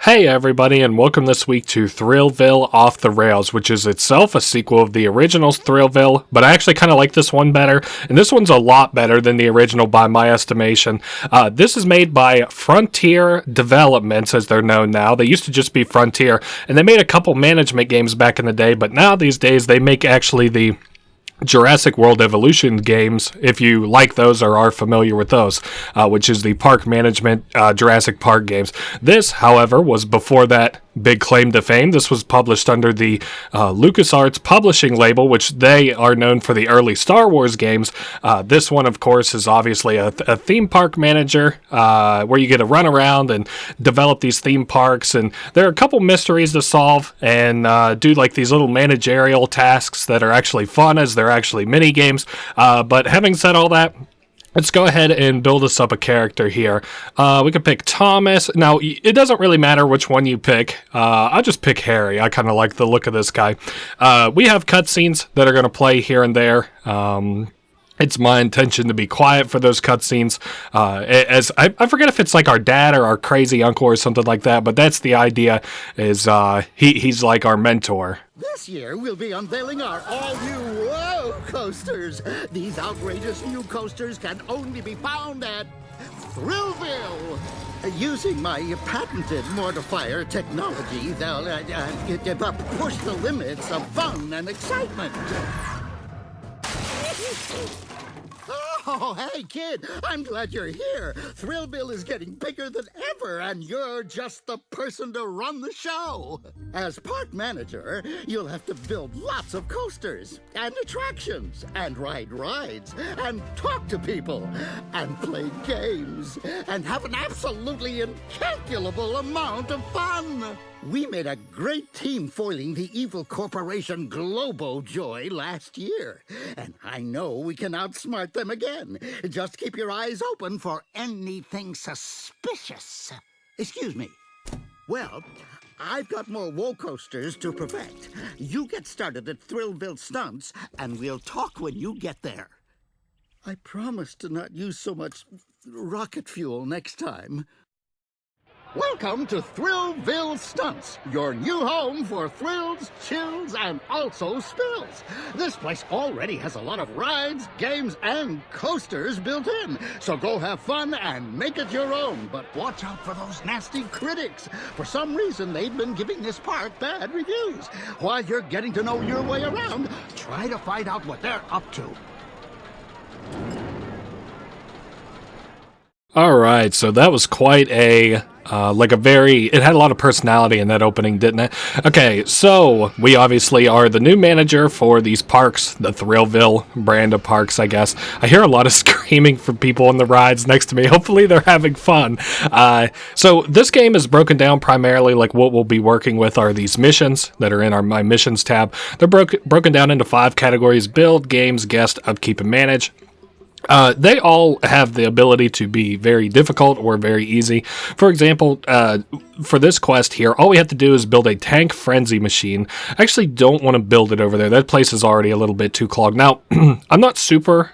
Hey everybody, and welcome this week to Thrillville Off the Rails, which is itself a sequel of the original Thrillville, but I actually kind of like this one better, and this one's a lot better than the original by my estimation. This is made by Frontier Developments, as they're known now. They used to just be Frontier, and they made a couple management games back in the day, but now these days they make actually the Jurassic World Evolution games, if you like those or are familiar with those, which is the park management Jurassic Park games. This, however, was before that big claim to fame. This was published under the LucasArts publishing label, which they are known for the early Star Wars games. This one, of course, is obviously a theme park manager where you get to run around and develop these theme parks, and there are a couple mysteries to solve and do like these little managerial tasks that are actually fun as they're actually mini games. But having said all that, let's go ahead and build us up a character here. We could pick Thomas. Now, it doesn't really matter which one you pick. I'll just pick Harry. I kind of like the look of this guy. We have cutscenes that are going to play here and there. It's my intention to be quiet for those cutscenes. As I forget if it's like our dad or our crazy uncle or something like that, but that's the idea, is he's like our mentor. This year, we'll be unveiling our all-new Whoa coasters. These outrageous new coasters can only be found at Thrillville. Using my patented mortifier technology, they'll push the limits of fun and excitement. Oh, hey, kid, I'm glad you're here. Thrillville is getting bigger than ever, and you're just the person to run the show. As park manager, you'll have to build lots of coasters and attractions and ride rides and talk to people and play games and have an absolutely incalculable amount of fun. We made a great team foiling the evil corporation Globo-Joy last year, and I know we can outsmart them again. Just keep your eyes open for anything suspicious. Excuse me. Well, I've got more Whoa coasters to perfect. You get started at Thrillville Stunts, and we'll talk when you get there. I promise to not use so much rocket fuel next time. Welcome to Thrillville Stunts, your new home for thrills, chills, and also spills. This place already has a lot of rides, games, and coasters built in. So go have fun and make it your own. But watch out for those nasty critics. For some reason, they've been giving this park bad reviews. While you're getting to know your way around, try to find out what they're up to. All right, so that was quite a it had a lot of personality in that opening, didn't it? Okay, so we obviously are the new manager for these parks, the Thrillville brand of parks, I guess. I hear a lot of screaming from people on the rides next to me. Hopefully they're having fun. So this game is broken down primarily, like what we'll be working with are these missions that are in my missions tab. They're broken down into 5 categories: build, games, guest, upkeep, and manage. They all have the ability to be very difficult or very easy. For example, for this quest here, all we have to do is build a tank frenzy machine. I actually don't want to build it over there. That place is already a little bit too clogged. Now, I'm not super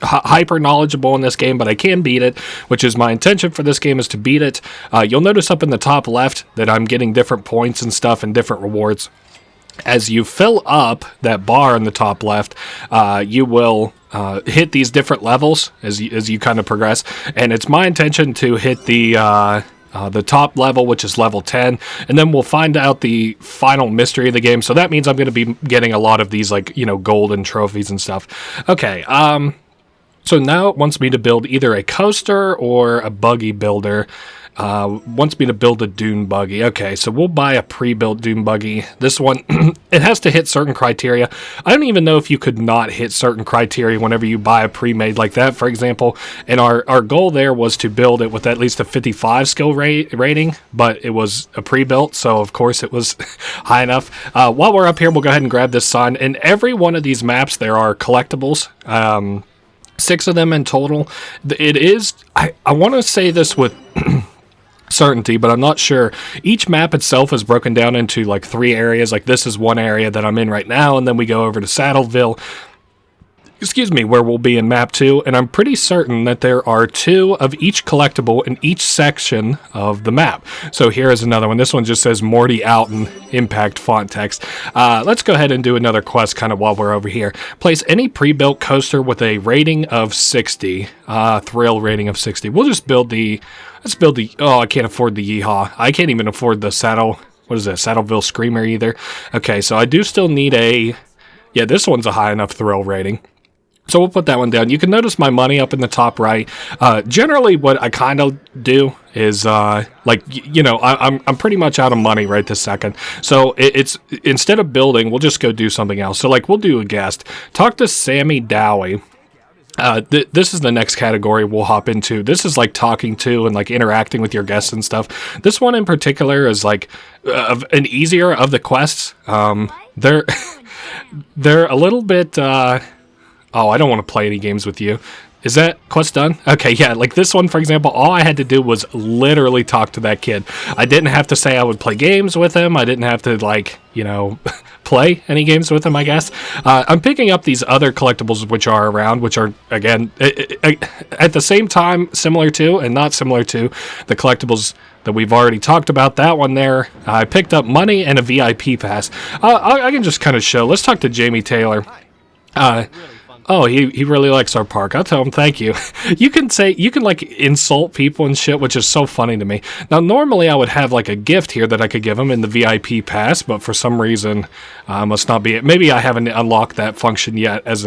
hyper knowledgeable in this game, but I can beat it, which is my intention for this game, is to beat it. You'll notice up in the top left that I'm getting different points and stuff and different rewards. As you fill up that bar in the top left, you will hit these different levels as you kind of progress, and it's my intention to hit the top level, which is level 10, and then we'll find out the final mystery of the game. So that means I'm going to be getting a lot of these, golden trophies and stuff. Okay, so now it wants me to build either a coaster or a buggy builder. Wants me to build a dune buggy. Okay, so we'll buy a pre-built dune buggy. This one, it has to hit certain criteria. I don't even know if you could not hit certain criteria whenever you buy a pre-made like that, for example. And our goal there was to build it with at least a 55 skill rating, but it was a pre-built, so of course it was high enough. While we're up here, we'll go ahead and grab this sign. In every one of these maps, there are collectibles. 6 of them in total. It is, I want to say this with certainty, but I'm not sure. Each map itself is broken down into 3 areas. Like this is one area that I'm in right now, and then we go over to Saddleville. excuse me, where we'll be in map 2, and I'm pretty certain that there are 2 of each collectible in each section of the map. So here is another one. This one just says Morty out in impact font text. Let's go ahead and do another quest kind of while we're over here. Place any pre-built coaster with a rating of 60. Thrill rating of 60. We'll just build the, oh, I can't afford the Yeehaw. I can't even afford the Saddleville Screamer either. Okay, so I do still need a, yeah, this one's a high enough thrill rating. So we'll put that one down. You can notice my money up in the top right. Generally, what I kind of do is, like, you know, I'm pretty much out of money right this second. So it's instead of building, we'll just go do something else. So, like, we'll do a guest. Talk to Sammy Dowie. This is the next category we'll hop into. This is like talking to and like interacting with your guests and stuff. This one in particular is like an easier of the quests. They're a little bit. Oh, I don't want to play any games with you. Is that quest done? Okay, yeah, like this one, for example, all I had to do was literally talk to that kid. I didn't have to say I would play games with him. I didn't have to, like, you know, play any games with him, I guess. I'm picking up these other collectibles which are around, which are, again, at the same time, similar to and not similar to the collectibles that we've already talked about. That one there, I picked up money and a VIP pass. I can just kind of show. Let's talk to Jamie Taylor. Oh, he really likes our park. I'll tell him thank you. You can like insult people and shit, which is so funny to me. Now, normally I would have like a gift here that I could give him in the VIP pass, but for some reason, must not be it. Maybe I haven't unlocked that function yet as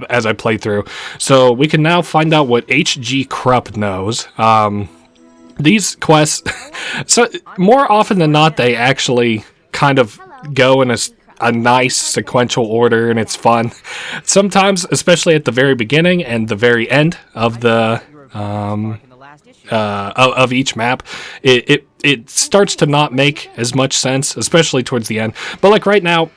I play through. So we can now find out what H.G. Krupp knows. These quests, so more often than not, they actually kind of go in a nice sequential order, and it's fun. Sometimes, especially at the very beginning and the very end of the of each map, it starts to not make as much sense, especially towards the end. But like right now,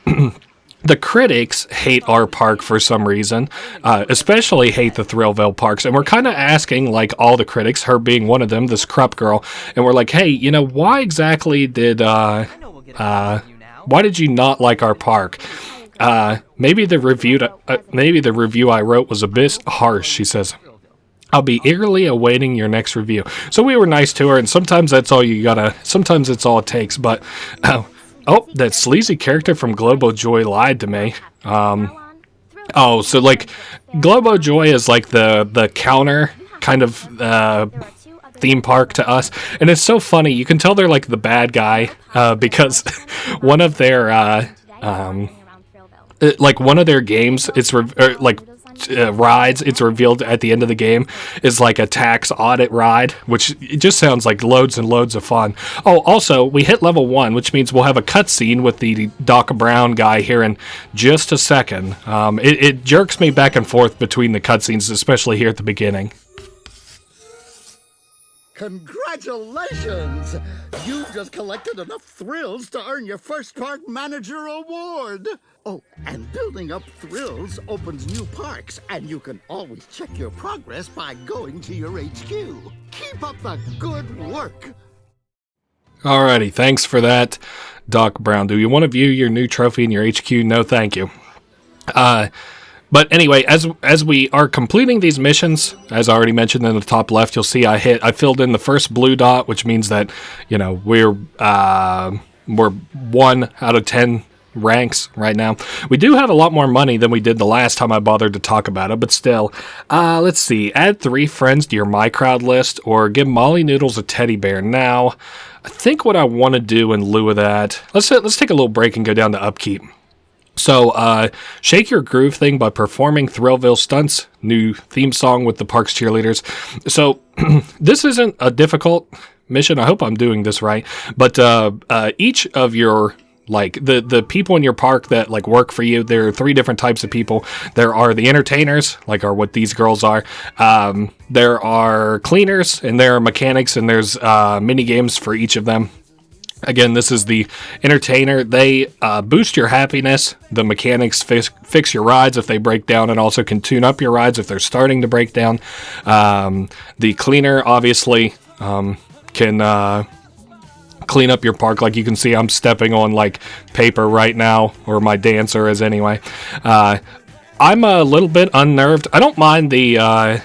the critics hate our park for some reason, especially hate the Thrillville parks, and we're kind of asking, like, all the critics, her being one of them, this Krupp girl, and we're like, hey, you know, why exactly did why did you not like our park? Maybe the review I wrote was a bit harsh, she says. I'll be eagerly awaiting your next review. So we were nice to her, and sometimes that's all sometimes it's all it takes, but, oh, that sleazy character from Globo Joy lied to me. Oh, so, like, Globo Joy is, like, the counter kind of, theme park to us, and it's so funny. You can tell they're like the bad guy because one of their one of their games, it's rides, it's revealed at the end of the game, is like a tax audit ride, which it just sounds like loads and loads of fun. Oh, also, we hit level 1, which means we'll have a cutscene with the Doc Brown guy here in just a second. It jerks me back and forth between the cutscenes, especially here at the beginning. Congratulations! You just collected enough thrills to earn your first park manager award! Oh, and building up thrills opens new parks, and you can always check your progress by going to your HQ. Keep up the good work! Alrighty, thanks for that, Doc Brown. Do you want to view your new trophy in your HQ? No, thank you. But anyway, as we are completing these missions, as I already mentioned in the top left, you'll see I filled in the first blue dot, which means that, you know, we're 1 out of 10 ranks right now. We do have a lot more money than we did the last time I bothered to talk about it, but still. Let's see. Add 3 friends to your My Crowd list, or give Molly Noodles a teddy bear. Now, I think what I want to do in lieu of that, let's take a little break and go down to upkeep. So, shake your groove thing by performing Thrillville Stunts, new theme song with the park's cheerleaders. So, this isn't a difficult mission. I hope I'm doing this right. But each of your, like, the people in your park that, like, work for you, there are 3 different types of people. There are the entertainers, like are what these girls are. There are cleaners, and there are mechanics, and there's mini games for each of them. Again, this is the entertainer. They boost your happiness. The mechanics fix your rides if they break down, and also can tune up your rides if they're starting to break down. The cleaner, obviously, can clean up your park. Like you can see, I'm stepping on like paper right now, or my dancer is anyway. I'm a little bit unnerved. I don't mind the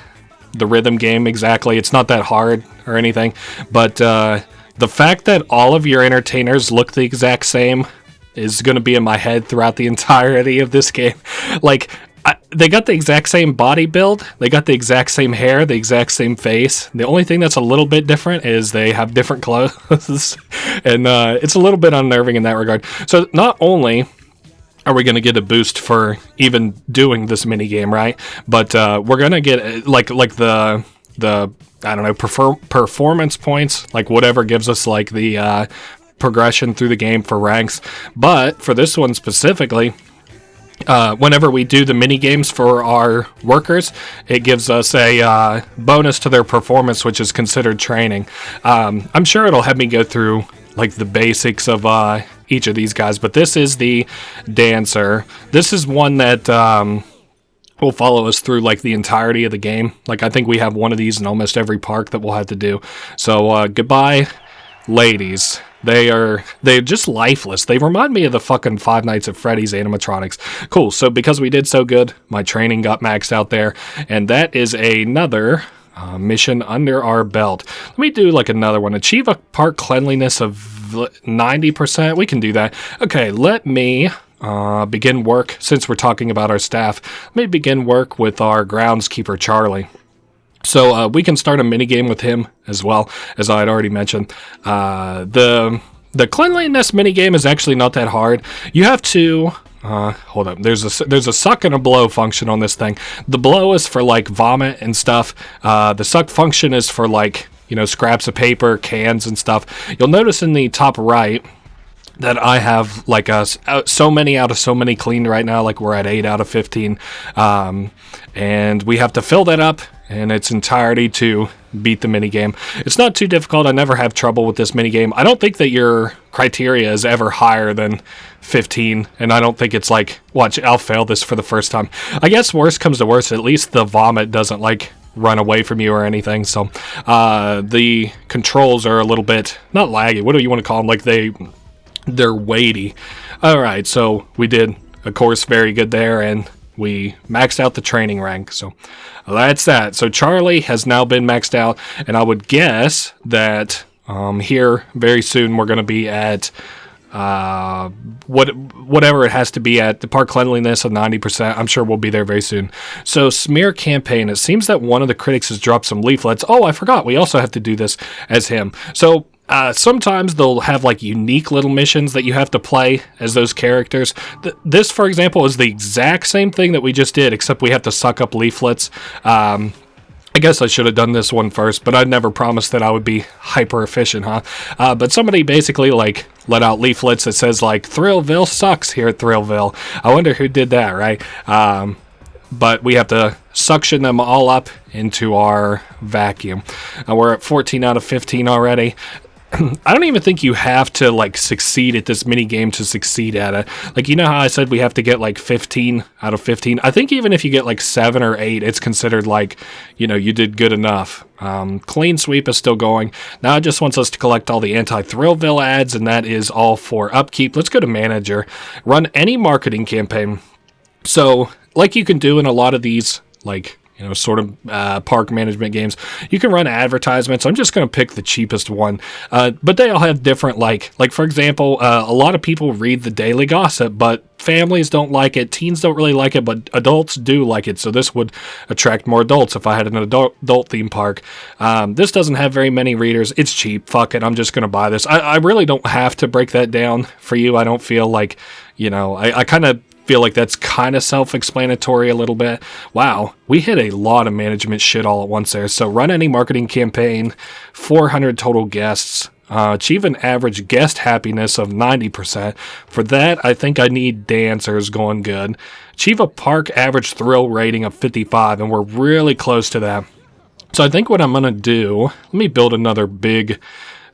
rhythm game exactly. It's not that hard or anything, but the fact that all of your entertainers look the exact same is going to be in my head throughout the entirety of this game. Like, they got the exact same body build, they got the exact same hair, the exact same face. The only thing that's a little bit different is they have different clothes, and it's a little bit unnerving in that regard. So not only are we going to get a boost for even doing this mini game, right? But we're going to get like the I don't know, performance points, like whatever gives us like the progression through the game for ranks. But for this one specifically, whenever we do the mini games for our workers, it gives us a bonus to their performance, which is considered training. I'm sure it'll have me go through like the basics of each of these guys, but this is the dancer. This is one that will follow us through like the entirety of the game. Like, I think we have one of these in almost every park that we'll have to do. So goodbye, ladies. They're just lifeless. They remind me of the fucking Five Nights at Freddy's animatronics. Cool. So because we did so good, my training got maxed out there, and that is another mission under our belt. Let me do like another one. Achieve a park cleanliness of 90%. We can do that. Okay, let me begin work. Since we're talking about our staff, let me begin work with our groundskeeper, Charlie. So we can start a mini game with him as well, as I had already mentioned. The cleanliness mini game is actually not that hard. You have to hold up. There's a suck and a blow function on this thing. The blow is for like vomit and stuff. The suck function is for like, you know, scraps of paper, cans and stuff. You'll notice in the top right that I have like so many out of so many cleaned right now. Like, we're at 8 out of 15. And we have to fill that up in its entirety to beat the minigame. It's not too difficult. I never have trouble with this minigame. I don't think that your criteria is ever higher than 15, and I don't think it's like, watch, I'll fail this for the first time. I guess worst comes to worst, at least the vomit doesn't like run away from you or anything. So the controls are a little bit, not laggy, what do you want to call them? Like they're weighty. Alright, so we did, of course, very good there, and we maxed out the training rank. So that's that. So Charlie has now been maxed out, and I would guess that here very soon we're going to be at whatever it has to be at, the park cleanliness of 90%. I'm sure we'll be there very soon. So smear campaign. It seems that one of the critics has dropped some leaflets. Oh, I forgot. We also have to do this as him. So sometimes they'll have like unique little missions that you have to play as those characters. This, for example, is the exact same thing that we just did, except we have to suck up leaflets. I guess I should have done this one first, but I never promised that I would be hyper efficient, huh? But somebody basically like let out leaflets that says like Thrillville sucks here at Thrillville. I wonder who did that, right? But we have to suction them all up into our vacuum. We're at 14 out of 15 already. I don't even think you have to like succeed at this mini game to succeed at it. Like, you know how I said we have to get like 15 out of 15? I think even if you get like 7 or 8, it's considered like, you know, you did good enough. Clean sweep is still going. Now it just wants us to collect all the anti-Thrillville ads, and that is all for upkeep. Let's go to manager. Run any marketing campaign. So like you can do in a lot of these, like, you know, sort of park management games, you can run advertisements. I'm just going to pick the cheapest one. But they all have different, like for example, a lot of people read the daily gossip, but families don't like it. Teens don't really like it, but adults do like it. So this would attract more adults if I had an adult theme park. This doesn't have very many readers. It's cheap. Fuck it. I'm just going to buy this. I really don't have to break that down for you. I don't feel like, you know, I kind of feel like that's kind of self-explanatory a little bit. Wow, we hit a lot of management shit all at once there. So run any marketing campaign, 400 total guests, achieve an average guest happiness of 90%. For that, I think I need dancers going good. Achieve a park average thrill rating of 55, and we're really close to that. So I think what I'm going to do, let me build another big,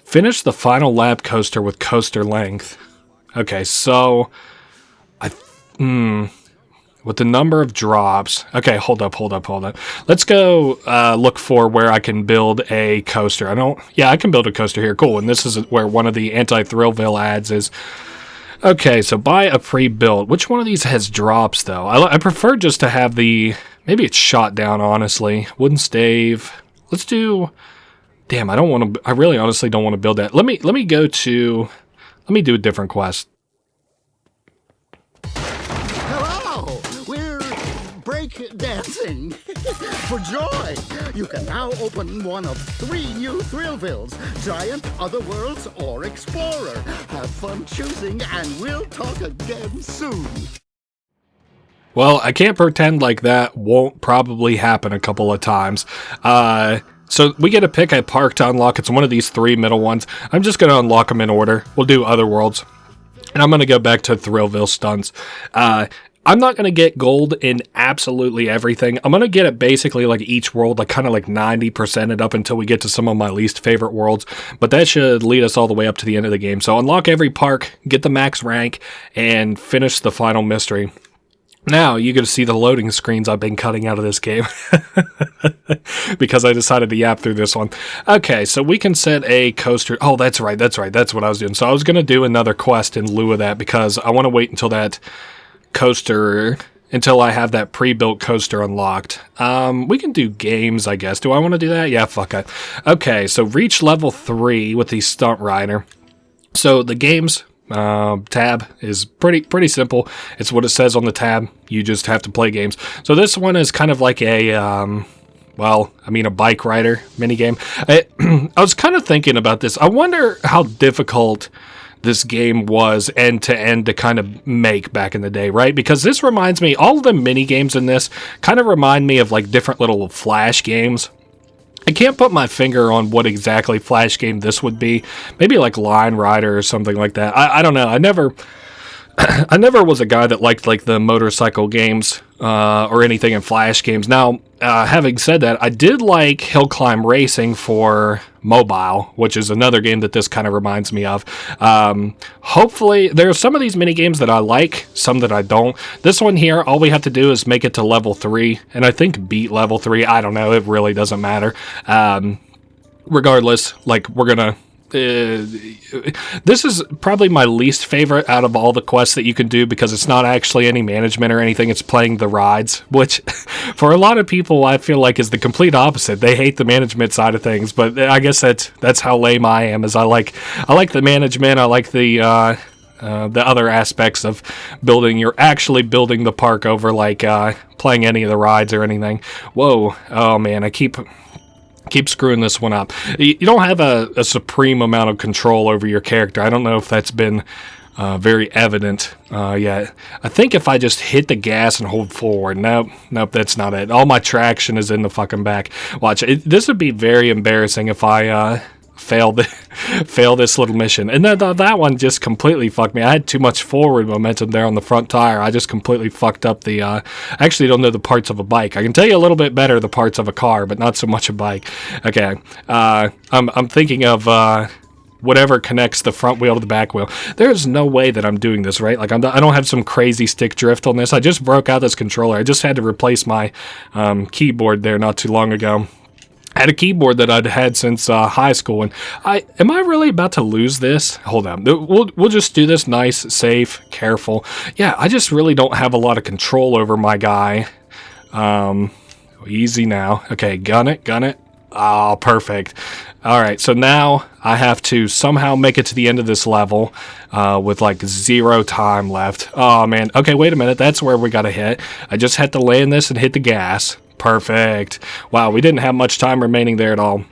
finish the final lap coaster with coaster length. Okay, so with the number of drops. Okay, hold up. Let's go look for where I can build a coaster. I can build a coaster here. Cool. And this is where one of the anti-Thrillville ads is. Okay, so buy a pre-built. Which one of these has drops, though? I prefer just to have the... Maybe it's shot down, honestly. Wooden stave. Let's do... Damn, I don't want to... I really honestly don't want to build that. Let me go to... Let me do a different quest. Hello! We're break dancing. For joy! You can now open one of 3 new Thrillvilles, Giant, Otherworlds, or Explorer. Have fun choosing, and we'll talk again soon. Well, I can't pretend like that won't probably happen a couple of times. So we get to pick a park to unlock. It's one of these 3 middle ones. I'm just going to unlock them in order. We'll do Otherworlds. And I'm going to go back to Thrillville Stunts. I'm not going to get gold in absolutely everything. I'm going to get it basically like each world, like kind of like 90% it up until we get to some of my least favorite worlds. But that should lead us all the way up to the end of the game. So unlock every park, get the max rank, and finish the final mystery. Now, you get to see the loading screens I've been cutting out of this game. Because I decided to yap through this one. Okay, so we can set a coaster. Oh, that's right. That's what I was doing. So I was going to do another quest in lieu of that because I want to wait until that coaster, until I have that pre-built coaster unlocked. We can do games, I guess. Do I want to do that? Yeah, fuck it. Okay, so reach level 3 with the stunt rider. So the games... tab is pretty simple. It's what it says on the tab. You just have to play games. So this one is kind of like a a bike rider minigame. I was kind of thinking about this. I wonder how difficult this game was end to end to kind of make back in the day, right? Because this reminds me, all of the mini games in this kind of remind me of like different little Flash games. I can't put my finger on what exactly Flash game this would be. Maybe like Line Rider or something like that. I don't know. I never was a guy that liked like the motorcycle games or anything in Flash games. Now, having said that, I did like Hill Climb Racing for mobile, which is another game that this kind of reminds me of. Hopefully, there are some of these mini games that I like, some that I don't. This one here, all we have to do is make it to level 3, and I think beat level 3. I don't know. It really doesn't matter. Regardless, like, we're gonna... this is probably my least favorite out of all the quests that you can do because it's not actually any management or anything. It's playing the rides, which for a lot of people I feel like is the complete opposite. They hate the management side of things, but I guess that's how lame I am. Is I like the management. I like the other aspects of building. You're actually building the park over like playing any of the rides or anything. Whoa, oh man, I keep screwing this one up. You don't have a supreme amount of control over your character. I don't know if that's been very evident yet. I think if I just hit the gas and hold forward. Nope, that's not it. All my traction is in the fucking back. Watch, this would be very embarrassing if I fail this little mission. And that one just completely fucked me. I had too much forward momentum there on the front tire. I just completely fucked up the... I actually don't know the parts of a bike. I can tell you a little bit better the parts of a car, but not so much a bike. Okay. I'm thinking of... whatever connects the front wheel to the back wheel. There's no way that I'm doing this, right? Like, I don't have some crazy stick drift on this. I just broke out this controller. I just had to replace my keyboard there not too long ago. I had a keyboard that I'd had since high school, and am I really about to lose this? Hold on. We'll just do this nice, safe, careful. Yeah, I just really don't have a lot of control over my guy. Easy now. Okay, gun it. Oh, perfect. All right, so now I have to somehow make it to the end of this level with like 0 time left. Oh, man. Okay, wait a minute. That's where we got to hit. I just had to land this and hit the gas. Perfect. Wow, we didn't have much time remaining there at all.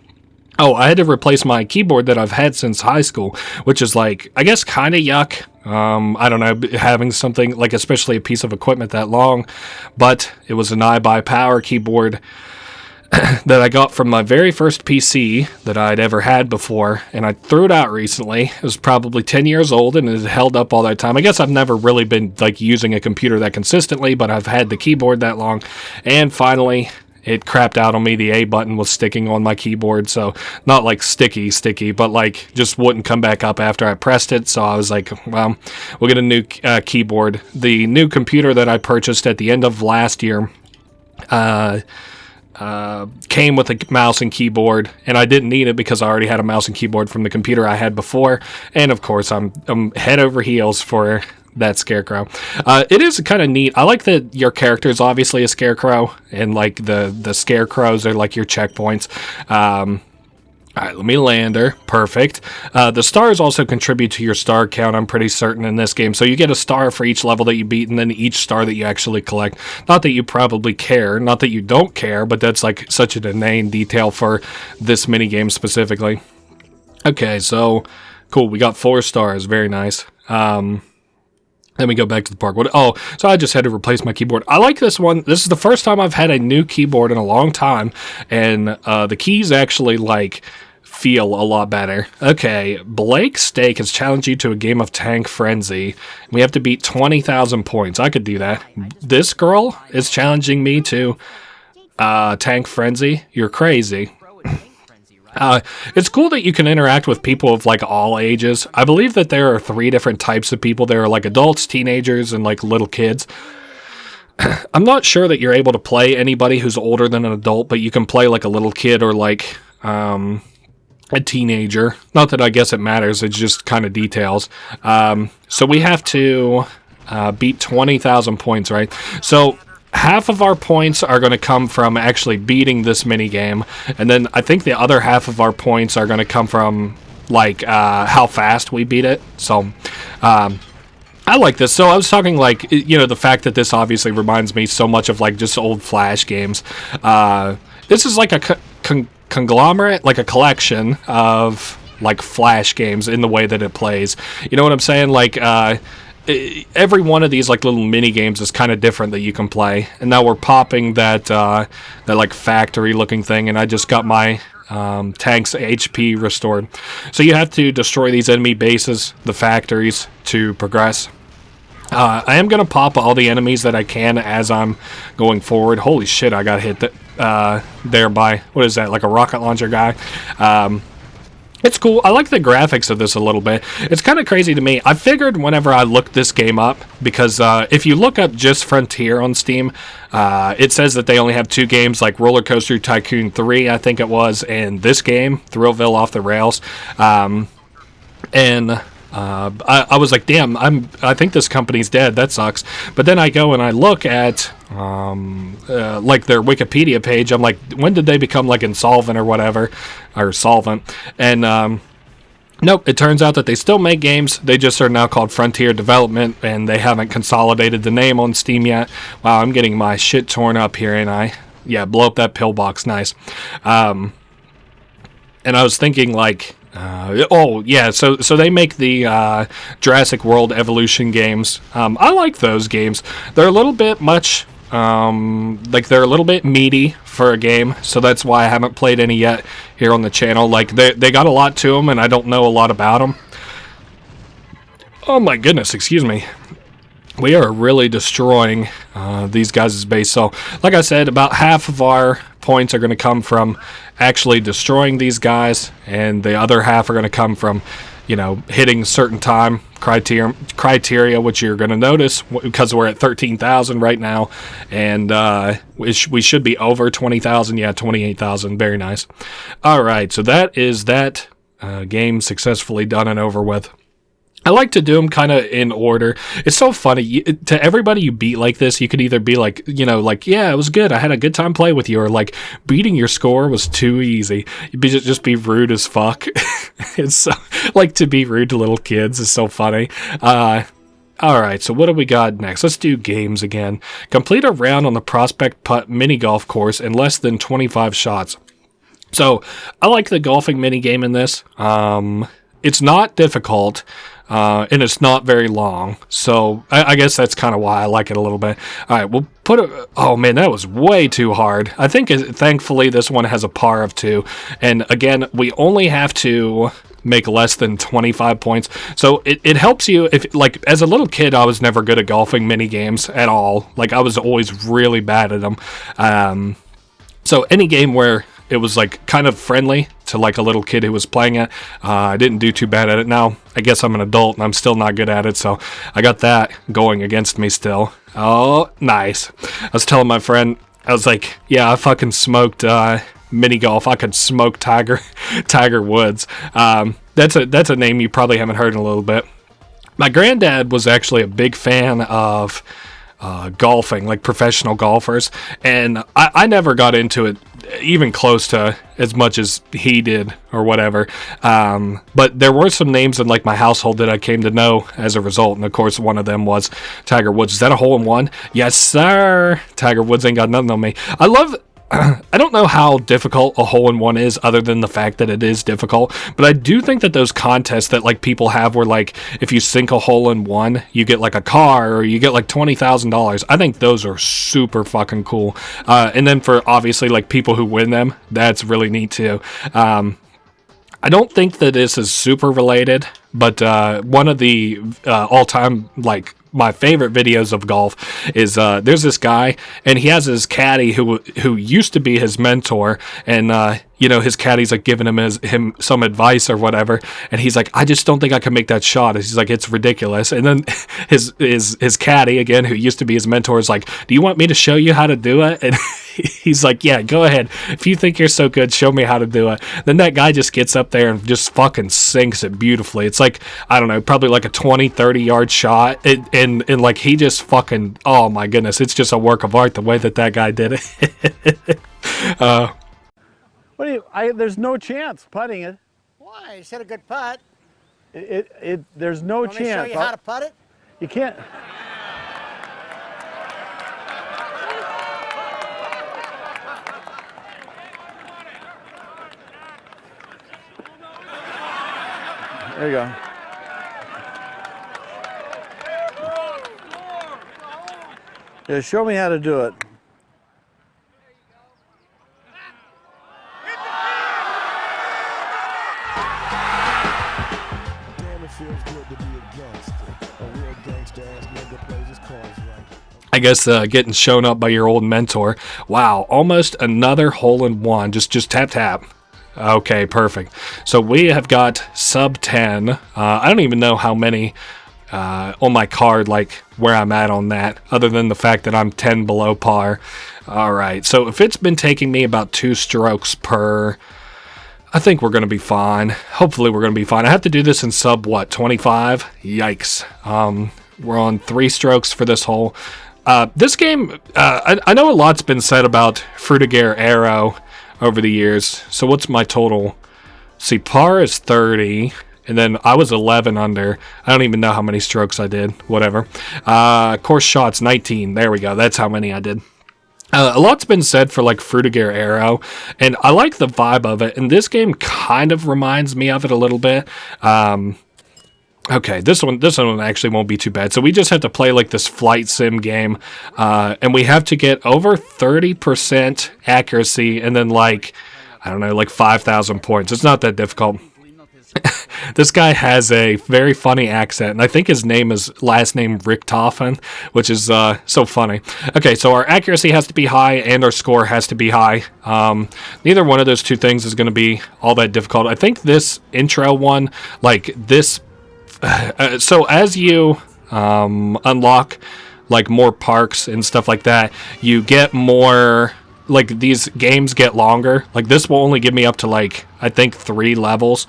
Oh, I had to replace my keyboard that I've had since high school, which is like, I guess, kind of yuck. I don't know, having something, like especially a piece of equipment that long, but it was an iBuyPower keyboard that I got from my very first PC that I'd ever had before, and I threw it out recently. It was probably 10 years old, and it held up all that time. I guess I've never really been like using a computer that consistently, but I've had the keyboard that long, and finally it crapped out on me. The A button was sticking on my keyboard, so not like sticky, but like just wouldn't come back up after I pressed it. So I was like, well, we'll get a new keyboard. The new computer that I purchased at the end of last year, came with a mouse and keyboard, and I didn't need it because I already had a mouse and keyboard from the computer I had before. And of course, I'm head over heels for that scarecrow. It is kind of neat. I like that your character is obviously a scarecrow, and like the scarecrows are like your checkpoints. All right, let me land her. Perfect. The stars also contribute to your star count, I'm pretty certain, in this game. So you get a star for each level that you beat, and then each star that you actually collect. Not that you probably care, not that you don't care, but that's like such an inane detail for this minigame specifically. Okay, so cool. We got 4 stars. Very nice. Let me go back to the park. So I just had to replace my keyboard. I like this one. This is the first time I've had a new keyboard in a long time, and the keys actually like feel a lot better. Okay, Blake Stake has challenged you to a game of Tank Frenzy. We have to beat 20,000 points. I could do that. This girl is challenging me to Tank Frenzy. You're crazy. It's cool that you can interact with people of like all ages. I believe that there are 3 different types of people. There are like adults, teenagers, and like little kids. I'm not sure that you're able to play anybody who's older than an adult, but you can play like a little kid or like a teenager. Not that I guess it matters, it's just kind of details. So we have to beat 20,000 points, right? So half of our points are going to come from actually beating this minigame, and then I think the other half of our points are going to come from like how fast we beat it. So I like this. So I was talking like, you know, the fact that this obviously reminds me so much of like just old Flash games. This is like a conglomerate, like a collection of like Flash games in the way that it plays. You know what I'm saying? Like every one of these like little mini games is kind of different that you can play. And now we're popping that like factory looking thing, and I just got my tank's HP restored. So you have to destroy these enemy bases, the factories, to progress. I am going to pop all the enemies that I can as I'm going forward. Holy shit, I got hit there by, what is that, like a rocket launcher guy? It's cool. I like the graphics of this a little bit. It's kind of crazy to me. I figured whenever I looked this game up, because if you look up just Frontier on Steam, it says that they only have 2 games, like Rollercoaster Tycoon 3, I think it was, and this game, Thrillville Off the Rails. I was like, damn, I think this company's dead. That sucks. But then I go and I look at like their Wikipedia page. I'm like, when did they become like insolvent or whatever, or solvent? And nope, it turns out that they still make games. They just are now called Frontier Development, and they haven't consolidated the name on Steam yet. Wow, I'm getting my shit torn up here, ain't I? Yeah, blow up that pillbox. Nice. And I was thinking like, oh yeah, so they make the Jurassic World Evolution games. I like those games. They're a little bit much, like they're a little bit meaty for a game, so that's why I haven't played any yet here on the channel. Like they got a lot to them, and I don't know a lot about them. Oh my goodness, excuse me. We are really destroying these guys' base. So, like I said, about half of our points are going to come from actually destroying these guys, and the other half are going to come from, you know, hitting certain time criteria, which you're going to notice because we're at 13,000 right now, and we should be over 20,000. Yeah, 28,000. Very nice. All right, so that is that game successfully done and over with. I like to do them kind of in order. It's so funny. To everybody you beat like this, you could either be like, you know, like, yeah, it was good. I had a good time playing with you. Or like, beating your score was too easy. You'd just be rude as fuck. It's so, like, to be rude to little kids is so funny. All right, so what do we got next? Let's do games again. Complete a round on the Prospect Putt mini golf course in less than 25 shots. So I like the golfing mini game in this. It's not difficult. And it's not very long, so I guess that's kind of why I like it a little bit. All right, we'll put it. Oh man, that was way too hard. I think thankfully this one has a par of 2, and again, we only have to make less than 25 points. So it helps you if, like, as a little kid, I was never good at golfing mini games at all. Like, I was always really bad at them. So any game where it was like kind of friendly to like a little kid who was playing it, I didn't do too bad at it. Now I guess I'm an adult and I'm still not good at it, so I got that going against me still. Oh, nice. I was telling my friend, I was like, yeah, I fucking smoked mini golf. I could smoke Tiger Woods. That's a name you probably haven't heard in a little bit. My granddad was actually a big fan of golfing, like professional golfers, and I never got into it even close to as much as he did or whatever, but there were some names in like my household that I came to know as a result, and of course one of them was Tiger Woods. Is that a hole-in-one? Yes sir. Tiger Woods ain't got nothing on me. I don't know how difficult a hole-in-one is other than the fact that it is difficult, but I do think that those contests that like people have where like if you sink a hole-in-one, you get like a car or you get like $20,000. I think those are super fucking cool. And then for obviously like people who win them, that's really neat too. I don't think that this is super related, but one of the all-time like my favorite videos of golf is there's this guy and he has his caddy who used to be his mentor, and his caddy's like giving him some advice or whatever, and he's like, I just don't think I can make that shot. He's like, it's ridiculous. And then his caddy again, who used to be his mentor, is like, do you want me to show you how to do it? And he's like, yeah, go ahead. If you think you're so good, show me how to do it. Then that guy just gets up there and just fucking sinks it beautifully. It's like, I don't know, probably like a 20-30 yard shot, and like he just fucking, oh my goodness, it's just a work of art the way that guy did it. What do you? There's no chance putting it. Why? You said a good putt. There's no Want me to show chance. you how to putt it? You can't. There you go. Yeah, show me how to do it. I guess getting shown up by your old mentor. Wow, almost another hole-in-one. Just tap. Okay, perfect. So we have got sub 10. I don't even know how many on my card, like where I'm at on that, other than the fact that I'm 10 below par. All right, so if it's been taking me about 2 strokes per, I think we're going to be fine. Hopefully we're going to be fine. I have to do this in sub, 25? Yikes. We're on 3 strokes for this hole. This game, I know a lot's been said about Frutiger Arrow over the years. So what's my total? See, par is 30, and then I was 11 under. I don't even know how many strokes I did. Whatever. Course shots, 19. There we go. That's how many I did. A lot's been said for like Frutiger Arrow, and I like the vibe of it, and this game kind of reminds me of it a little bit. Okay, this one actually won't be too bad. So we just have to play like this flight sim game, and we have to get over 30% accuracy, and then like, I don't know, like 5,000 points. It's not that difficult. This guy has a very funny accent, and I think his last name Richtofen, which is so funny. Okay, so our accuracy has to be high, and our score has to be high. Neither one of those two things is going to be all that difficult. I think this intro one, like this, so as you unlock like more parks and stuff like that, you get more, like these games get longer. Like this will only give me up to like, I think 3 levels.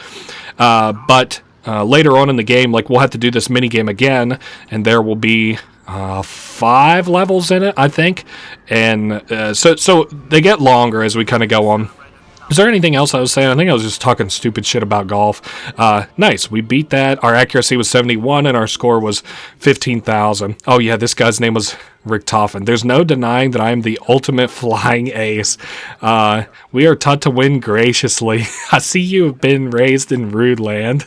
But later on in the game, like we'll have to do this mini game again, and there will be 5 levels in it, I think. And so they get longer as we kind of go on. Is there anything else I was saying? I think I was just talking stupid shit about golf. Nice. We beat that. Our accuracy was 71, and our score was 15,000. Oh, yeah, this guy's name was Richtofen. There's no denying that I am the ultimate flying ace. We are taught to win graciously. I see you have been raised in rude land.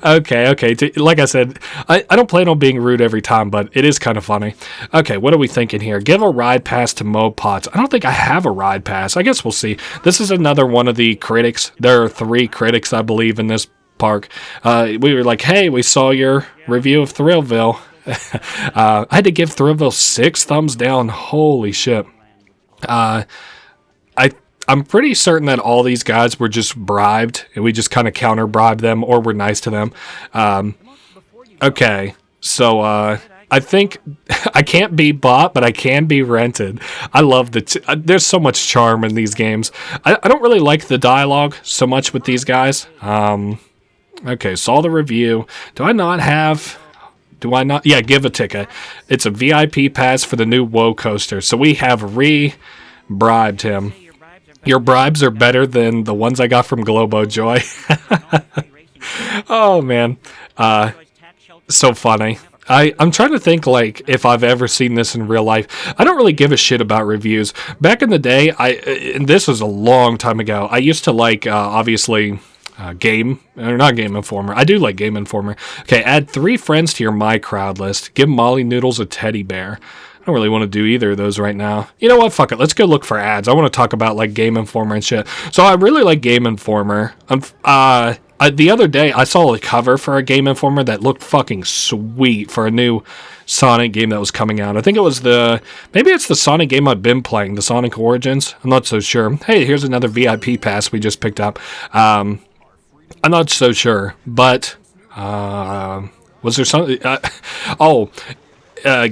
Okay. Like I said, I don't plan on being rude every time, but it is kind of funny. Okay, what are we thinking here? Give a ride pass to Mo Potts. I don't think I have a ride pass. I guess we'll see. This is another one of the critics. There are 3 critics, I believe, in this park. We were like, hey, we saw your review of Thrillville. I had to give Thrillville 6 thumbs down. Holy shit. I'm pretty certain that all these guys were just bribed, and we just kind of counter-bribed them, or were nice to them. Okay, so I think I can't be bought, but I can be rented. I love there's so much charm in these games. I don't really like the dialogue so much with these guys. Okay, saw the review. Do I not? Yeah, give a ticket. It's a VIP pass for the new WoW coaster. So we have bribed him. Your bribes are better than the ones I got from Globo Joy. Oh, man. So funny. I'm trying to think, like, if I've ever seen this in real life. I don't really give a shit about reviews. Back in the day, and this was a long time ago, I used to like, obviously, not Game Informer. I do like Game Informer. Okay, add 3 friends to your My Crowd list. Give Molly Noodles a teddy bear. I don't really want to do either of those right now. You know what? Fuck it. Let's go look for ads. I want to talk about, like, Game Informer and shit. So I really like Game Informer. The other day, I saw a cover for a Game Informer that looked fucking sweet for a new Sonic game that was coming out. I think it was maybe it's the Sonic game I've been playing, the Sonic Origins. I'm not so sure. Hey, here's another VIP pass we just picked up. I'm not so sure, but was there something?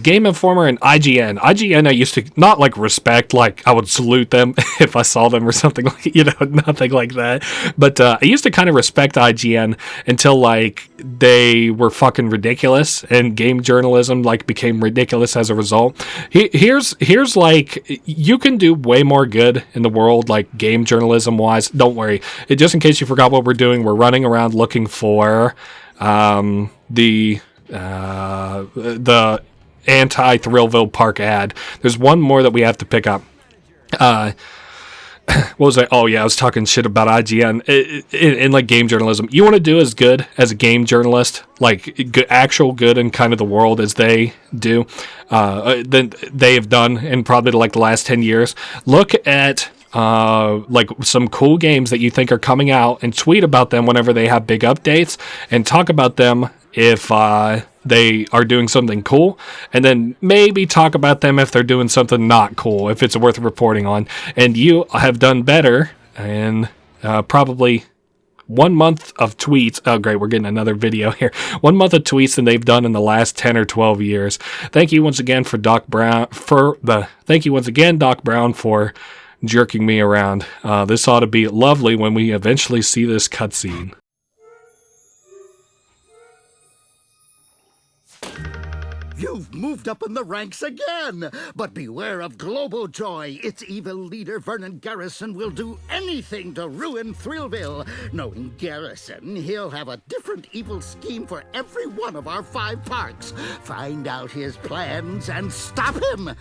Game Informer and IGN. IGN I used to not like respect, like I would salute them if I saw them or something, like, nothing like that. But I used to kind of respect IGN until like they were fucking ridiculous and game journalism like became ridiculous as a result. Here's like, you can do way more good in the world like game journalism wise. Don't worry. Just in case you forgot what we're doing, we're running around looking for the anti-Thrillville Park ad. There's one more that we have to pick up. What was I? Oh, yeah, I was talking shit about IGN in like game journalism. You want to do as good as a game journalist, like actual good in kind of the world as they do, than they have done in probably like the last 10 years. Look at like some cool games that you think are coming out and tweet about them whenever they have big updates and talk about them if they are doing something cool, and then maybe talk about them if they're doing something not cool, if it's worth reporting on. And you have done better in probably 1 month of tweets. Oh, great, we're getting another video here. 1 month of tweets than they've done in the last 10 or 12 years. Thank you once again Doc Brown for jerking me around. This ought to be lovely when we eventually see this cutscene. You've moved up in the ranks again! But beware of Globo Joy. Its evil leader, Vernon Garrison, will do anything to ruin Thrillville. Knowing Garrison, he'll have a different evil scheme for every one of our 5 parks. Find out his plans and stop him!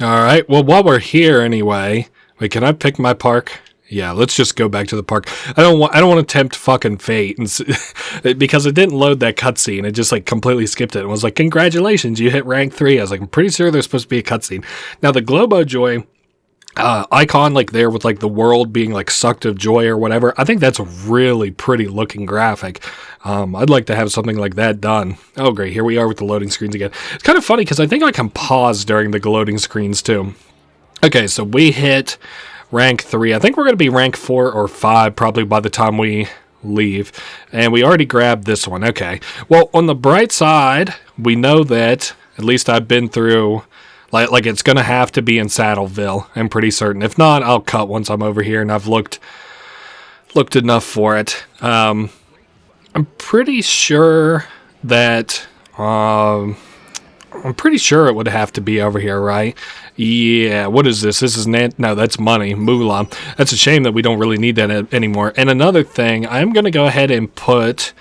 Alright, well, while we're here anyway... Wait, can I pick my park? Yeah, let's just go back to the park. I don't want to tempt fucking fate, and because it didn't load that cutscene. It just like completely skipped it and was like, "Congratulations, you hit rank 3." I was like, "I'm pretty sure there's supposed to be a cutscene." Now the Globo Joy icon, like there with like the world being like sucked of joy or whatever. I think that's a really pretty looking graphic. I'd like to have something like that done. Oh, great, here we are with the loading screens again. It's kind of funny because I think I can pause during the loading screens too. Okay, so we hit rank 3. I think we're going to be rank 4 or 5 probably by the time we leave. And we already grabbed this one. Okay. Well, on the bright side, we know that at least I've been through, like it's going to have to be in Saddleville. I'm pretty certain. If not, I'll cut once I'm over here and I've looked enough for it. I'm pretty sure that I'm pretty sure it would have to be over here, right? Yeah, what is this? This is no, that's money, moolah. That's a shame that we don't really need that anymore. And another thing, I'm going to go ahead and put,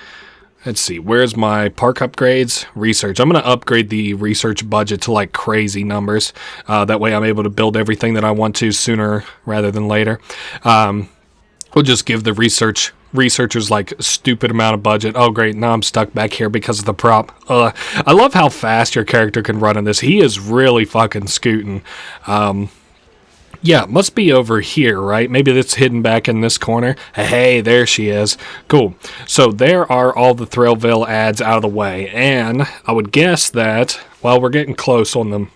let's see, where's my park upgrades? Research. I'm going to upgrade the research budget to like crazy numbers. That way I'm able to build everything that I want to sooner rather than later. We'll just give the researchers like a stupid amount of budget. Oh great, now I'm stuck back here because of the prop. I love how fast your character can run in this. He is really fucking scooting. Yeah, must be over here, right? Maybe that's hidden back in this corner. Hey, there she is. Cool. So there are all the Thrillville ads out of the way. And I would guess that, well, we're getting close on them.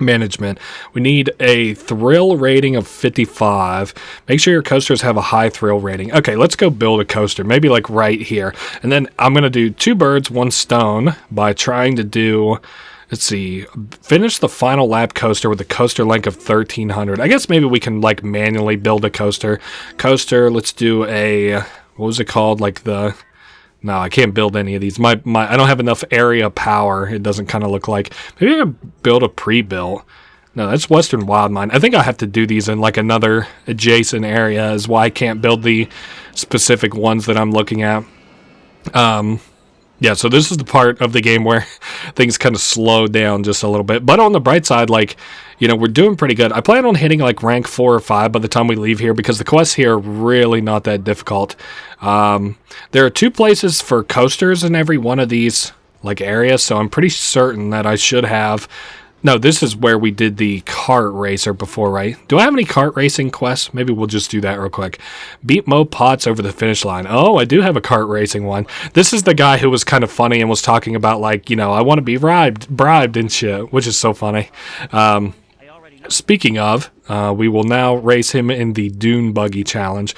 Management. We need a thrill rating of 55. Make sure your coasters have a high thrill rating. Okay, let's go build a coaster, maybe like right here. And then I'm going to do 2 birds, 1 stone by trying to do, let's see, finish the final lap coaster with a coaster length of 1300. I guess maybe we can like manually build a coaster. Let's do a, what was it called? Like the... No, I can't build any of these. I don't have enough area power. It doesn't kind of look like. Maybe I could build a pre-built. No, that's Western Wild Mine. I think I have to do these in like another adjacent area is why I can't build the specific ones that I'm looking at. Yeah, so this is the part of the game where things kind of slow down just a little bit. But on the bright side, like, you know, we're doing pretty good. I plan on hitting like rank 4 or 5 by the time we leave here because the quests here are really not that difficult. There are 2 places for coasters in every one of these like areas, so I'm pretty certain that I should have... No, this is where we did the kart racer before, right? Do I have any kart racing quests? Maybe we'll just do that real quick. Beat Mo Potts over the finish line. Oh, I do have a kart racing one. This is the guy who was kind of funny and was talking about, like, you know, I want to be bribed and shit, which is so funny. Speaking of, we will now race him in the Dune Buggy Challenge.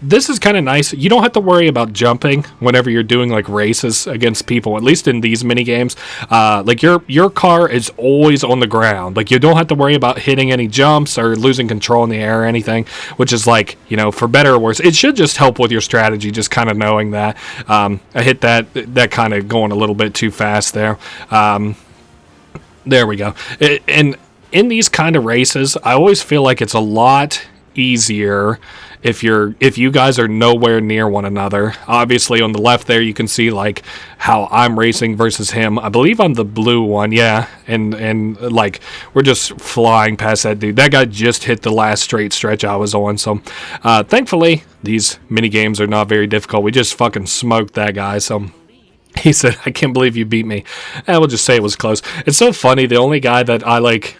This is kind of nice. You don't have to worry about jumping whenever you're doing like races against people, at least in these mini games. Like your car is always on the ground. Like you don't have to worry about hitting any jumps or losing control in the air or anything, which is like, you know, for better or worse. It should just help with your strategy, just kind of knowing that. I hit that kind of going a little bit too fast there. There we go. And in these kind of races, I always feel like it's a lot easier if you guys are nowhere near one another. Obviously, on the left there, you can see like how I'm racing versus him. I believe I'm the blue one, yeah. And like we're just flying past that dude. That guy just hit the last straight stretch I was on. So, thankfully, these mini games are not very difficult. We just fucking smoked that guy. So. He said, I can't believe you beat me. We'll just say it was close. It's so funny. The only guy that I like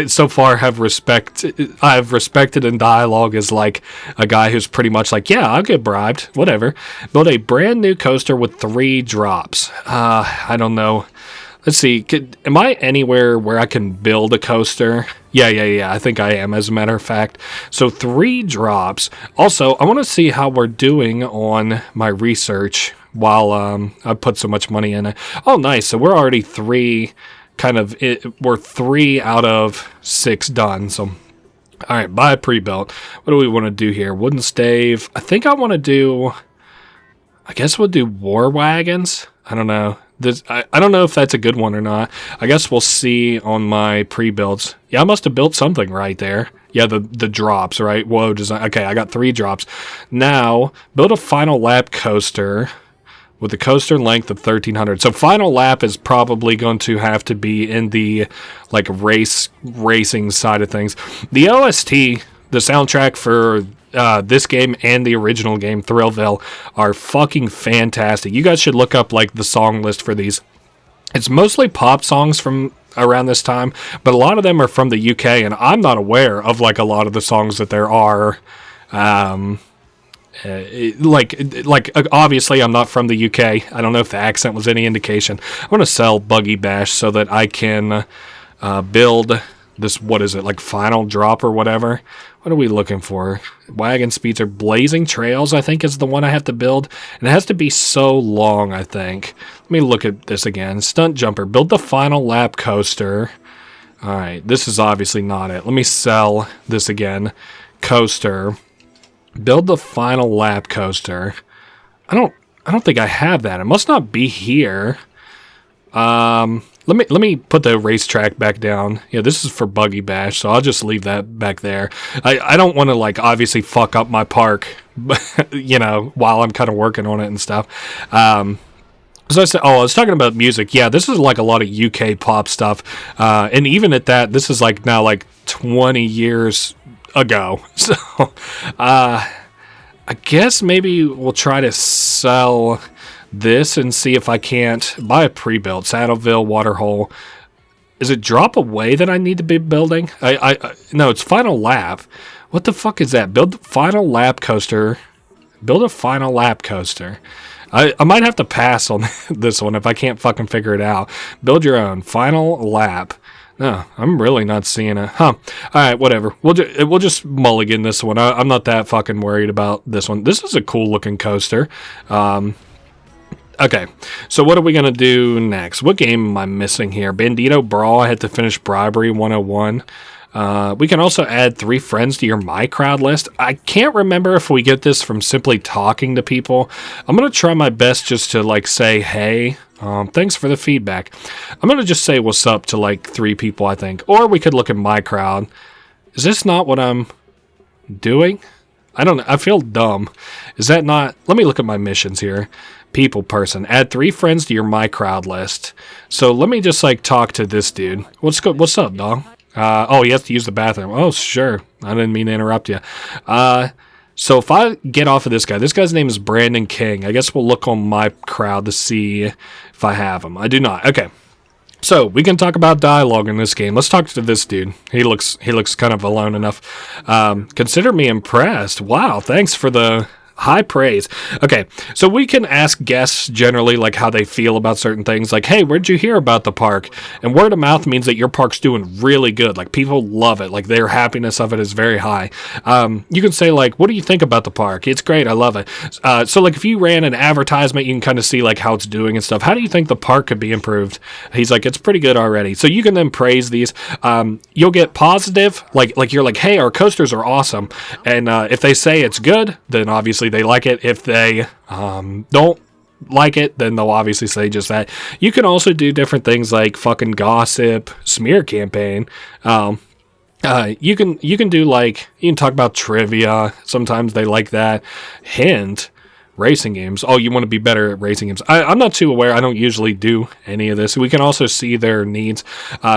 so far I've respected in dialogue is like a guy who's pretty much like, yeah, I'll get bribed. Whatever. Build a brand new coaster with 3 drops. I don't know. Let's see. Am I anywhere where I can build a coaster? Yeah. I think I am, as a matter of fact. So 3 drops. Also, I want to see how we're doing on my research while I put so much money in it. Oh, nice. So we're already 3 we're 3 out of 6 done. So, all right, buy a pre-built. What do we want to do here? Wooden stave. I think I want to do, I guess we'll do war wagons. I don't know. I don't know if that's a good one or not. I guess we'll see on my pre-builds. Yeah, I must have built something right there. Yeah, the drops, right? Whoa, design. Okay, I got 3 drops. Now, build a final lap coaster with a coaster length of 1300. So final lap is probably going to have to be in the like racing side of things. The OST, the soundtrack for this game and the original game, Thrillville, are fucking fantastic. You guys should look up like the song list for these. It's mostly pop songs from around this time, but a lot of them are from the UK, and I'm not aware of like a lot of the songs that there are. Obviously I'm not from the UK. I don't know if the accent was any indication. I want to sell Buggy Bash so that I can build this, what is it, like final drop or whatever. What are we looking for? Wagon speeds are Blazing Trails, I think, is the one I have to build. And it has to be so long, I think. Let me look at this again. Stunt Jumper. Build the final lap coaster. All right, this is obviously not it. Let me sell this again. Coaster. Build the final lap coaster. I don't think I have that. It must not be here. Let me put the racetrack back down. Yeah, this is for Buggy Bash, so I'll just leave that back there. I don't want to like obviously fuck up my park, you know, while I'm kind of working on it and stuff. So I said, I was talking about music. Yeah, this is like a lot of UK pop stuff, and even at that, this is like now like 20 years ago. So, I guess maybe we'll try to sell this and see if I can't buy a pre-built Saddleville Waterhole. Is it Drop Away that I need to be building? No, it's Final Lap. What the fuck is that? Build the final lap coaster. Build a final lap coaster. I might have to pass on this one if I can't fucking figure it out. Build your own final lap. No, I'm really not seeing it. Huh. Alright, whatever. We'll just mulligan this one. I'm not that fucking worried about this one. This is a cool looking coaster. Okay, so what are we going to do next? What game am I missing here? Bandito Brawl, I had to finish Bribery 101. We can also add 3 friends to your My Crowd list. I can't remember if we get this from simply talking to people. I'm going to try my best just to, like, say, hey, thanks for the feedback. I'm going to just say what's up to, like, 3 people, I think. Or we could look at My Crowd. Is this not what I'm doing? I don't know. I feel dumb. Is that not... Let me look at my missions here. People person. Add 3 friends to your My Crowd list. So let me just, like, talk to this dude. What's up, dog? Oh, he has to use the bathroom. Oh, sure. I didn't mean to interrupt you. So if I get off of this guy's name is Brandon King. I guess we'll look on My Crowd to see if I have him. I do not. Okay. So we can talk about dialogue in this game. Let's talk to this dude. He looks kind of alone enough. Consider me impressed. Wow, thanks for the high praise. Okay, so we can ask guests generally like how they feel about certain things. Like, hey, where'd you hear about the park? And word of mouth means that your park's doing really good. Like, people love it. Like, their happiness of it is very high. You can say, like, what do you think about the park? It's great. I love it. So, like, if you ran an advertisement, you can kind of see, like, how it's doing and stuff. How do you think the park could be improved? He's like, it's pretty good already. So you can then praise these. You'll get positive. Like you're like, hey, our coasters are awesome. And if they say it's good, then obviously they like it. If they don't like it, then they'll obviously say just that. You can also do different things like fucking gossip, smear campaign. You can do like, you can talk about trivia. Sometimes they like that. Hint, racing games. Oh, you want to be better at racing games. I'm not too aware. I don't usually do any of this. We can also see their needs.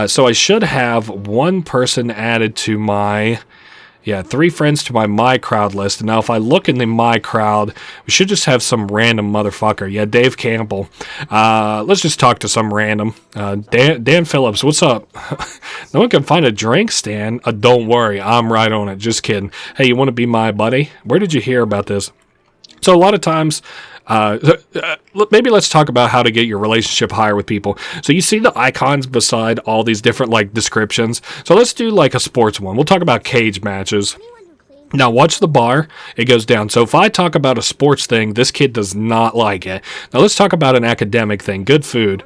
So I should have 1 person added to my... 3 friends to my Crowd list. Now, if I look in the My Crowd, we should just have some random motherfucker. Yeah, Dave Campbell. Let's just talk to some random. Dan Phillips, what's up? No one can find a drink stand? Don't worry, I'm right on it. Just kidding. Hey, you want to be my buddy? Where did you hear about this? So a lot of times... maybe let's talk about how to get your relationship higher with people. So you see the icons beside all these different like descriptions. So let's do like a sports one. We'll talk about cage matches. Now watch the bar. It goes down. So if I talk about a sports thing, this kid does not like it. Now let's talk about an academic thing. Good food.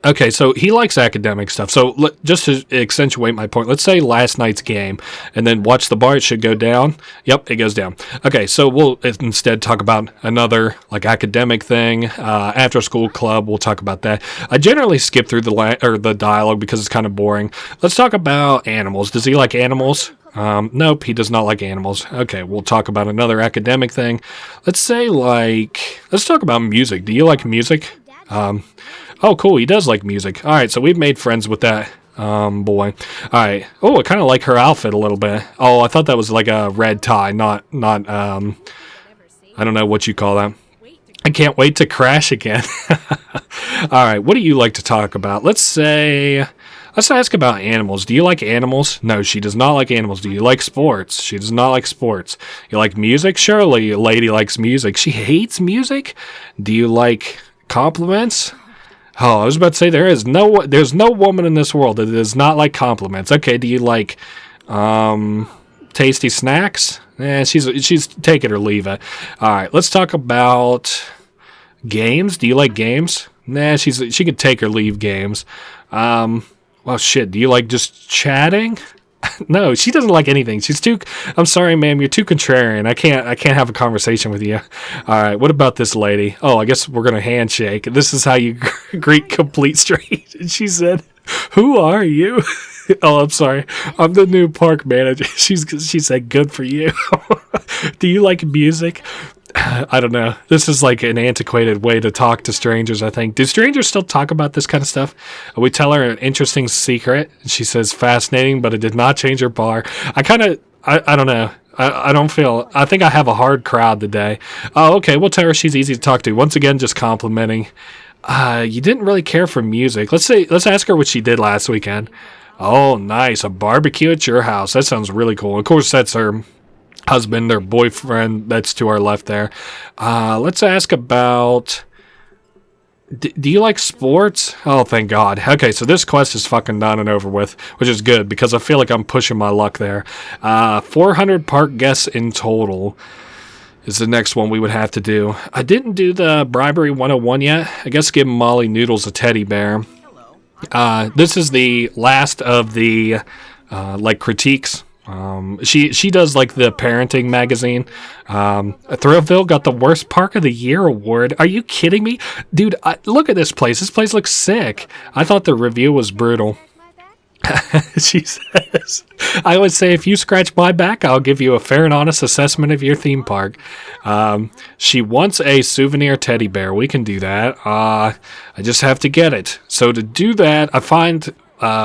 Okay, so he likes academic stuff. So just to accentuate my point, let's say last night's game, and then watch the bar. It should go down. Yep, it goes down. Okay, so we'll instead talk about another like academic thing. After school club, we'll talk about that. I generally skip through the dialogue because it's kind of boring. Let's talk about animals. Does he like animals? Nope, he does not like animals. Okay, we'll talk about another academic thing. Let's talk about music. Do you like music? Oh, cool. He does like music. All right, so we've made friends with that boy. All right. Oh, I kind of like her outfit a little bit. Oh, I thought that was like a red tie, not. I don't know what you call that. I can't wait to crash again. All right. What do you like to talk about? Let's ask about animals. Do you like animals? No, she does not like animals. Do you like sports? She does not like sports. You like music? Surely a lady likes music. She hates music? Do you like compliments? Oh, I was about to say there's no woman in this world that does not like compliments. Okay, do you like tasty snacks? She's take it or leave it. All right, let's talk about games. Do you like games? Nah, she could take or leave games. Well, shit. Do you like just chatting? No, she doesn't like anything. I'm sorry, ma'am, you're too contrarian. I can't have a conversation with you. All right, what about this lady? Oh, I guess we're going to handshake. This is how you greet complete strangers. And she said, who are you? Oh, I'm sorry. I'm the new park manager. She said, good for you. Do you like music? I don't know. This is like an antiquated way to talk to strangers, I think. Do strangers still talk about this kind of stuff? We tell her an interesting secret. She says fascinating, but it did not change her bar. I don't know. I think I have a hard crowd today. Oh, okay. We'll tell her she's easy to talk to. Once again, just complimenting. You didn't really care for music. Let's ask her what she did last weekend. Oh, nice. A barbecue at your house. That sounds really cool. Of course, that's her husband or boyfriend that's to our left there. Let's ask about Do you like sports? Oh, thank God. Okay, so this quest is fucking done and over with, which is good because I feel like I'm pushing my luck there. 400 park guests in total is the next one we would have to do. I didn't do the bribery 101 yet. I guess give Molly Noodles a teddy bear. This is the last of the like critiques. She does like the parenting magazine. Thrillville got the worst park of the year award. Are you kidding me? Dude, look at this place. This place looks sick. I thought the review was brutal. She says, I would say if you scratch my back, I'll give you a fair and honest assessment of your theme park. She wants a souvenir teddy bear. We can do that. I just have to get it. So to do that, I find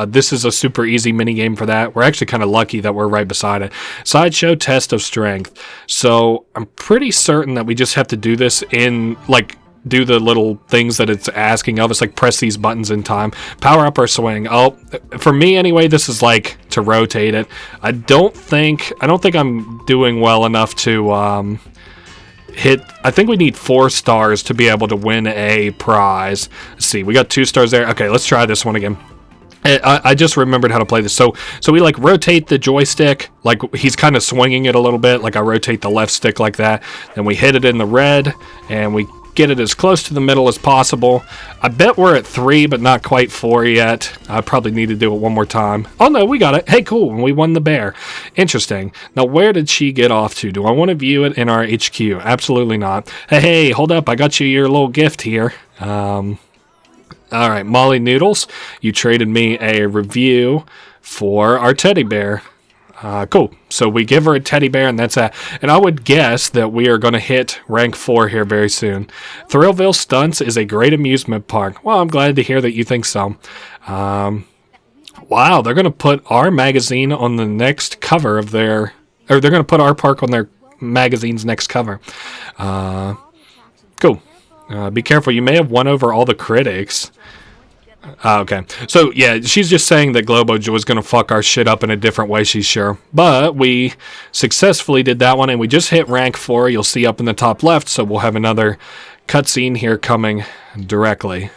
this is a super easy mini game for that. We're actually kind of lucky that we're right beside it. Sideshow test of strength. So I'm pretty certain that we just have to do this in like do the little things that it's asking of us, like press these buttons in time, power up or swing. Oh, for me anyway, this is like to rotate it. I don't think I'm doing well enough to hit. I think we need 4 stars to be able to win a prize. Let's see, we got 2 stars there. Okay, let's try this one again. I just remembered how to play this. So we like rotate the joystick, like he's kind of swinging it a little bit, like I rotate the left stick like that. Then we hit it in the red, and we get it as close to the middle as possible. I bet we're at 3, but not quite 4 yet. I probably need to do it one more time. Oh no, we got it. Hey, cool. We won the bear. Interesting. Now, where did she get off to? Do I want to view it in our HQ? Absolutely not. Hey, hold up. I got you your little gift here. All right, Molly Noodles, you traded me a review for our teddy bear. Cool. So we give her a teddy bear, and that's that. And I would guess that we are going to hit rank 4 here very soon. Thrillville Stunts is a great amusement park. Well, I'm glad to hear that you think so. Wow, they're going to put our magazine on the next cover of their... Or they're going to put our park on their magazine's next cover. Cool. Be careful, you may have won over all the critics. Okay. So, yeah, she's just saying that Globo was going to fuck our shit up in a different way, she's sure. But we successfully did that one, and we just hit rank 4. You'll see up in the top left, so we'll have another cutscene here coming directly.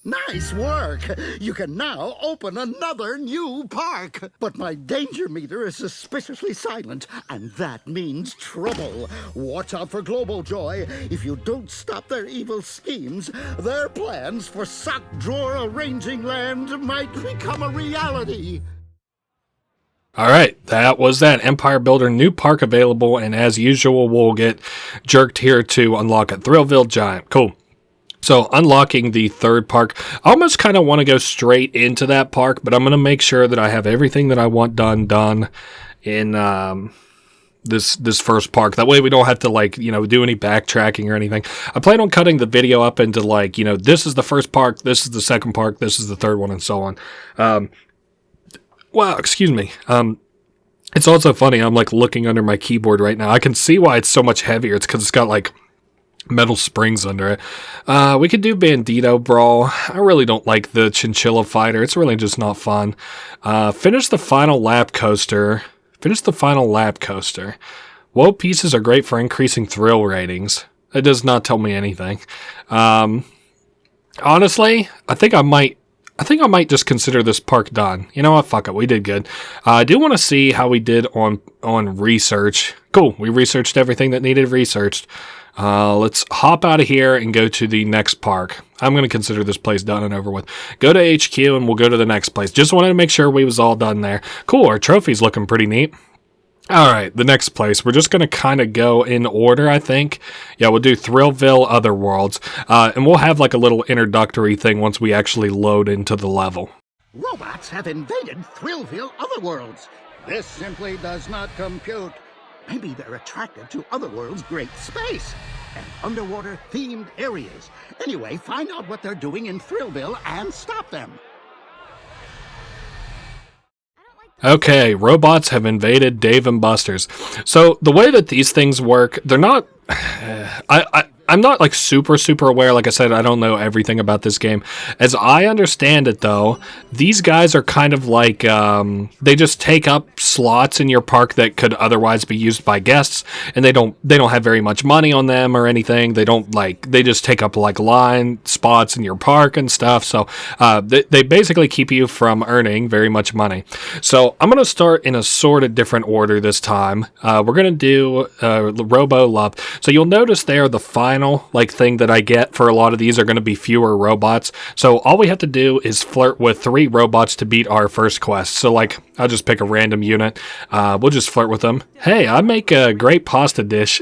Nice work! You can now open another new park. But my danger meter is suspiciously silent, and that means trouble. Watch out for Global Joy. If you don't stop their evil schemes, their plans for sock drawer arranging land might become a reality. All right, that was that. Empire Builder, new park available, and as usual, we'll get jerked here to unlock it. Thrillville Giant. Cool. So unlocking the third park, I almost kind of want to go straight into that park, but I'm going to make sure that I have everything that I want done in this first park. That way we don't have to do any backtracking or anything. I plan on cutting the video up into this is the first park, this is the second park, this is the third one, and so on. Well, excuse me. It's also funny. I'm looking under my keyboard right now. I can see why it's so much heavier. It's because it's got metal springs under it. We could do Bandito Brawl. I really don't like the Chinchilla Fighter. It's really just not fun. Finish the final lap coaster. Woe pieces are great for increasing thrill ratings. It does not tell me anything. Honestly, I think I might just consider this park done. You know what? Fuck it. We did good. I do want to see how we did on research. Cool. We researched everything that needed researched. Let's hop out of here and go to the next park. I'm going to consider this place done and over with. Go to HQ and we'll go to the next place. Just wanted to make sure we was all done there. Cool, our trophy's looking pretty neat. Alright, the next place. We're just going to kind of go in order, I think. Yeah, we'll do Thrillville Otherworlds. And we'll have a little introductory thing once we actually load into the level. Robots have invaded Thrillville Otherworlds. This simply does not compute. Maybe they're attracted to Otherworld's great space and underwater-themed areas. Anyway, find out what they're doing in Thrillville and stop them. Okay, robots have invaded Dave & Buster's. So the way that these things work, they're not... I'm not like super aware. Like I said, I don't know everything about this game. As I understand it, though, these guys are kind of like they just take up slots in your park that could otherwise be used by guests, and they don't have very much money on them or anything. They just take up like line spots in your park and stuff. So they basically keep you from earning very much money. So I'm gonna start in a sort of different order this time. We're gonna do Robo Love. So you'll notice there the final like thing that I get for a lot of these are going to be fewer robots. So all we have to do is flirt with 3 robots to beat our first quest. So like I'll just pick a random unit. We'll just flirt with them. Hey, I make a great pasta dish.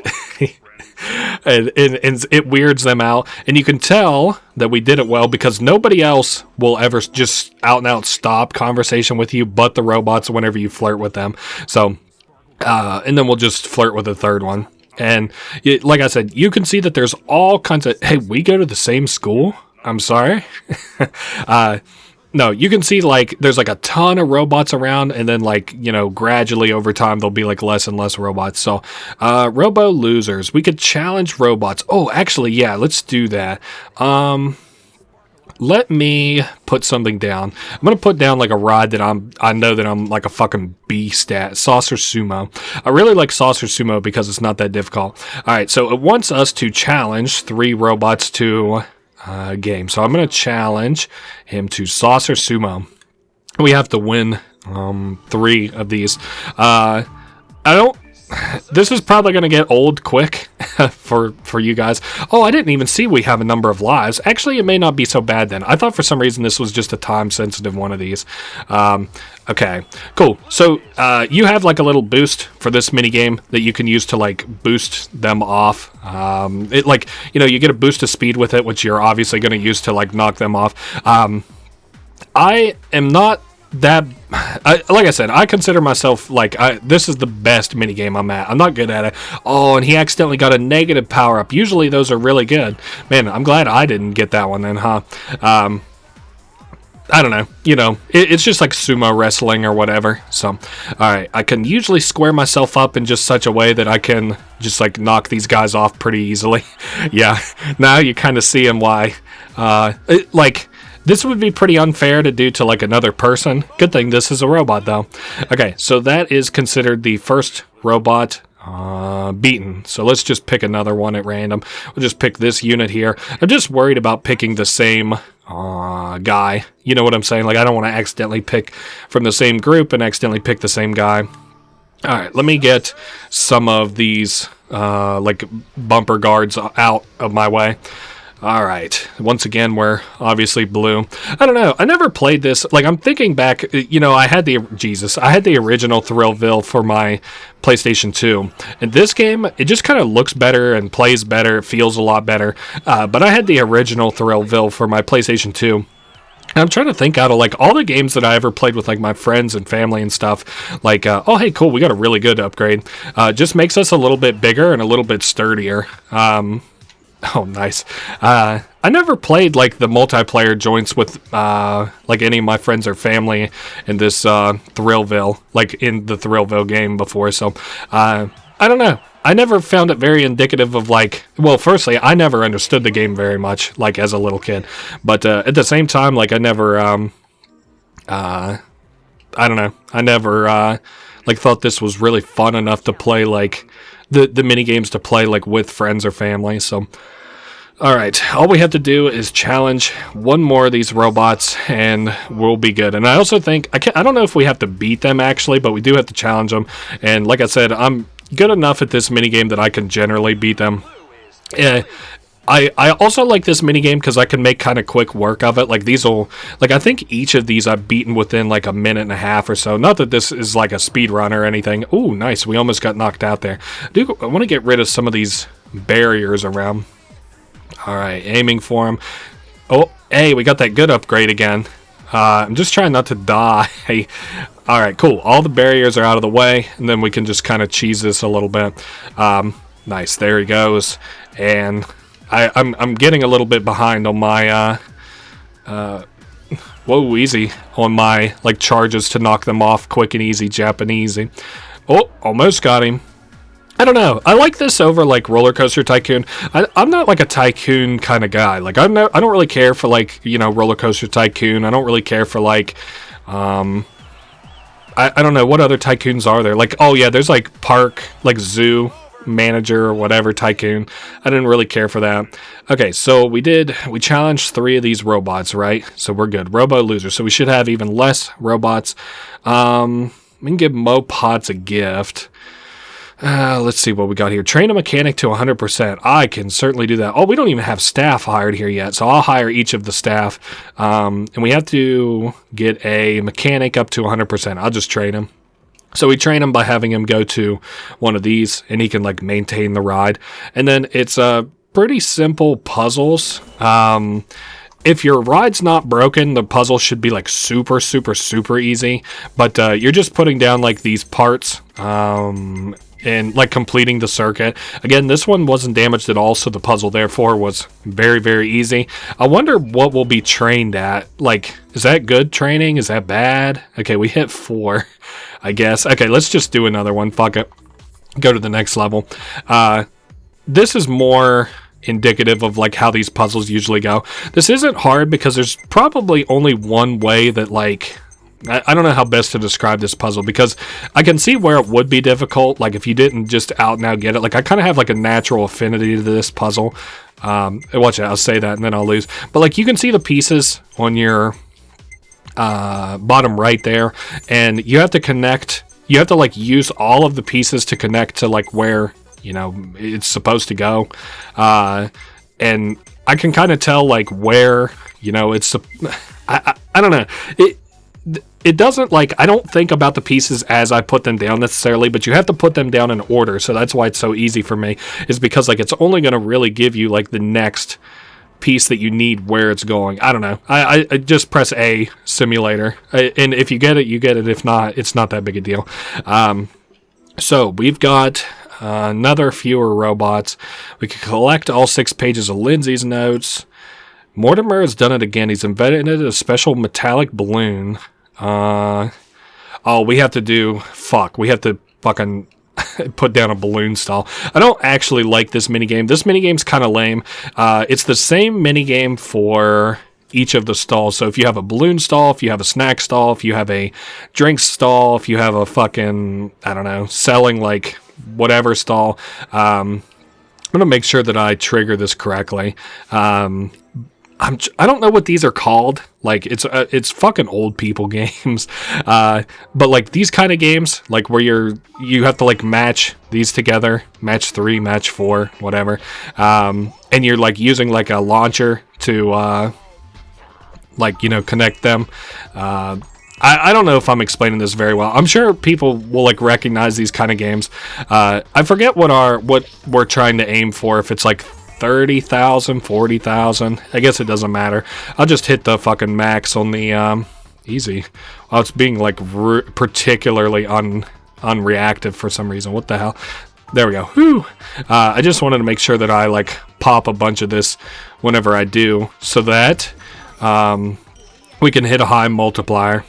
And it weirds them out. And you can tell that we did it well because nobody else will ever just out and out stop conversation with you but the robots whenever you flirt with them. So and then we'll just flirt with a third one. And like I said, you can see that there's all kinds of, hey, we go to the same school? I'm sorry. No, you can see like there's like a ton of robots around, and then like, you know, gradually over time there'll be like less and less robots. So Robo Losers, we could challenge robots. Oh, actually, yeah, let's do that. Let me put something down. I'm going to put down like a ride that I know that I'm like a fucking beast at. Saucer Sumo. I really like Saucer Sumo because it's not that difficult. Alright, so it wants us to challenge 3 robots to a game. So I'm going to challenge him to Saucer Sumo. We have to win 3 of these. This is probably going to get old quick for you guys. Oh, I didn't even see we have a number of lives. Actually, it may not be so bad then. I thought for some reason this was just a time-sensitive one of these. Okay, cool. So you have like a little boost for this minigame that you can use to like boost them off. It like, you know, you get a boost of speed with it, which you're obviously going to use to like knock them off. I am not that, like I said, I consider myself like this is the best minigame I'm at. I'm not good at it. Oh, and he accidentally got a negative power up. Usually those are really good. Man, I'm glad I didn't get that one then, huh? I don't know. You know, it's just like sumo wrestling or whatever. So, alright, I can usually square myself up in just such a way that I can just like knock these guys off pretty easily. Yeah, now you kind of see why. This would be pretty unfair to do to like another person. Good thing this is a robot though. Okay, so that is considered the first robot beaten. So let's just pick another one at random. We'll just pick this unit here. I'm just worried about picking the same guy. You know what I'm saying? Like I don't want to accidentally pick from the same group and accidentally pick the same guy. Alright, let me get some of these like bumper guards out of my way. Alright, once again, we're obviously blue. I don't know, I never played this. Like, I'm thinking back, you know, I had the original Thrillville for my PlayStation 2. And this game, it just kind of looks better and plays better, it feels a lot better. But I had the original Thrillville for my PlayStation 2. And I'm trying to think out of, like, all the games that I ever played with, like, my friends and family and stuff. Like, oh, hey, cool, we got a really good upgrade. Just makes us a little bit bigger and a little bit sturdier. Oh, nice. I never played, like, the multiplayer joints with, like, any of my friends or family in this, Thrillville, like, in the Thrillville game before, so, I don't know. I never found it very indicative of, like, well, firstly, I never understood the game very much, like, as a little kid, but, at the same time, like, I never, I don't know, I never, like, thought this was really fun enough to play, like, the mini games to play like with friends or family. So, all right, all we have to do is challenge one more of these robots, and we'll be good. And I also think I don't know if we have to beat them actually, but we do have to challenge them. And like I said, I'm good enough at this mini game that I can generally beat them. I also like this minigame because I can make kind of quick work of it. Like I think each of these I've beaten within like a minute and a half or so. Not that this is like a speed run or anything. Ooh, nice. We almost got knocked out there. I want to get rid of some of these barriers around. All right, aiming for them. Oh, hey, we got that good upgrade again. I'm just trying not to die. All right, cool. All the barriers are out of the way, and then we can just kind of cheese this a little bit. Nice. There he goes. And I'm getting a little bit behind on my whoa, easy on my like charges to knock them off quick and easy Japanesey. Oh, almost got him. I don't know. I like this over like Rollercoaster Tycoon. I'm not like a tycoon kind of guy. Like I don't really care for like Rollercoaster Tycoon. I don't really care for like I don't know what other tycoons are there. Like oh yeah, there's like park like zoo manager or whatever tycoon. I didn't really care for that. Okay, so we challenged 3 of these robots, right? So we're good. Robo loser. So we should have even less robots. We can give Mo Potts a gift. Let's see what we got here. Train a mechanic to 100%. I can certainly do that. Oh, we don't even have staff hired here yet, so I'll hire each of the staff. And we have to get a mechanic up to 100%. I'll just train him. So we train him by having him go to one of these, and he can like maintain the ride. And then it's pretty simple puzzles. If your ride's not broken, the puzzle should be like super, super, super easy. But you're just putting down like these parts and like completing the circuit. Again, this one wasn't damaged at all, so the puzzle therefore was very, very easy. I wonder what we'll be trained at. Like, is that good training? Is that bad? Okay, we hit 4, I guess. Okay, let's just do another one. Fuck it. Go to the next level. This is more indicative of like how these puzzles usually go. This isn't hard because there's probably only one way that like I don't know how best to describe this puzzle, because I can see where it would be difficult, like if you didn't just out and out get it. Like I kind of have like a natural affinity to this puzzle. Watch it, I'll say that and then I'll lose. But like you can see the pieces on your bottom right there, and you have to connect, you have to like use all of the pieces to connect to like where it's supposed to go. And I can kind of tell like where it's I don't know, it doesn't like, I don't think about the pieces as I put them down necessarily, but you have to put them down in order. So that's why it's so easy for me, is because like it's only going to really give you like the next piece that you need where it's going. I don't know. I just press A simulator, and if you get it, you get it. If not, it's not that big a deal. So we've got another fewer robots. We can collect all 6 pages of Lindsay's notes. Mortimer has done it again. He's invented a special metallic balloon. We have to fucking put down a balloon stall. I don't actually like this minigame. This minigame's kind of lame. It's the same minigame for each of the stalls. So if you have a balloon stall, if you have a snack stall, if you have a drink stall, if you have a fucking, I don't know, selling like whatever stall, I'm going to make sure that I trigger this correctly. I don't know what these are called. Like it's fucking old people games. But like these kind of games, like where you have to like match these together, match 3, match 4, whatever. And you're like using like a launcher to connect them. I don't know if I'm explaining this very well. I'm sure people will like recognize these kind of games. I forget what we're trying to aim for. If it's like 30,000, 40,000. I guess it doesn't matter. I'll just hit the fucking max on the easy. Oh, it's being like particularly unreactive for some reason. What the hell? There we go. Whew. I just wanted to make sure that I like pop a bunch of this whenever I do, so that we can hit a high multiplier.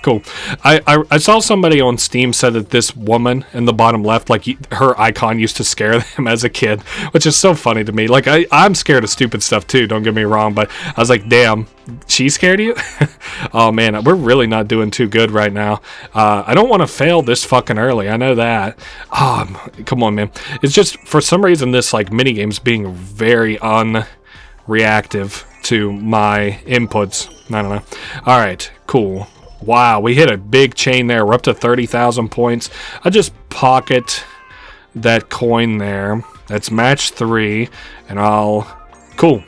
Cool. I saw somebody on Steam said that this woman in the bottom left, like her icon used to scare them as a kid, which is so funny to me. Like I'm scared of stupid stuff too, don't get me wrong, but I was like, damn, she scared you? Oh man, we're really not doing too good right now. I don't want to fail this fucking early, I know that. Oh, come on, man. It's just, for some reason, this like minigame's being very unreactive to my inputs. I don't know. Alright, cool. Wow, we hit a big chain there. We're up to 30,000 points. I just pocket that coin there. That's match 3, and cool.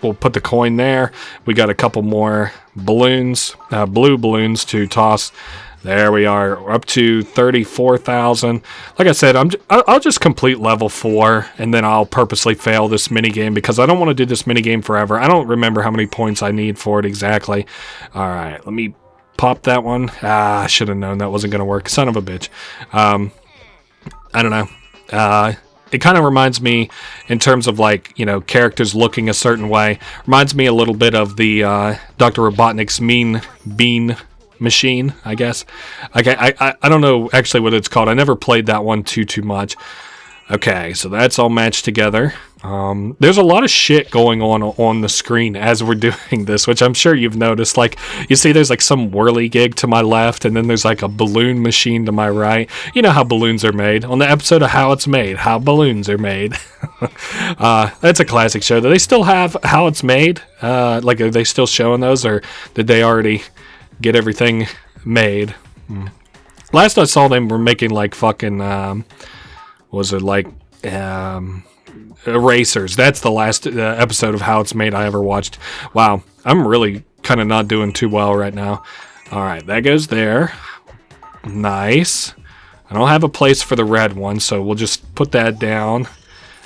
We'll put the coin there. We got a couple more balloons, blue balloons to toss. There we are. We're up to 34,000. Like I said, I'll just complete level 4, and then I'll purposely fail this minigame because I don't want to do this minigame forever. I don't remember how many points I need for it exactly. All right, let me pop that one. I should have known that wasn't going to work. Son of a bitch. I don't know. It kind of reminds me, in terms of like, characters looking a certain way, reminds me a little bit of the Dr. Robotnik's Mean Bean machine, I guess. Okay, I don't know actually what it's called. I never played that one too much. Okay, so that's all matched together. There's a lot of shit going on the screen as we're doing this, which I'm sure you've noticed. Like, you see there's like some whirligig to my left, and then there's like a balloon machine to my right. You know how balloons are made. On the episode of How It's Made, How Balloons Are Made. That's a classic show. Do they still have How It's Made? Like, are they still showing those, or did they already get everything made? Last I saw them were making like fucking... was it like Erasers? That's the last episode of How It's Made I ever watched. Wow, I'm really kind of not doing too well right now. All right, that goes there. Nice. I don't have a place for the red one, so we'll just put that down.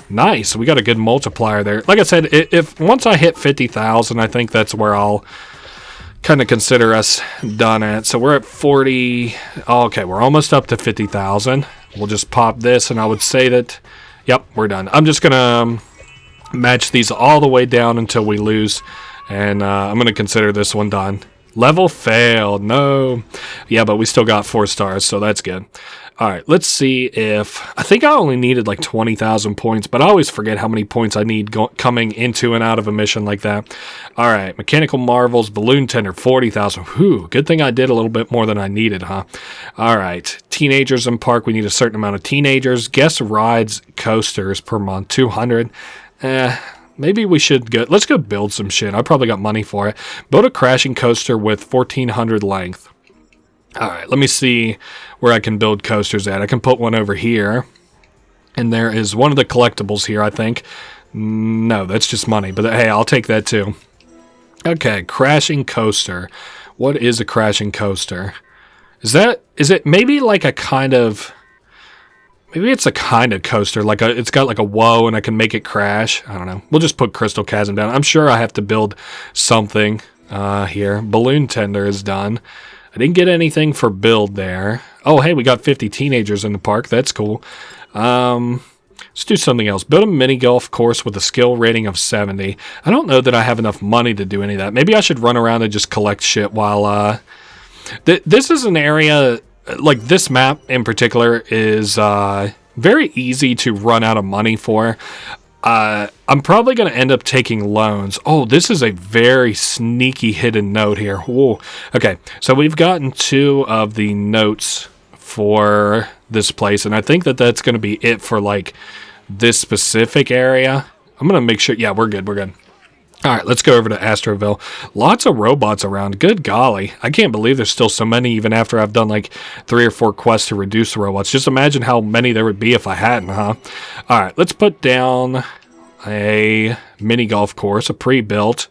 Nice, we got a good multiplier there. Like I said, if once I hit 50,000, I think that's where I'll kind of consider us done at. So we're at 40. Okay, we're almost up to 50,000. We'll just pop this, and I would say that, yep, we're done. I'm just going to match these all the way down until we lose, and I'm going to consider this one done. Level failed. No. Yeah, but we still got 4 stars, so that's good. All right, let's see if... I think I only needed like 20,000 points, but I always forget how many points I need coming into and out of a mission like that. All right, Mechanical Marvels, Balloon Tender, 40,000. Whew, good thing I did a little bit more than I needed, huh? All right, Teenagers in Park, we need a certain amount of teenagers. Guest Rides Coasters per month, 200. Maybe we should go... Let's go build some shit. I probably got money for it. Build a crashing coaster with 1,400 length. All right, let me see where I can build coasters at. I can put one over here. And there is one of the collectibles here, I think. No, that's just money. But hey, I'll take that too. Okay, crashing coaster. What is a crashing coaster? Is it maybe like a kind of... Maybe it's a kind of coaster. Like it's got like a whoa and I can make it crash. I don't know. We'll just put Crystal Chasm down. I'm sure I have to build something here. Balloon Tender is done. I didn't get anything for build there. Oh, hey, we got 50 teenagers in the park. That's cool. Let's do something else. Build a mini golf course with a skill rating of 70. I don't know that I have enough money to do any of that. Maybe I should run around and just collect shit while... This is an area... Like, this map in particular is very easy to run out of money for. I'm probably going to end up taking loans. Oh, this is a very sneaky hidden note here. Whoa. Okay, so we've gotten 2 of the notes for this place, and I think that that's going to be it for, like, this specific area. I'm going to make sure... Yeah, we're good, we're good. All right, let's go over to Astroville. Lots of robots around. Good golly. I can't believe there's still so many even after I've done like 3 or 4 quests to reduce the robots. Just imagine how many there would be if I hadn't, huh? All right, let's put down a mini golf course, a pre-built.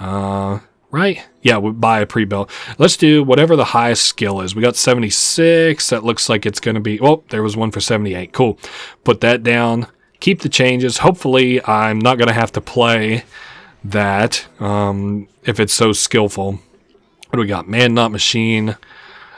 Right? Yeah, we buy a pre-built. Let's do whatever the highest skill is. We got 76. That looks like it's going to be... Oh, there was one for 78. Cool. Put that down. Keep the changes. Hopefully, I'm not going to have to play... that if it's so skillful. What do we got? Man, not machine.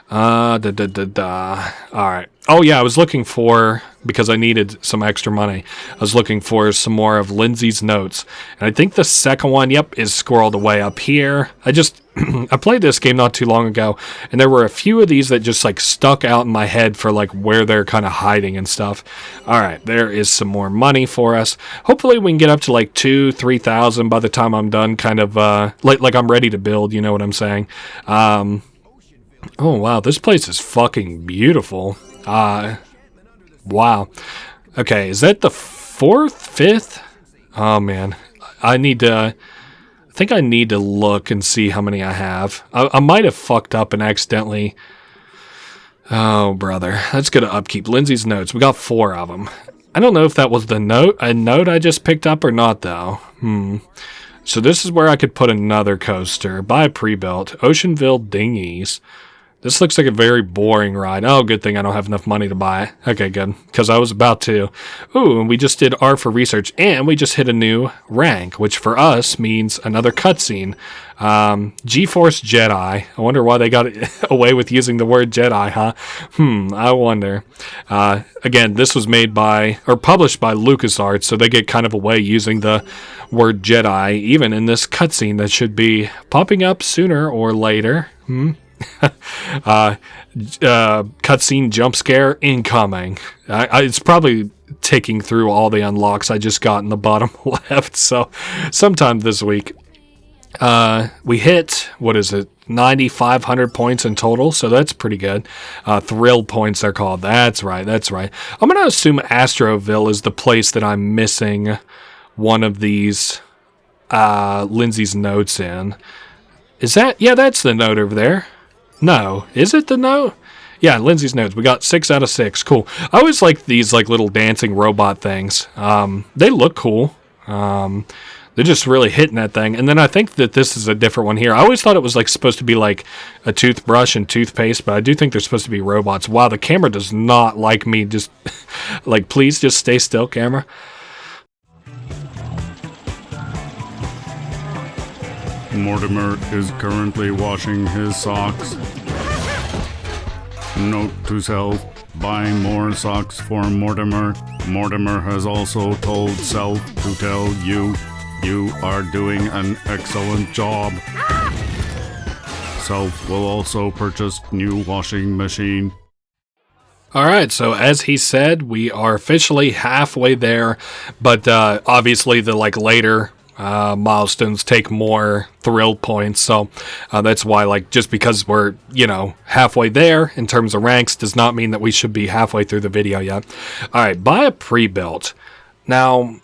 All right. Oh yeah, I was looking for, because I needed some extra money, I was looking for some more of Lindsay's notes, and I think the second one, yep, is squirreled away up here. I played this game not too long ago, and there were a few of these that just like stuck out in my head for like where they're kind of hiding and stuff. All right, there is some more money for us. Hopefully we can get up to like 2,000-3,000 by the time I'm done, kind of like I'm ready to build, you know what I'm saying? Oh wow, this place is fucking beautiful. Wow. Okay, is that the 4th, 5th? Oh man, I think I need to look and see how many I have. I might have fucked up and accidentally... Oh, brother. Let's go to upkeep. Lindsay's notes. We got 4 of them. I don't know if that was a note I just picked up or not, though. So this is where I could put another coaster. Buy pre-built. Oceanville Dinghies. This looks like a very boring ride. Oh, good thing I don't have enough money to buy it. Okay, good. Because I was about to. Ooh, and we just did R for research. And we just hit a new rank, which for us means another cutscene. G-Force Jedi. I wonder why they got away with using the word Jedi, huh? I wonder. Again, this was made by, or published by LucasArts, so they get kind of away using the word Jedi, even in this cutscene that should be popping up sooner or later. Cutscene jump scare incoming. It's probably ticking through all the unlocks I just got in the bottom left. So sometime this week. We hit, 9,500 points in total, so that's pretty good. Thrill points they're called. That's right. I'm going to assume Astroville is the place that I'm missing one of these Lindsay's notes in. Is that? Yeah, that's the note over there. No, is it the note? Yeah, Lindsay's notes. We got 6 out of 6. Cool. I always like these little dancing robot things. They look cool. They're just really hitting that thing. And then I think that this is a different one here. I always thought it was supposed to be like a toothbrush and toothpaste, but I do think they're supposed to be robots. Wow, the camera does not like me. Just please just stay still, camera. Mortimer is currently washing his socks. Note to self, buy more socks for Mortimer. Mortimer has also told Self to tell you, you are doing an excellent job. Self will also purchase new washing machine. Alright, so as he said, we are officially halfway there, but obviously the later milestones take more thrill points, so that's why just because we're halfway there in terms of ranks does not mean that we should be halfway through the video yet. Alright, buy a pre-built. Now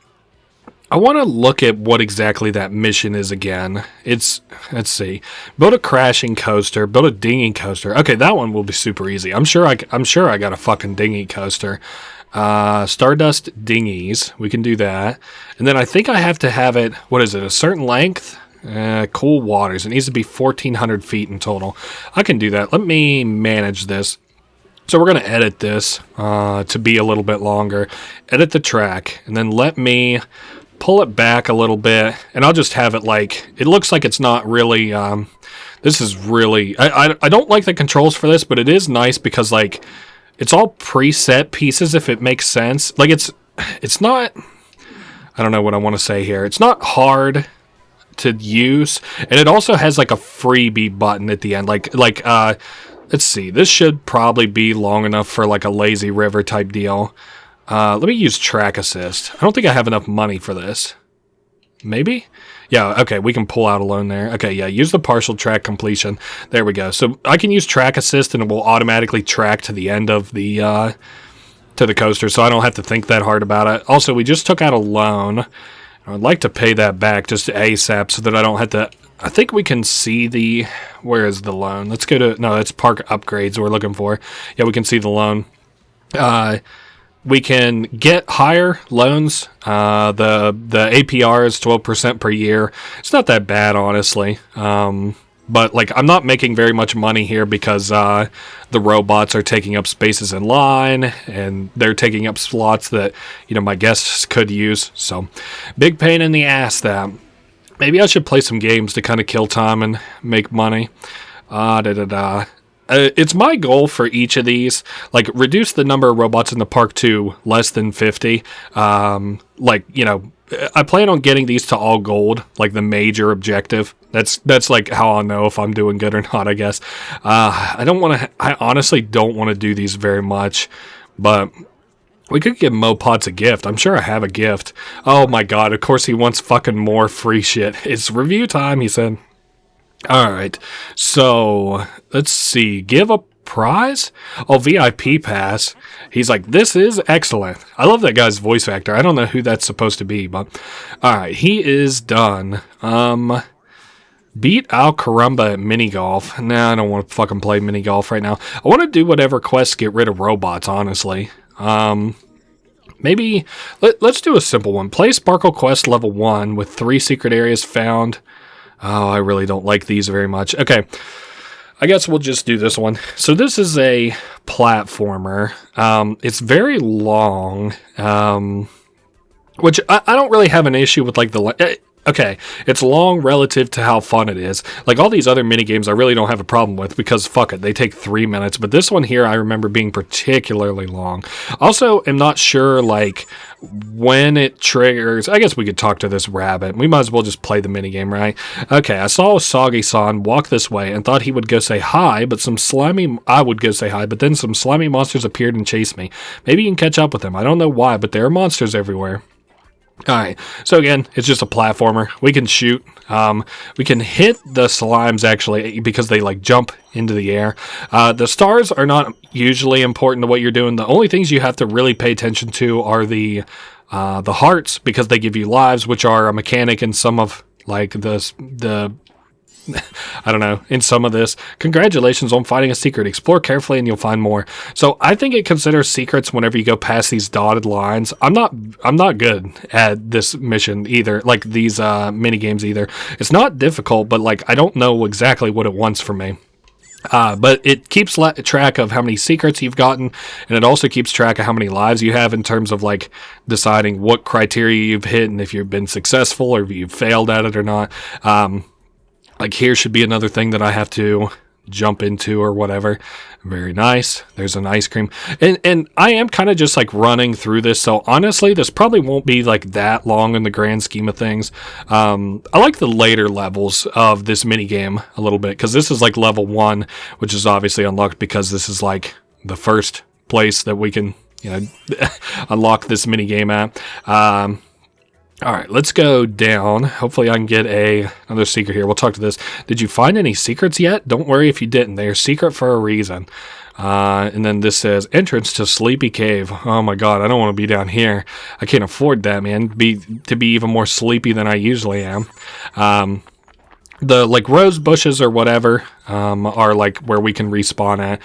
I want to look at what exactly that mission is again. Let's see, build a crashing coaster, build a dinghy coaster. Okay, that one will be super easy. I'm sure I got a fucking dinghy coaster. Stardust dinghies, we can do that. And then I think I have to have it, a certain length? Cool waters, it needs to be 1,400 feet in total. I can do that. Let me manage this. So we're going to edit this to be a little bit longer. Edit the track, and then let me pull it back a little bit, and I'll just have it it looks like it's not really, this is really, I don't like the controls for this, but it is nice because it's all preset pieces, if it makes sense. It's not, I don't know what I want to say here. It's not hard to use, and it also has a freebie button at the end. Let's see, this should probably be long enough for a lazy river type deal. Let me use track assist. I don't think I have enough money for this. Maybe? Yeah, okay, we can pull out alone there. Okay, yeah, use the partial track completion. There we go. So I can use track assist and it will automatically track to the end of the to the coaster, so I don't have to think that hard about it. Also, we just took out a loan. I'd like to pay that back just ASAP so that I don't have to... I think we can see the... Where is the loan? Let's go to... No, that's park upgrades we're looking for. Yeah, we can see the loan. We can get higher loans. The APR is 12% per year. It's not that bad, honestly. But I'm not making very much money here because the robots are taking up spaces in line, and they're taking up slots that my guests could use. So, big pain in the ass. That maybe I should play some games to kind of kill time and make money. It's my goal for each of these, reduce the number of robots in the park to less than 50. I plan on getting these to all gold, the major objective. That's how I'll know if I'm doing good or not, I guess. I honestly don't want to do these very much, but we could give Mopot's a gift. I'm sure I have a gift. Oh my god, of course he wants fucking more free shit. It's review time, he said. Alright, so, let's see, give a prize? Oh, VIP pass. He's like, this is excellent. I love that guy's voice actor. I don't know who that's supposed to be, but... Alright, he is done. Beat Al Carumba at mini golf. Nah, I don't want to fucking play mini golf right now. I want to do whatever quests get rid of robots, honestly. Maybe, let's do a simple one. Play Sparkle Quest level 1 with 3 secret areas found... Oh, I really don't like these very much. Okay, I guess we'll just do this one. So this is a platformer. It's very long, which I don't really have an issue with Okay, it's long relative to how fun it is. Like all these other mini games I really don't have a problem with because fuck it, they take 3 minutes. But this one here I remember being particularly long. Also, am not sure like when it triggers. I guess we could talk to this rabbit. We might as well just play the mini game, right? Okay, I saw Soggy-san walk this way and thought he would go say hi, but I would go say hi, but then some slimy monsters appeared and chased me. Maybe you can catch up with them. I don't know why, but there are monsters everywhere. Alright, so again, it's just a platformer. We can shoot. We can hit the slimes, actually, because they, like, jump into the air. The stars are not usually important to what you're doing. The only things you have to really pay attention to are the hearts, because they give you lives, which are a mechanic in some of, like, the I don't know, in some of this. Congratulations on finding a secret. Explore carefully and you'll find more. So I think it considers secrets whenever you go past these dotted lines. I'm not good at this mission either, like these mini games either. It's not difficult, but like I don't know exactly what it wants from me. But it keeps track of how many secrets you've gotten, and it also keeps track of how many lives you have in terms of like deciding what criteria you've hit and if you've been successful or if you've failed at it or not. Like here should be another thing that I have to jump into or whatever. Very nice. There's an ice cream. And I am kind of just like running through this. So honestly, this probably won't be like that long in the grand scheme of things. I like the later levels of this mini game a little bit because this is like level 1, which is obviously unlocked because this is like the first place that we can, unlock this mini game at. All right, let's go down. Hopefully I can get another secret here. We'll talk to this. Did you find any secrets yet? Don't worry if you didn't. They are secret for a reason. And then this says, entrance to Sleepy Cave. Oh my god, I don't want to be down here. I can't afford that, man. To be even more sleepy than I usually am. The like rose bushes or whatever are like where we can respawn at.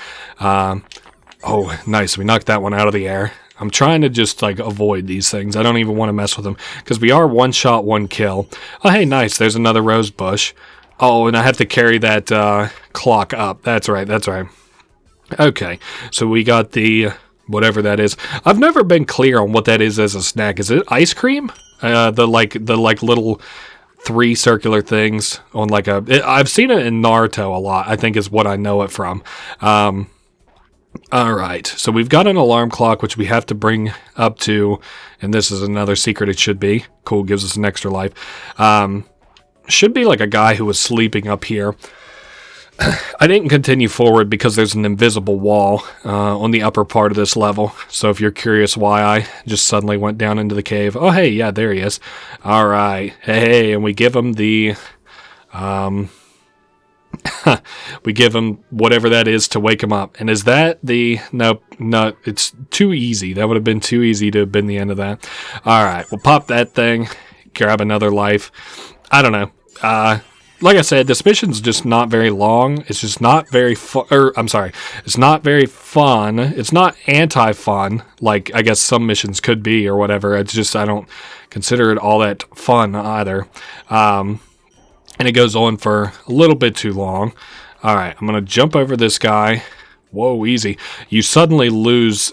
Oh, nice. We knocked that one out of the air. I'm trying to just, like, avoid these things. I don't even want to mess with them. Because we are one shot, one kill. Oh, hey, nice. There's another rose bush. Oh, and I have to carry that clock up. That's right. Okay. So we got the whatever that is. I've never been clear on what that is as a snack. Is it ice cream? The little 3 circular things on, like, I've seen it in Naruto a lot, I think is what I know it from. Alright, so we've got an alarm clock which we have to bring up to, and this is another secret it should be. Cool, gives us an extra life. Should be like a guy who was sleeping up here. I didn't continue forward because there's an invisible wall on the upper part of this level. So if you're curious why I just suddenly went down into the cave. Oh, hey, yeah, there he is. Alright, hey, and we give him the... we give him whatever that is to wake him up. And is that the... Nope, no, it's too easy. That would have been too easy to have been the end of that. Alright, we'll pop that thing, grab another life. I don't know. Like I said, this mission's just not very long. It's just not very it's not very fun. It's not anti-fun, like I guess some missions could be or whatever. It's just, I don't consider it all that fun either. And it goes on for a little bit too long. Alright, I'm going to jump over this guy. Whoa, easy. You suddenly lose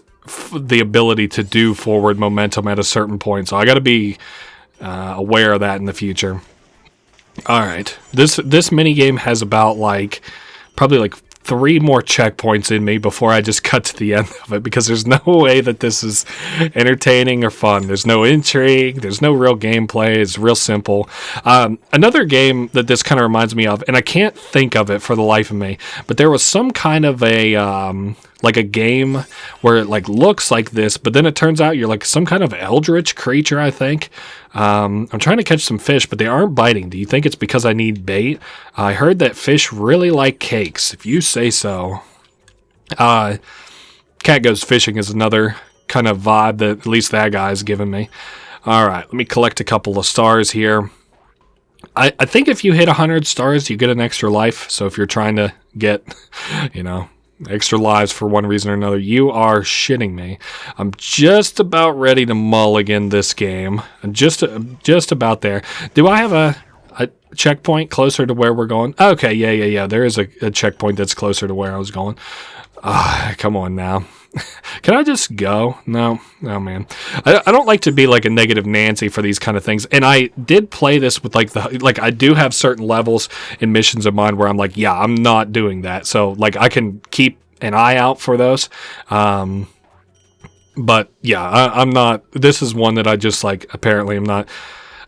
the ability to do forward momentum at a certain point, so I got to be aware of that in the future. Alright, this mini game has about probably 3 more checkpoints in me before I just cut to the end of it, because there's no way that this is entertaining or fun. There's no intrigue, there's no real gameplay, it's real simple. Another game that this kind of reminds me of, and I can't think of it for the life of me, but there was some kind of a game where it looks like this, but then it turns out you're some kind of eldritch creature, I think. I'm trying to catch some fish, but they aren't biting. Do you think it's because I need bait? I heard that fish really like cakes, if you say so. Cat Goes Fishing is another kind of vibe that at least that guy's given me. Alright, let me collect a couple of stars here. I think if you hit 100 stars, you get an extra life. So if you're trying to get, extra lives for one reason or another, you are shitting me. I'm just about ready to mulligan this game. I'm just about there. Do I have a checkpoint closer to where we're going? Okay, yeah. There is a checkpoint that's closer to where I was going. Come on now. Can I just go? No. Oh, man. I don't like to be like a negative Nancy for these kind of things. And I did play this with like I do have certain levels and missions of mine where I'm like, yeah, I'm not doing that. So like I can keep an eye out for those. But yeah, I'm not. This is one that I just like, apparently I'm not.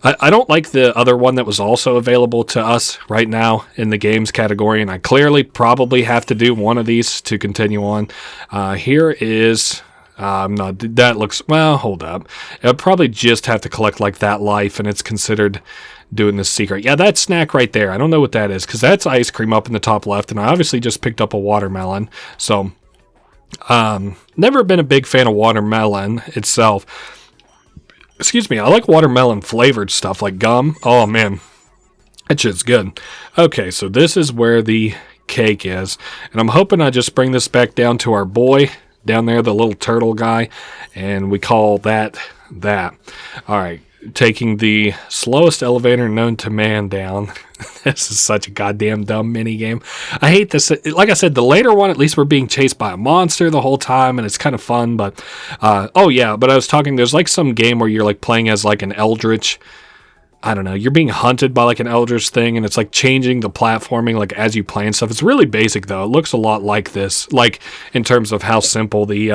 I don't like the other one that was also available to us right now in the games category, and I clearly probably have to do one of these to continue on. Here is, that looks, well, hold up. I'll probably just have to collect like that life, and it's considered doing this secret. Yeah, that snack right there, I don't know what that is, because that's ice cream up in the top left, and I obviously just picked up a watermelon, so never been a big fan of watermelon itself. Excuse me, I like watermelon flavored stuff like gum. Oh man, that shit's good. Okay, so this is where the cake is. And I'm hoping I just bring this back down to our boy down there, the little turtle guy. And we call that. Alright, taking the slowest elevator known to man down. This is such a goddamn dumb mini game. I hate this. Like I said, the later one, at least we're being chased by a monster the whole time, and it's kind of fun. But oh yeah, but I was talking. There's like some game where you're like playing as like an eldritch. I don't know. You're being hunted by like an eldritch thing, and it's like changing the platforming like as you play and stuff. It's really basic though. It looks a lot like this, like in terms of how simple the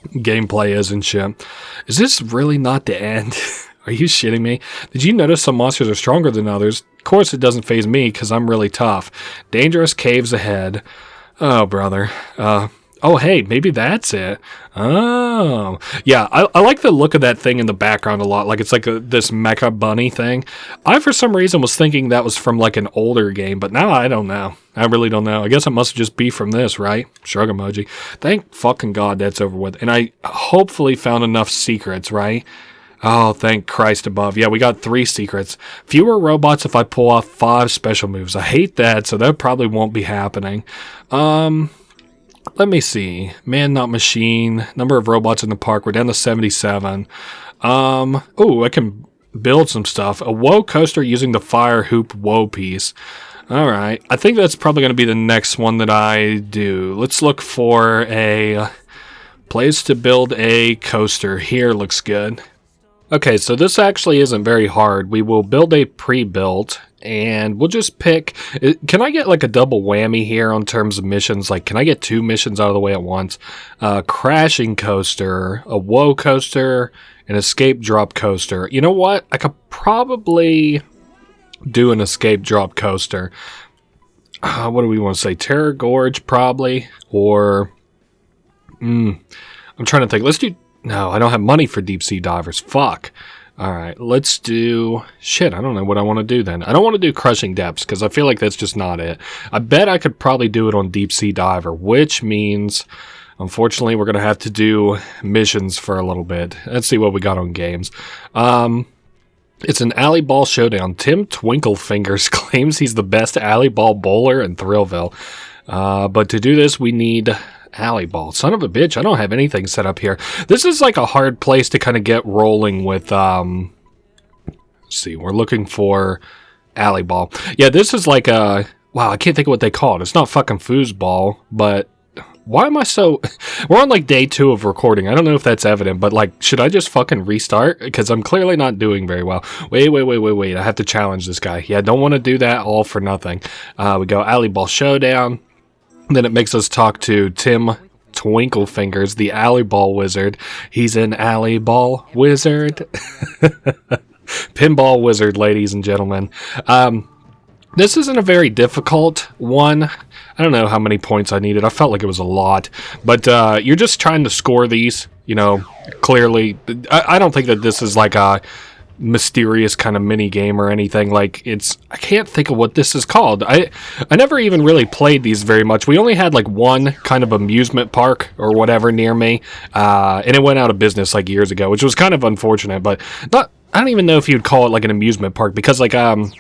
gameplay is and shit. Is this really not the end? Are you shitting me? Did you notice some monsters are stronger than others? Of course it doesn't faze me, because I'm really tough. Dangerous caves ahead. Oh, brother. Oh, hey, maybe that's it. Oh. Yeah, I like the look of that thing in the background a lot. Like, it's like this mecha bunny thing. I, for some reason, was thinking that was from, like, an older game, but now I don't know. I really don't know. I guess it must just be from this, right? Shrug emoji. Thank fucking God that's over with. And I hopefully found enough secrets, right? Oh, thank Christ above. Yeah, we got 3 secrets. Fewer robots if I pull off 5 special moves. I hate that, so that probably won't be happening. Let me see. Man, not machine. Number of robots in the park. We're down to 77. Oh, I can build some stuff. A woe coaster using the fire hoop woe piece. Alright. I think that's probably going to be the next one that I do. Let's look for a place to build a coaster. Here looks good. Okay, so this actually isn't very hard. We will build a pre-built, and we'll just pick... Can I get like a double whammy here on terms of missions? Like, can I get 2 missions out of the way at once? Crashing coaster, a woe coaster, an escape drop coaster. You know what? I could probably do an escape drop coaster. What do we want to say? Terror Gorge, probably. Or... I'm trying to think. Let's do... No, I don't have money for deep sea divers. Fuck. Alright, let's do... Shit, I don't know what I want to do then. I don't want to do Crushing Depths, because I feel like that's just not it. I bet I could probably do it on Deep Sea Diver, which means, unfortunately, we're going to have to do missions for a little bit. Let's see what we got on games. It's an alley ball showdown. Tim Twinklefingers claims he's the best alley ball bowler in Thrillville. But to do this, we need... alley ball. Son of a bitch, I don't have anything set up here. This is like a hard place to kind of get rolling with, let's see, we're looking for alley ball. Yeah, this is like a, wow, I can't think of what they call it. It's not fucking foosball, but why am I so, we're on like day 2 of recording. I don't know if that's evident, but like, should I just fucking restart? Because I'm clearly not doing very well. Wait, I have to challenge this guy. Yeah, don't want to do that all for nothing. We go alley ball showdown. Then it makes us talk to Tim Twinklefingers, the alley ball wizard. He's an alley ball wizard. Pinball wizard, ladies and gentlemen. This isn't a very difficult one. I don't know how many points I needed. I felt like it was a lot. But you're just trying to score these, you know, clearly. I don't think that this is like a mysterious kind of mini game or anything. Like, it's, I can't think of what this is called. I never even really played these very much. We only had like one kind of amusement park or whatever near me, and it went out of business like years ago, which was kind of unfortunate. But not, I don't even know if you'd call it like an amusement park, because like I'd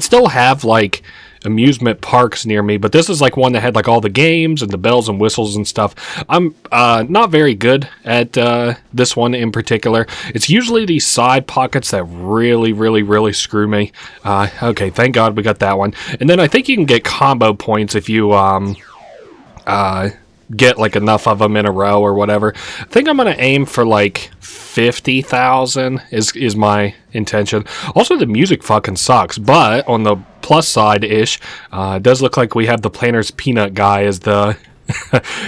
still have like amusement parks near me, but this is like one that had like all the games and the bells and whistles and stuff. I'm not very good at this one in particular. It's usually these side pockets that really screw me. Okay, thank God we got that one. And then I think you can get combo points if you get like enough of them in a row or whatever. I think I'm going to aim for like 50,000 is my intention. Also, the music fucking sucks, but on the plus side-ish, it does look like we have the Planner's Peanut guy as the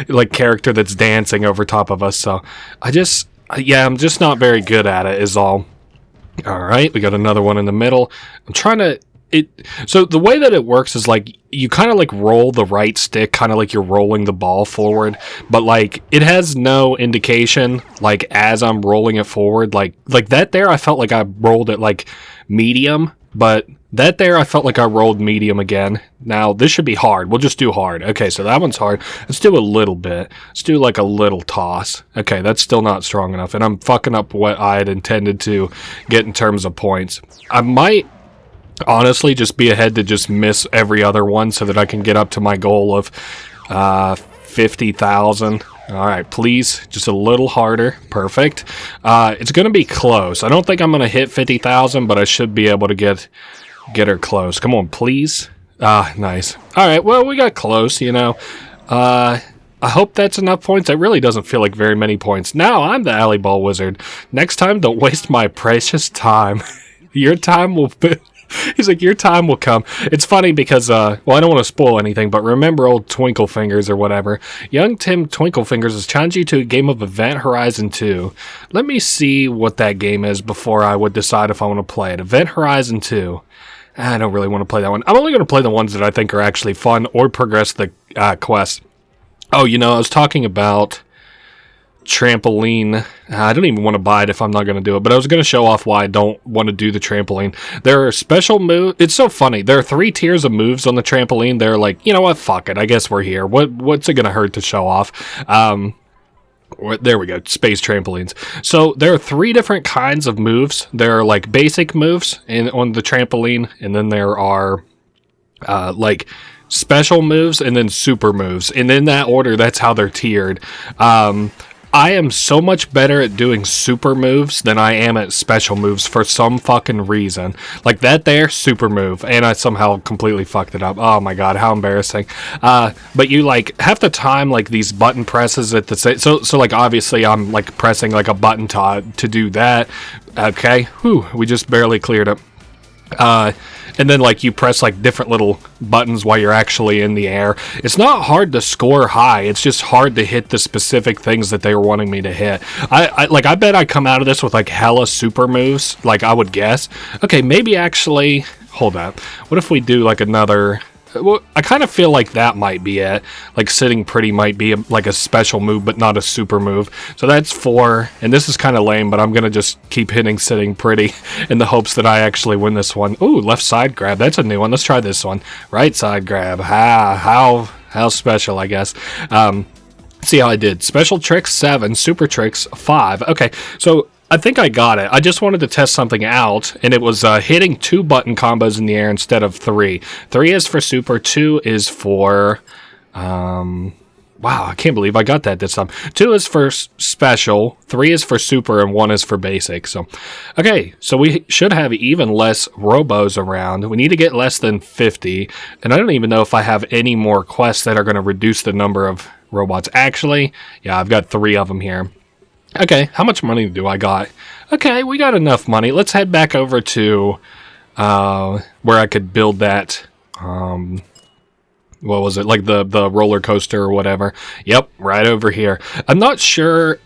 like character that's dancing over top of us. So I'm just not very good at it is all. All right, we got another one in the middle. I'm trying to... So the way that it works is like you kind of like roll the right stick, kind of like you're rolling the ball forward, but like it has no indication like as I'm rolling it forward, like that there I felt like I rolled it like medium, but that there I felt like I rolled medium again. Now this should be hard. We'll just do hard. Okay, so that one's hard. Let's do a little bit. Let's do like a little toss. Okay, that's still not strong enough, and I'm fucking up what I had intended to get in terms of points. I might honestly just be ahead to just miss every other one so that I can get up to my goal of 50,000. All right, please, just a little harder. Perfect. It's going to be close. I don't think I'm going to hit 50,000, but I should be able to get her close. Come on, please. Nice. All right, well, we got close, you know. I hope that's enough points. It really doesn't feel like very many points. Now I'm the alley ball wizard. Next time, don't waste my precious time. Your time will be... He's like, your time will come. It's funny because, well, I don't want to spoil anything, but remember old Twinklefingers or whatever. Young Tim Twinklefingers has challenged you to a game of Event Horizon 2. Let me see what that game is before I would decide if I want to play it. Event Horizon 2. I don't really want to play that one. I'm only going to play the ones that I think are actually fun or progress the quest. Oh, you know, I was talking about trampoline. I don't even want to buy it if I'm not going to do it, but I was going to show off why I don't want to do the trampoline. There are special moves. It's so funny. There are 3 tiers of moves on the trampoline. They're like, you know what? Fuck it. I guess we're here. What's it going to hurt to show off? There we go. Space trampolines. So there are 3 different kinds of moves. There are like basic moves on the trampoline, and then there are like special moves and then super moves. And in that order, that's how they're tiered. I am so much better at doing super moves than I am at special moves for some fucking reason. Like that there, super move, and I somehow completely fucked it up. Oh my god, how embarrassing. But you like have to time like these button presses at the same... So like obviously I'm like pressing like a button to do that. Okay, whew, we just barely cleared it. And then like you press like different little buttons while you're actually in the air. It's not hard to score high. It's just hard to hit the specific things that they were wanting me to hit. I bet I come out of this with like hella super moves, like I would guess. Okay, maybe actually, hold up. What if we do like another... Well, I kind of feel like that might be it. Like sitting pretty might be like a special move, but not a super move. So that's 4, and this is kind of lame, but I'm going to just keep hitting sitting pretty in the hopes that I actually win this one. Ooh, left side grab. That's a new one. Let's try this one. Right side grab. How special, I guess. See how I did. Special tricks 7, super tricks 5. Okay, so I think I got it. I just wanted to test something out, and it was hitting 2 button combos in the air instead of 3. 3 is for super, 2 is for... wow, I can't believe I got that this time. 2 is for special, 3 is for super, and 1 is for basic. So, okay, so we should have even less robos around. We need to get less than 50, and I don't even know if I have any more quests that are going to reduce the number of robots. Actually, yeah, I've got 3 of them here. Okay, how much money do I got? Okay, we got enough money. Let's head back over to where I could build that, what was it, like the roller coaster or whatever. Yep, right over here. I'm not sure...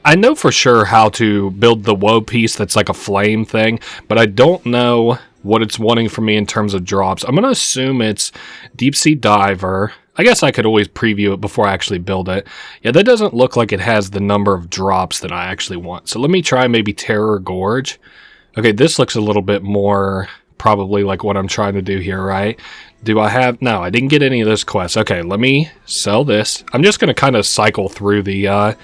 I know for sure how to build the woe piece that's like a flame thing, but I don't know what it's wanting from me in terms of drops. I'm going to assume it's deep sea diver. I guess I could always preview it before I actually build it. Yeah, that doesn't look like it has the number of drops that I actually want. So let me try maybe Terror Gorge. Okay, this looks a little bit more probably like what I'm trying to do here, right? Do I have... No, I didn't get any of this quest. Okay, let me sell this. I'm just going to kind of cycle through the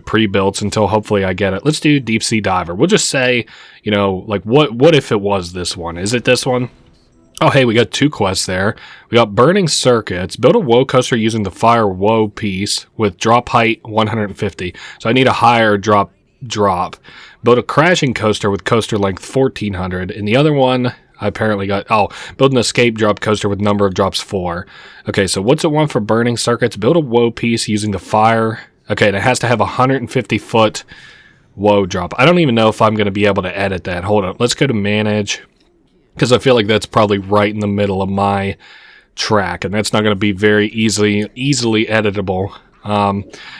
pre-builds until hopefully I get it. Let's do Deep Sea Diver. We'll just say, you know, like what if it was this one? Is it this one? Oh, hey, we got 2 quests there. We got Burning Circuits. Build a woe coaster using the fire woe piece with drop height 150. So I need a higher drop. Build a crashing coaster with coaster length 1400. And the other one, I apparently got... Oh, build an escape drop coaster with number of drops 4. Okay, so what's it want for burning circuits? Build a woe piece using the fire. Okay, and it has to have a 150-foot woe drop. I don't even know if I'm going to be able to edit that. Hold on. Let's go to manage, because I feel like that's probably right in the middle of my track, and that's not going to be very easily editable.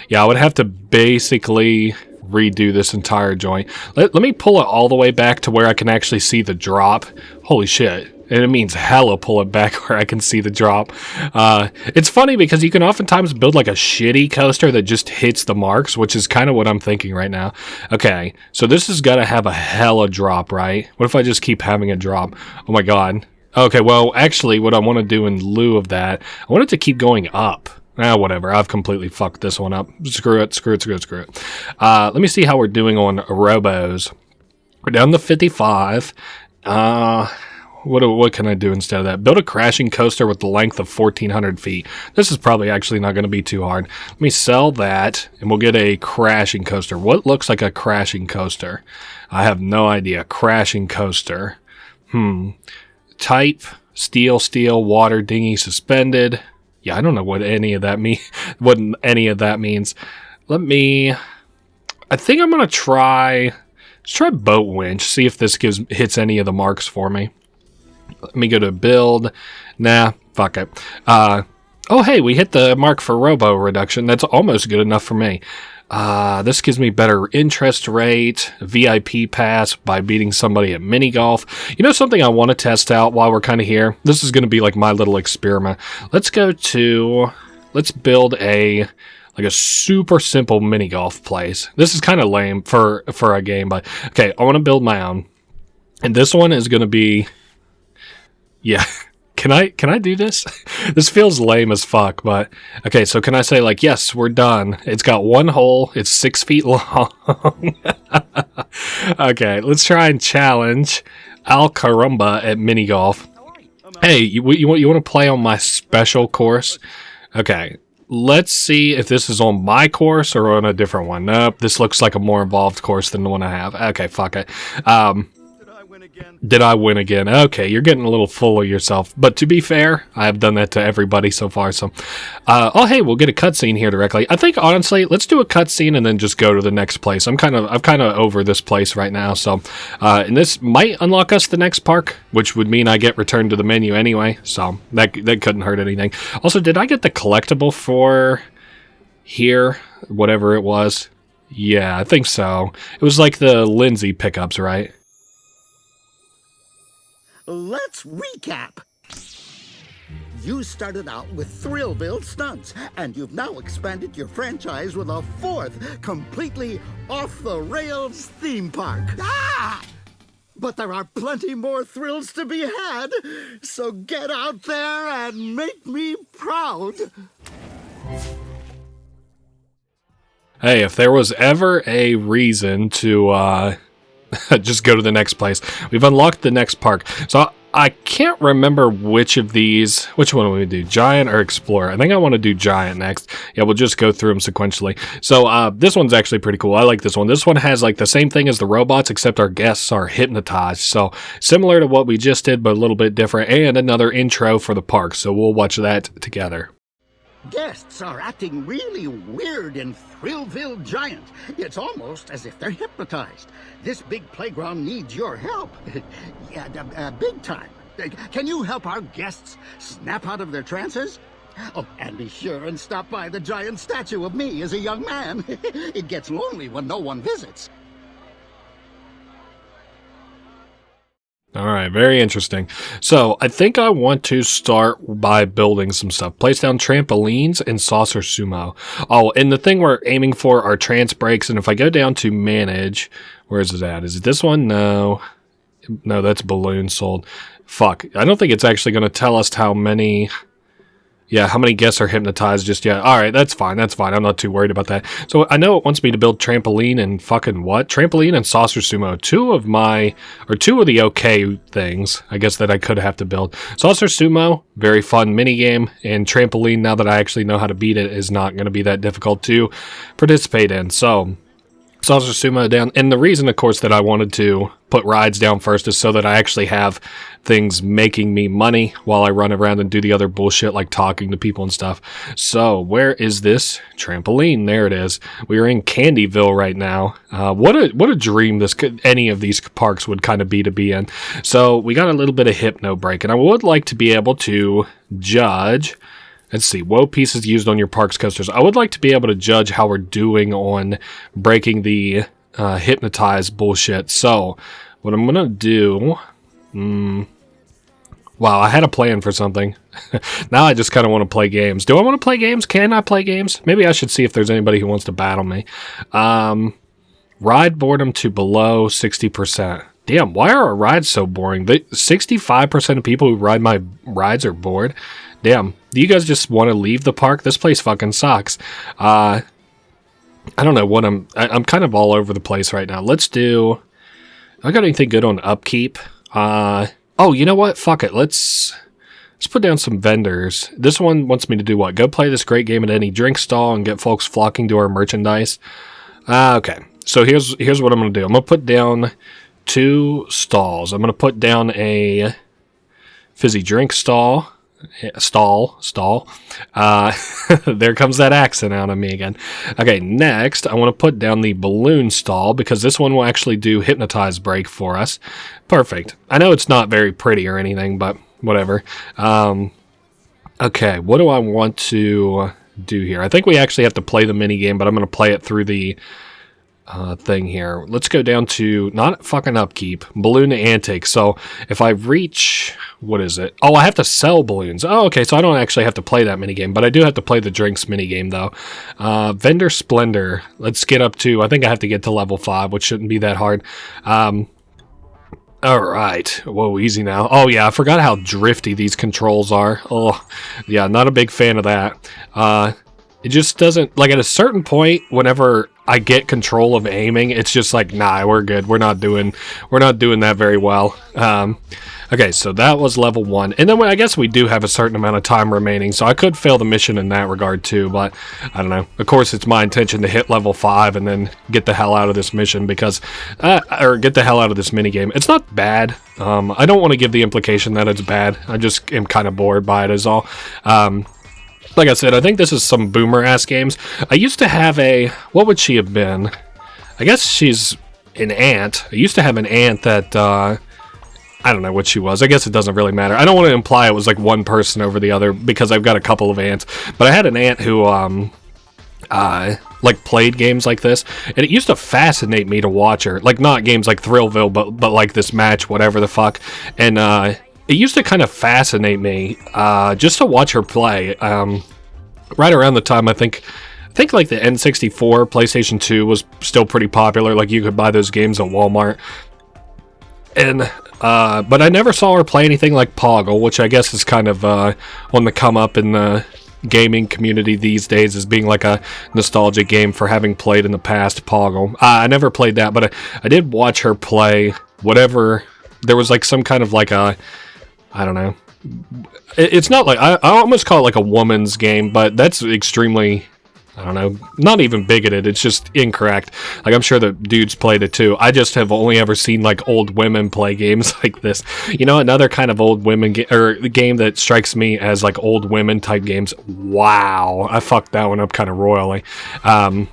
Yeah, I would have to basically redo this entire joint. Let me pull it all the way back to where I can actually see the drop. Holy shit. And it means hella pull it back where I can see the drop. It's funny because you can oftentimes build like a shitty coaster that just hits the marks, which is kind of what I'm thinking right now. Okay, so this has got to have a hella drop, right? What if I just keep having a drop? Oh my god. Okay, well, actually, what I want to do in lieu of that, I want it to keep going up. Whatever. I've completely fucked this one up. Screw it. Let me see how we're doing on robos. We're down to 55. What can I do instead of that? Build a crashing coaster with the length of 1,400 feet. This is probably actually not going to be too hard. Let me sell that, and we'll get a crashing coaster. What looks like a crashing coaster? I have no idea. Crashing coaster. Type, steel, water, dinghy, suspended. Yeah, I don't know what any of that means. I think I'm gonna try. Let's try boat winch. See if this hits any of the marks for me. Let me go to build. Nah, fuck it. Oh hey, we hit the mark for robo reduction. That's almost good enough for me. This gives me better interest rate, VIP pass by beating somebody at mini golf. You know something I want to test out while we're kind of here? This is going to be like my little experiment. Let's build a super simple mini golf place. This is kind of lame for a game, but okay, I want to build my own. And this one is going to be, yeah. Can I do this? This feels lame as fuck, but okay, so can I say like, yes, we're done. It's got one hole. It's 6 feet long. Okay, let's try and challenge Al Carumba at mini golf. Hey, you want to play on my special course? Okay, let's see if this is on my course or on a different one. Nope, this looks like a more involved course than the one I have. Okay, fuck it. Did I win again? Okay, you're getting a little full of yourself. But to be fair, I have done that to everybody so far. So, oh hey, we'll get a cutscene here directly. I think honestly, let's do a cutscene and then just go to the next place. I'm kind of over this place right now. So, and this might unlock us the next park, which would mean I get returned to the menu anyway. So that couldn't hurt anything. Also, did I get the collectible for here? Whatever it was. Yeah, I think so. It was like the Lindsay pickups, right? Let's recap. You started out with Thrillville Stunts, and you've now expanded your franchise with a 4th, completely off-the-rails theme park. Ah! But there are plenty more thrills to be had, so get out there and make me proud. Hey, if there was ever a reason to just go to the next place, we've unlocked the next park. So I can't remember which one do we do, Giant or Explorer? I think I want to do Giant next. Yeah, we'll just go through them sequentially. So this one's actually pretty cool. I like this one. This one has like the same thing as the robots, except our guests are hypnotized. So similar to what we just did, but a little bit different, and another intro for the park. So we'll watch that together. Guests are acting really weird in Thrillville Giant. It's almost as if they're hypnotized. This big playground needs your help. Yeah, big time. Can you help our guests snap out of their trances? Oh, and be sure and stop by the giant statue of me as a young man. It gets lonely when no one visits. All right, very interesting. So I think I want to start by building some stuff. Place down trampolines and saucer sumo. Oh, and the thing we're aiming for are trance breaks. And if I go down to manage, where is it at? Is it this one? No, that's balloon sold. Fuck, I don't think it's actually going to tell us how many guests are hypnotized just yet. All right, that's fine. I'm not too worried about that. So I know it wants me to build trampoline and fucking what? Trampoline and saucer sumo. Two of the okay things, I guess, that I could have to build. Saucer sumo, very fun mini game, and trampoline, now that I actually know how to beat it, is not going to be that difficult to participate in. So So I'll just sumo down. And the reason, of course, that I wanted to put rides down first is so that I actually have things making me money while I run around and do the other bullshit like talking to people and stuff. So where is this trampoline? There it is. We are in Candyville right now. What a dream any of these parks would kind of be to be in. So we got a little bit of hypno break, and I would like to be able to judge. Let's see, woe pieces used on your parks coasters. I would like to be able to judge how we're doing on breaking the hypnotize bullshit. So, what I'm going to do... wow, I had a plan for something. Now I just kind of want to play games. Do I want to play games? Can I play games? Maybe I should see if there's anybody who wants to battle me. Ride boredom to below 60%. Damn, why are our rides so boring? 65% of people who ride my rides are bored. Damn, do you guys just want to leave the park? This place fucking sucks. I don't know what I'm kind of all over the place right now. Let's do... I got anything good on upkeep? Oh, you know what? Fuck it. Let's put down some vendors. This one wants me to do what? Go play this great game at any drink stall and get folks flocking to our merchandise. Okay, so here's what I'm going to do. I'm going to put down 2 stalls. I'm going to put down a fizzy drink stall. There comes that accent out of me again. Okay, next I want to put down the balloon stall because this one will actually do hypnotize break for us. Perfect. I know it's not very pretty or anything, but whatever. Okay, what do I want to do here? I think we actually have to play the mini game, but I'm going to play it through the thing here. Let's go down to not fucking upkeep, balloon antics. So if I reach, what is it? Oh, I have to sell balloons. Oh, okay, so I don't actually have to play that minigame, but I do have to play the drinks minigame though. Vendor Splendor. Let's get up to, I think I have to get to level 5, which shouldn't be that hard. Alright. Whoa, easy now. Oh yeah, I forgot how drifty these controls are. Oh, yeah, not a big fan of that. It just doesn't, like at a certain point, whenever I get control of aiming, it's just like, nah, we're good. We're not doing that very well. Okay, so that was level 1. And then I guess we do have a certain amount of time remaining, so I could fail the mission in that regard too, but I don't know. Of course, it's my intention to hit level 5 and then get the hell out of this mission because, or get the hell out of this minigame. It's not bad. I don't want to give the implication that it's bad. I just am kind of bored by it is all. Like I said, I think this is some boomer-ass games. I used to have a... What would she have been? I guess she's an aunt. I used to have an aunt that... I don't know what she was. I guess it doesn't really matter. I don't want to imply it was like one person over the other because I've got a couple of aunts. But I had an aunt who... like played games like this, and it used to fascinate me to watch her. Like, not games like Thrillville, but like this match, whatever the fuck. And, it used to kind of fascinate me just to watch her play. Right around the time I think like the N64, PlayStation 2 was still pretty popular. Like you could buy those games at Walmart. And but I never saw her play anything like Poggle, which I guess is kind of on the come up in the gaming community these days as being like a nostalgic game for having played in the past. Poggle. I never played that, but I did watch her play whatever. There was like some kind of like a, I don't know. It's not like, I almost call it like a woman's game, but that's extremely, I don't know, not even bigoted. It's just incorrect. Like, I'm sure the dudes played it too. I just have only ever seen like old women play games like this. You know, another kind of old women game that strikes me as like old women type games. Wow, I fucked that one up kind of royally. Wow,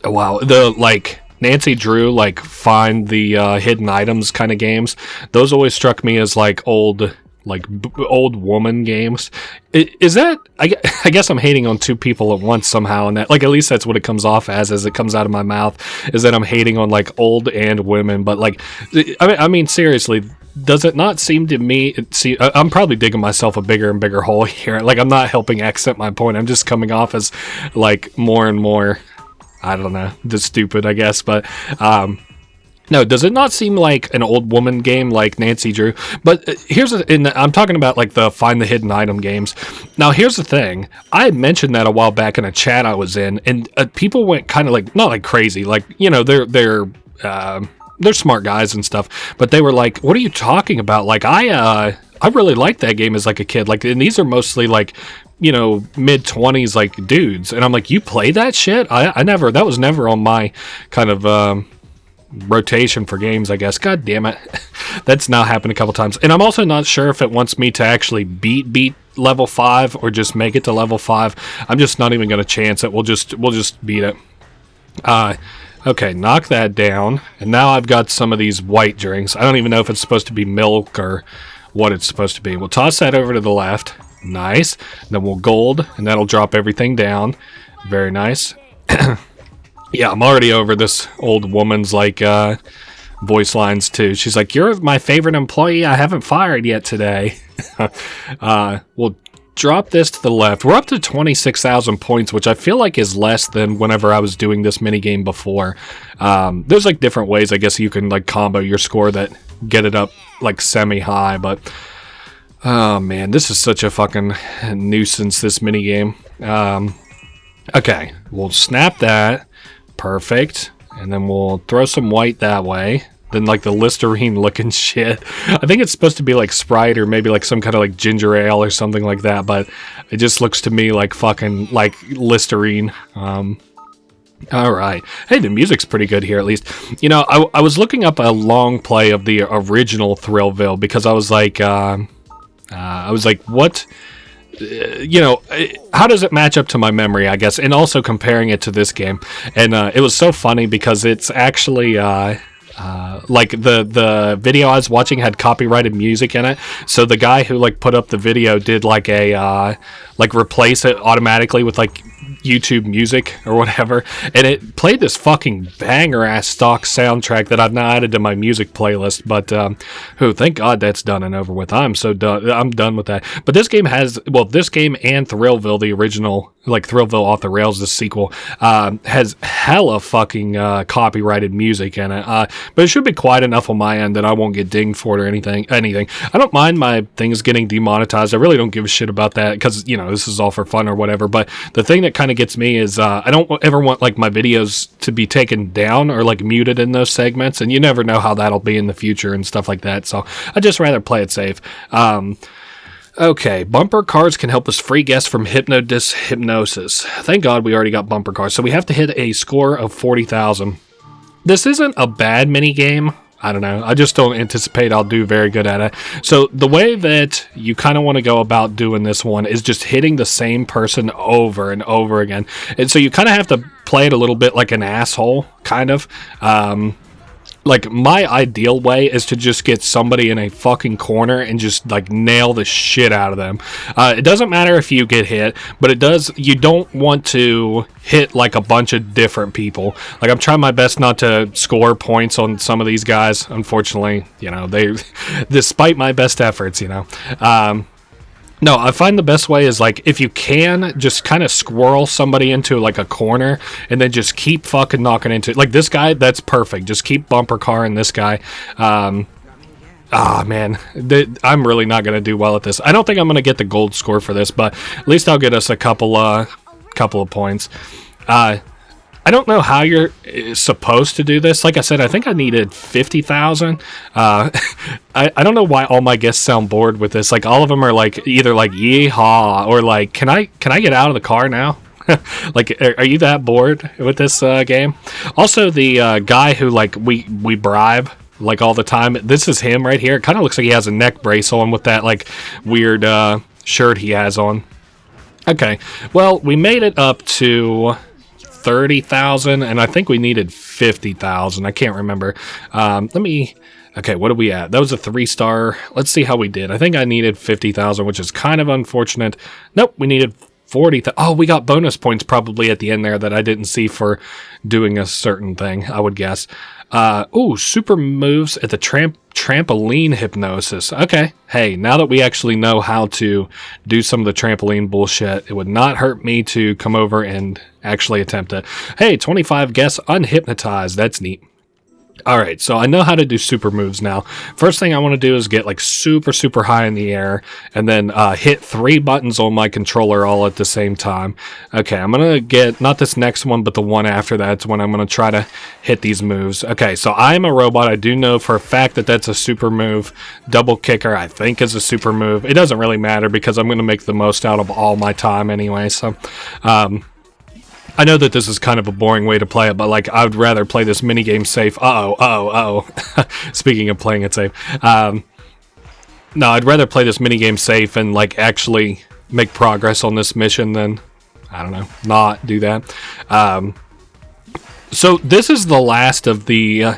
the like Nancy Drew, like find the hidden items kind of games. Those always struck me as like old woman games. Is that, I guess I'm hating on two people at once somehow, and that, like, at least that's what it comes off as it comes out of my mouth, is that I'm hating on like old and women. But like, I mean seriously, does it not seem to me, I'm probably digging myself a bigger and bigger hole here. Like, I'm not helping accent my point. I'm just coming off as like more and more, I don't know, just stupid, I guess. But no, does it not seem like an old woman game like Nancy Drew? But I'm talking about like the find the hidden item games. Now, here's the thing. I had mentioned that a while back in a chat I was in, and people went kind of like, not like crazy, like, you know, they're smart guys and stuff, but they were like, what are you talking about? Like, I I really liked that game as like a kid. Like, and these are mostly like, you know, mid-20s like dudes. And I'm like, you play that shit? I never, that was never on my kind of rotation for games, I guess. God damn it. That's now happened a couple times. And I'm also not sure if it wants me to actually beat level 5 or just make it to level 5. I'm just not even going to chance it. We'll just beat it. Okay, knock that down. And now I've got some of these white drinks. I don't even know if it's supposed to be milk or what it's supposed to be. We'll toss that over to the left. Nice. And then we'll gold, and that'll drop everything down. Very nice. Yeah, I'm already over this old woman's, like, voice lines, too. She's like, you're my favorite employee I haven't fired yet today. We'll drop this to the left. We're up to 26,000 points, which I feel like is less than whenever I was doing this minigame before. There's, like, different ways, I guess, you can, like, combo your score that get it up, like, semi-high, but... Oh, man, this is such a fucking nuisance, this minigame. Okay, we'll snap that. Perfect. And then we'll throw some white that way. Then, like, the Listerine looking shit. I think it's supposed to be, like, Sprite or maybe, like, some kind of, like, ginger ale or something like that. But it just looks to me like fucking, like, Listerine. Alright. Hey, the music's pretty good here, at least. You know, I was looking up a long play of the original Thrillville because I was like, what... you know, how does it match up to my memory, I guess, and also comparing it to this game. And it was so funny because it's actually like the video I was watching had copyrighted music in it, so the guy who like put up the video did like a like replace it automatically with like YouTube music or whatever, and it played this fucking banger ass stock soundtrack that I've now added to my music playlist. But thank God that's done and over with. I'm so done. I'm done with that. But this game has, well, this game and Thrillville, the original, like Thrillville Off the Rails, the sequel, has hella fucking copyrighted music in it. But it should be quiet enough on my end that I won't get dinged for it or anything. I don't mind my things getting demonetized. I really don't give a shit about that because, you know, this is all for fun or whatever. But the thing that kind of gets me is I don't ever want like my videos to be taken down or like muted in those segments, and you never know how that'll be in the future and stuff like that. So I'd just rather play it safe. Okay, bumper cars can help us free guests from hypnosis. Thank God we already got bumper cars. So we have to hit a score of 40,000. This isn't a bad mini game. I don't know. I just don't anticipate I'll do very good at it. So the way that you kind of want to go about doing this one is just hitting the same person over and over again. And so you kind of have to play it a little bit like an asshole, kind of. Like, my ideal way is to just get somebody in a fucking corner and just, like, nail the shit out of them. It doesn't matter if you get hit, but it does, you don't want to hit, like, a bunch of different people. Like, I'm trying my best not to score points on some of these guys. Unfortunately, you know, despite my best efforts, you know. No, I find the best way is, like, if you can, just kind of squirrel somebody into, like, a corner, and then just keep fucking knocking into it. Like, this guy, that's perfect. Just keep bumper car in this guy. Man. I'm really not going to do well at this. I don't think I'm going to get the gold score for this, but at least I'll get us a couple of points. I don't know how you're supposed to do this. Like I said, I think I needed 50,000. I don't know why all my guests sound bored with this. Like, all of them are like either like yeehaw or like, can I get out of the car now? Like, are you that bored with this game? Also, the guy who like we bribe like all the time. This is him right here. It kind of looks like he has a neck brace on with that like weird shirt he has on. Okay, well, we made it up to 30,000, and I think we needed 50,000. I can't remember. Okay, what are we at? That was a 3-star. Let's see how we did. I think I needed 50,000, which is kind of unfortunate. Nope, we needed 40,000. Oh, we got bonus points probably at the end there that I didn't see for doing a certain thing, I would guess. Super moves at the trampoline hypnosis. Okay. Hey, now that we actually know how to do some of the trampoline bullshit, it would not hurt me to come over and actually attempt it. Hey, 25 guests unhypnotized. That's neat. All right, so I know how to do super moves now. First thing I want to do is get like super, super high in the air and then hit 3 buttons on my controller all at the same time. Okay, I'm going to get, not this next one, but the one after that's when I'm going to try to hit these moves. Okay, so I'm a robot. I do know for a fact that that's a super move. Double kicker, I think, is a super move. It doesn't really matter because I'm going to make the most out of all my time anyway, so... I know that this is kind of a boring way to play it, but like I would rather play this minigame safe. Speaking of playing it safe, no, I'd rather play this minigame safe and like actually make progress on this mission than, I don't know, not do that. So this is the last of the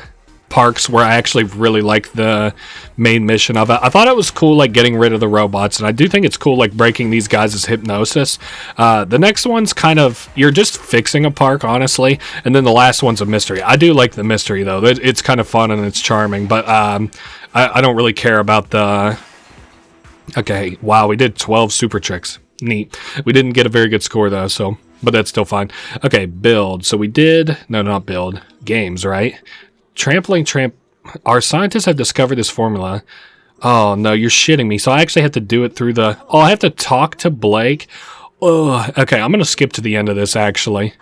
parks where I actually really like the main mission of it. I thought it was cool, like getting rid of the robots, and I do think it's cool, like breaking these guys' hypnosis. The next one's kind of, you're just fixing a park, honestly, and then the last one's a mystery. I do like the mystery, though. It's kind of fun and it's charming, but I don't really care about the... Okay, wow, we did 12 super tricks. Neat. We didn't get a very good score, though, so... But that's still fine. Okay, build. So we did... No, not build. Games, right? Our scientists have discovered this formula. Oh, no, you're shitting me. So I actually have to do it through the... Oh, I have to talk to Blake? Oh, okay, I'm going to skip to the end of this, actually.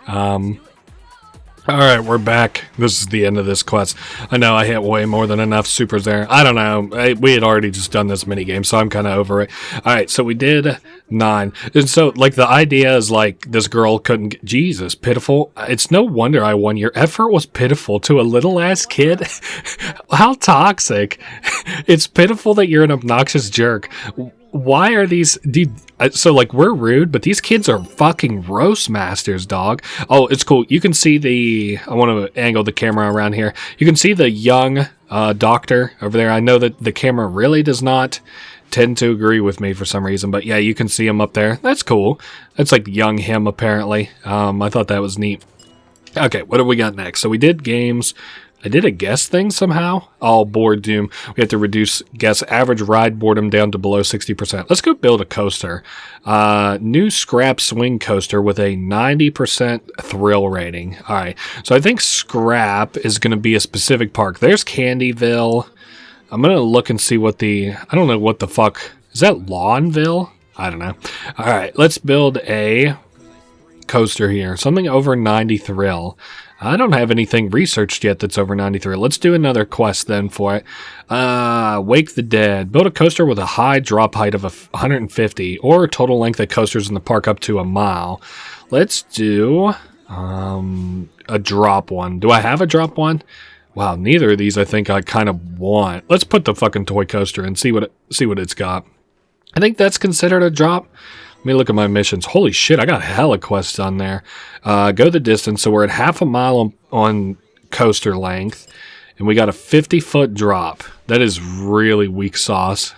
Alright, we're back. This is the end of this quest. I know I hit way more than enough supers there. I don't know. We had already just done this minigame, so I'm kind of over it. Alright, so we did 9. And so, like, the idea is, like, this girl couldn't get... Jesus, pitiful. It's no wonder I won. Your effort was pitiful to a little-ass kid. How toxic. It's pitiful that you're an obnoxious jerk. Why are these... Dude, so, like, we're rude, but these kids are fucking roast masters, dog. Oh, it's cool. You can see the... I want to angle the camera around here. You can see the young doctor over there. I know that the camera really does not tend to agree with me for some reason, but yeah, you can see him up there. That's cool. That's, like, young him, apparently. I thought that was neat. Okay, what do we got next? So we did games... I did a guess thing somehow. All board doom. We have to reduce guess average ride boredom down to below 60%. Let's go build a coaster. New scrap swing coaster with a 90% thrill rating. All right. So I think scrap is going to be a specific park. There's Candyville. I'm going to look and see what the... I don't know what the fuck... Is that Lawnville? I don't know. All right. Let's build a coaster here. Something over 90 thrill. I don't have anything researched yet that's over 93. Let's do another quest then for it. Wake the Dead. Build a coaster with a high drop height of 150 or total length of coasters in the park up to a mile. Let's do a drop one. Do I have a drop one? Wow, neither of these I think I kind of want. Let's put the fucking toy coaster and see what it's got. I think that's considered a drop. Let me look at my missions. Holy shit, I got hella quests on there. Go the distance. So we're at half a mile on coaster length. And we got a 50-foot drop. That is really weak sauce.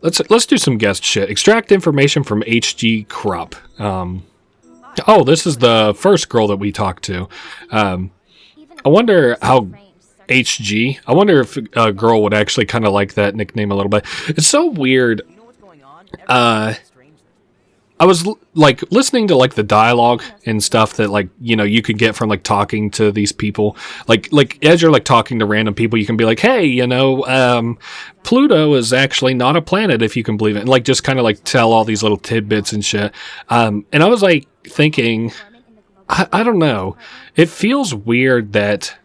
Let's do some guest shit. Extract information from HG Krupp. Oh, this is the first girl that we talked to. I wonder how... HG. I wonder if a girl would actually kind of like that nickname a little bit. It's so weird. I was like listening to like the dialogue and stuff that like, you know, you could get from like talking to these people. Like as you're like talking to random people, you can be like, hey, you know, Pluto is actually not a planet, if you can believe it. And like just kind of like tell all these little tidbits and shit. And I was like thinking, I don't know. It feels weird that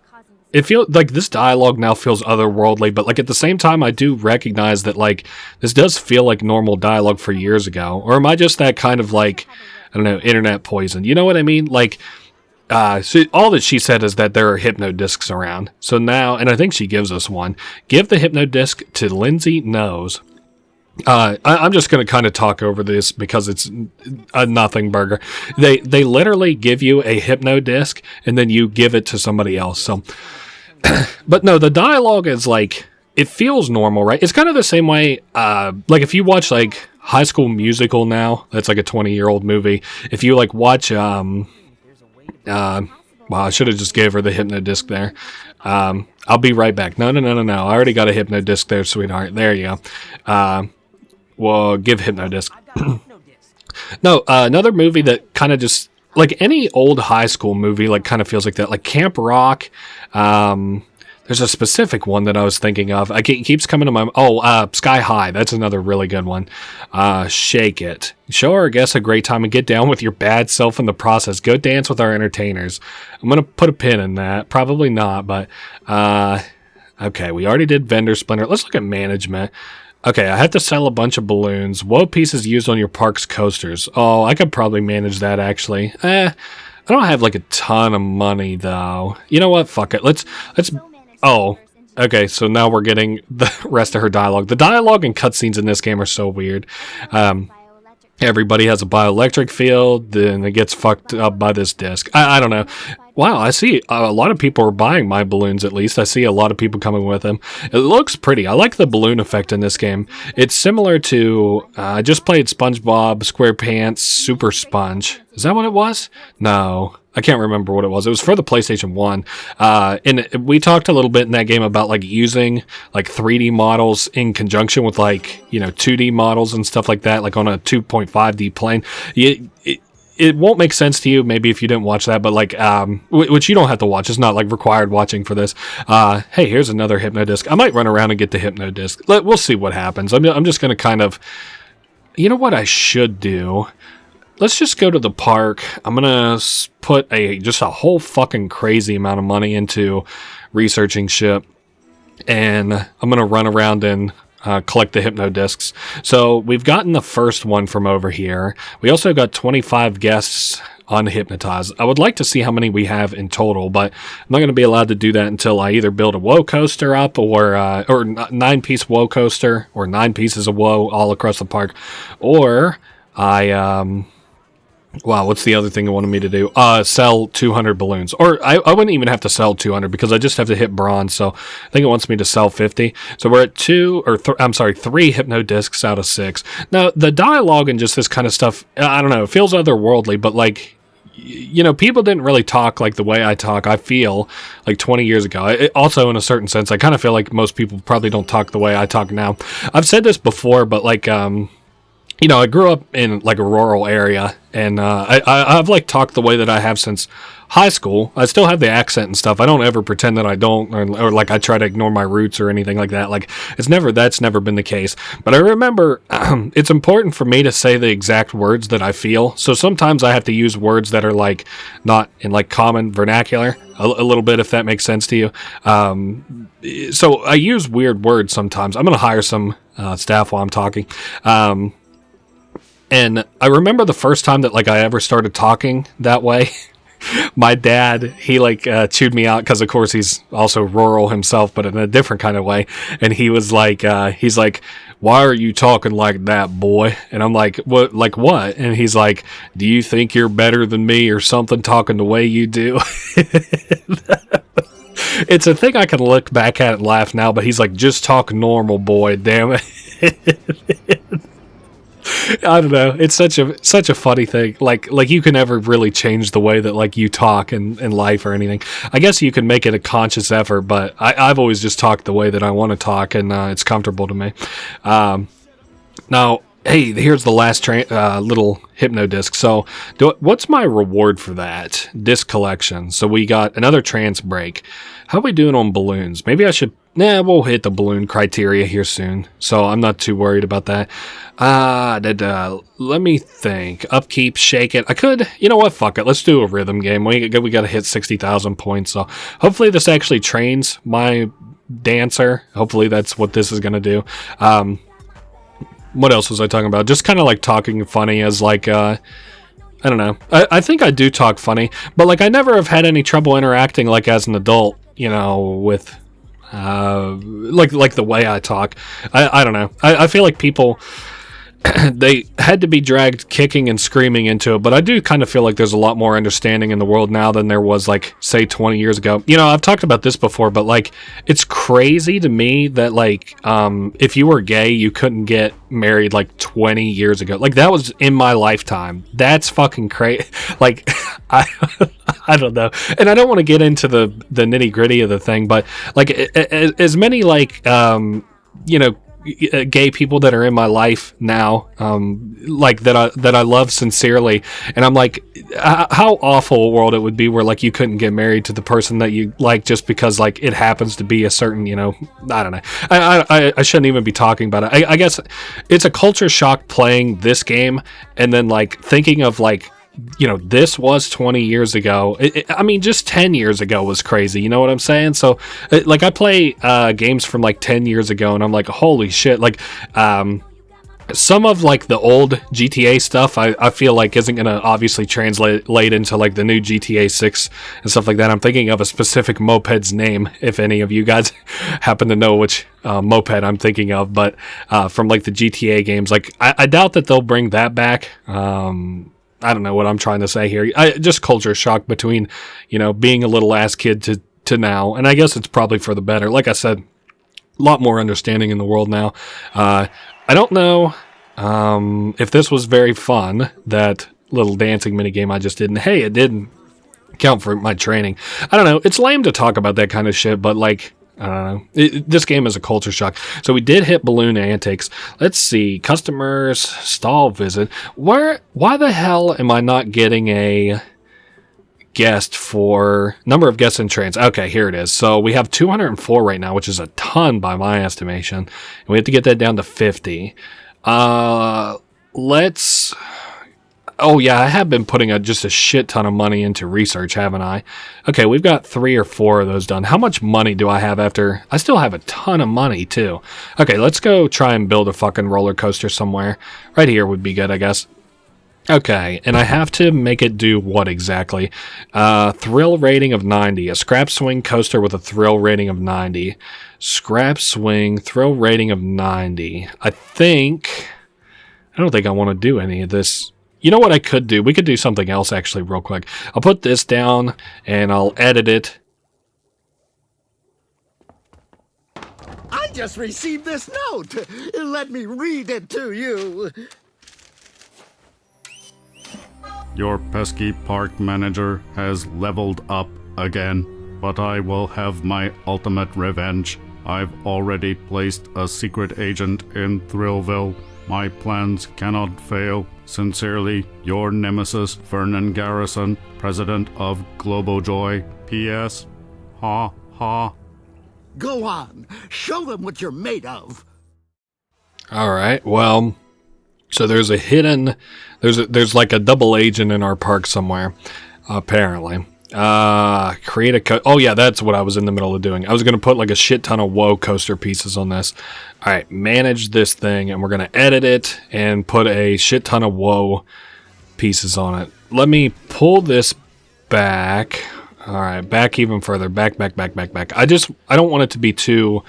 it feels like this dialogue now feels otherworldly, but like at the same time, I do recognize that like this does feel like normal dialogue for years ago. Or am I just that kind of like, I don't know, internet poison? You know what I mean? Like, so all that she said is that there are hypno discs around. So now, and I think she gives us one. Give the hypno disc to Lindsay Knows. I'm just going to kind of talk over this because it's a nothing burger. They literally give you a hypno disc and then you give it to somebody else. So, but no, the dialogue is like, it feels normal, right? It's kind of the same way, like if you watch like High School Musical now, that's like a 20-year-old movie. If you like watch, well, I should have just gave her the hypno disc there. I'll be right back. No. I already got a hypno disc there, sweetheart. There you go. Well, give hypno disc. No, another movie that kind of just like any old high school movie, like kind of feels like that. Like Camp Rock. There's a specific one that I was thinking of. It keeps coming to my... Sky High. That's another really good one. Shake It. Show our guests a great time and get down with your bad self in the process. Go dance with our entertainers. I'm going to put a pin in that. Probably not, but... okay, we already did Vendor Splinter. Let's look at management. Okay, I have to sell a bunch of balloons. Woe pieces used on your park's coasters. Oh, I could probably manage that, actually. I don't have, like, a ton of money, though. You know what? Fuck it. Let's... Oh, okay, so now we're getting the rest of her dialogue. The dialogue and cutscenes in this game are so weird. Everybody has a bioelectric field, then it gets fucked up by this disc. I don't know. Wow, I see a lot of people are buying my balloons, at least. I see a lot of people coming with them. It looks pretty. I like the balloon effect in this game. It's similar to... I just played SpongeBob SquarePants Super Sponge. Is that what it was? No. I can't remember what it was. It was for the PlayStation 1. And we talked a little bit in that game about like using like 3D models in conjunction with like, 2D models and stuff like that, like on a 2.5D plane. It won't make sense to you maybe if you didn't watch that, but like, which you don't have to watch. It's not like required watching for this. Hey, here's another Hypnodisc. I might run around and get the Hypnodisc. We'll see what happens. I'm just going to kind of, you know what I should do? Let's just go to the park. I'm going to put just a whole fucking crazy amount of money into researching shit. And I'm going to run around and collect the Hypnodiscs. So we've gotten the first one from over here. We also got 25 guests on Hypnotize. I would like to see how many we have in total, but I'm not going to be allowed to do that until I either build a Woe coaster up or 9-piece Woe coaster or 9 pieces of Woe all across the park, or wow, what's the other thing it wanted me to do? Sell 200 balloons. Or I wouldn't even have to sell 200 because I just have to hit bronze. So I think it wants me to sell 50. So we're at 3 Hypnodiscs out of 6. Now, the dialogue and just this kind of stuff, I don't know, it feels otherworldly, but like, people didn't really talk like the way I talk, I feel, like 20 years ago. Also, in a certain sense, I kind of feel like most people probably don't talk the way I talk now. I've said this before, but like, I grew up in like a rural area, and I've like talked the way that I have since high school. I still have the accent and stuff. I don't ever pretend that I don't, or like I try to ignore my roots or anything like that. Like that's never been the case. But I remember it's important for me to say the exact words that I feel. So sometimes I have to use words that are like not in like common vernacular a little bit, if that makes sense to you. So I use weird words sometimes. I'm gonna hire some staff while I'm talking. And I remember the first time that like I ever started talking that way. My dad, he like chewed me out because of course he's also rural himself, but in a different kind of way. And he was like, he's like, "Why are you talking like that, boy?" And I'm like, "What? Like what?" And he's like, "Do you think you're better than me or something talking the way you do?" It's a thing I can look back at and laugh now, but he's like, "Just talk normal, boy, damn it." I don't know. It's such a funny thing. Like you can never really change the way that like you talk in life or anything. I guess you can make it a conscious effort, but I've always just talked the way that I want to talk, and it's comfortable to me. Now, hey, here's the last little Hypnodisc. So, what's my reward for that? Disc collection. So we got another trance break. How are we doing on balloons? Maybe I should... we'll hit the balloon criteria here soon, so I'm not too worried about that. Let me think. Upkeep, shake it. I could... You know what? Fuck it. Let's do a rhythm game. We got to hit 60,000 points, so hopefully this actually trains my dancer. Hopefully that's what this is going to do. What else was I talking about? Just kind of like talking funny as like... I don't know. I think I do talk funny, but like I never have had any trouble interacting like as an adult, with like the way I talk. I don't know. I feel like people they had to be dragged kicking and screaming into it, but I do kind of feel like there's a lot more understanding in the world now than there was like say 20 years ago. I've talked about this before, but like it's crazy to me that like if you were gay you couldn't get married like 20 years ago. Like that was in my lifetime. That's fucking crazy. Like I don't know, and I don't want to get into the nitty gritty of the thing, but like as many like gay people that are in my life now, like that I love sincerely, and I'm like, how awful a world it would be where like you couldn't get married to the person that you like just because like it happens to be a certain, I don't know. I shouldn't even be talking about it. I guess it's a culture shock playing this game and then like thinking of like, this was 20 years ago. I mean, just 10 years ago was crazy. You know what I'm saying? So, like, I play games from like 10 years ago, and I'm like, holy shit! Like, some of like the old GTA stuff, I feel like isn't gonna obviously translate into like the new GTA 6 and stuff like that. I'm thinking of a specific moped's name, if any of you guys happen to know which moped I'm thinking of, but from like the GTA games, like I doubt that they'll bring that back. I don't know what I'm trying to say here. Just culture shock between, being a little ass kid to now. And I guess it's probably for the better. Like I said, a lot more understanding in the world now. I don't know if this was very fun, that little dancing minigame I just did. And hey, it didn't count for my training. I don't know. It's lame to talk about that kind of shit, but like, I don't know. This game is a culture shock. So we did hit balloon antics. Let's see. Customers stall visit. Why the hell am I not getting a guest for number of guests in trains? Okay, here it is. So we have 204 right now, which is a ton by my estimation. And we have to get that down to 50. Oh yeah, I have been putting just a shit ton of money into research, haven't I? Okay, we've got 3 or 4 of those done. How much money do I have after? I still have a ton of money too. Okay, let's go try and build a fucking roller coaster somewhere. Right here would be good, I guess. Okay, and I have to make it do what exactly? Thrill rating of 90. A scrap swing coaster with a thrill rating of 90. Scrap swing, thrill rating of 90. I don't think I want to do any of this. You know what I could do? We could do something else actually real quick. I'll put this down and I'll edit it. I just received this note. Let me read it to you. Your pesky park manager has leveled up again, but I will have my ultimate revenge. I've already placed a secret agent in Thrillville. My plans cannot fail. Sincerely, your nemesis, Vernon Garrison, President of Globojoy. P.S. Ha ha. Go on. Show them what you're made of. All right. Well, so there's a hidden, there's like a double agent in our park somewhere, apparently. Create a oh yeah, that's what I was in the middle of doing. I was gonna put like a shit ton of whoa coaster pieces on this. All right, manage this thing, and we're gonna edit it and put a shit ton of whoa pieces on it. Let me pull this back. All right, back even further. Back. I don't want it to be too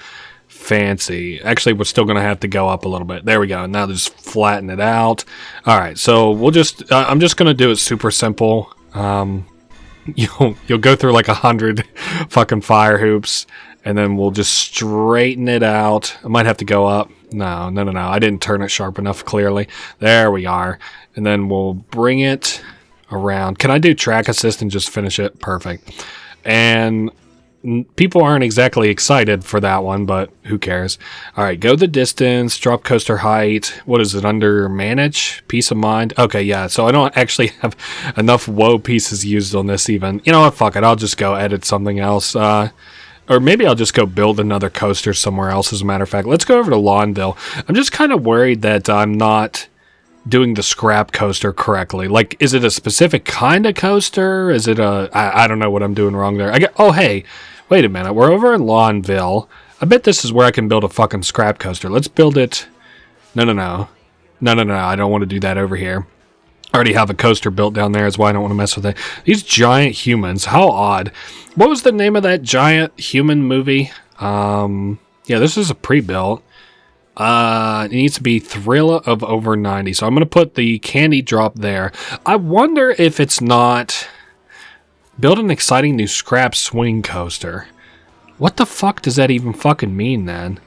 fancy. Actually, we're still gonna have to go up a little bit. There we go. Now just flatten it out. All right, so we'll just I'm just gonna do it super simple. You'll go through like 100 fucking fire hoops, and then we'll just straighten it out. I might have to go up. No. I didn't turn it sharp enough, clearly. There we are. And then we'll bring it around. Can I do track assist and just finish it? Perfect. And people aren't exactly excited for that one, but who cares? All right, go the distance, drop coaster height. What is it, under manage? Peace of mind? Okay, yeah, so I don't actually have enough whoa pieces used on this even. You know what, fuck it, I'll just go edit something else. Or maybe I'll just go build another coaster somewhere else, as a matter of fact. Let's go over to Lawnville. I'm just kind of worried that I'm not doing the scrap coaster correctly. Like, is it a specific kind of coaster? Is it I don't know what I'm doing wrong there. Oh, hey, wait a minute. We're over in Lawnville. I bet this is where I can build a fucking scrap coaster. Let's build it. No. I don't want to do that over here. I already have a coaster built down there, is why I don't want to mess with it. These giant humans, how odd. What was the name of that giant human movie? Yeah, this is a pre-built. It needs to be thrill of over 90. So I'm going to put the candy drop there. I wonder if it's not build an exciting new scrap swing coaster. What the fuck does that even fucking mean then?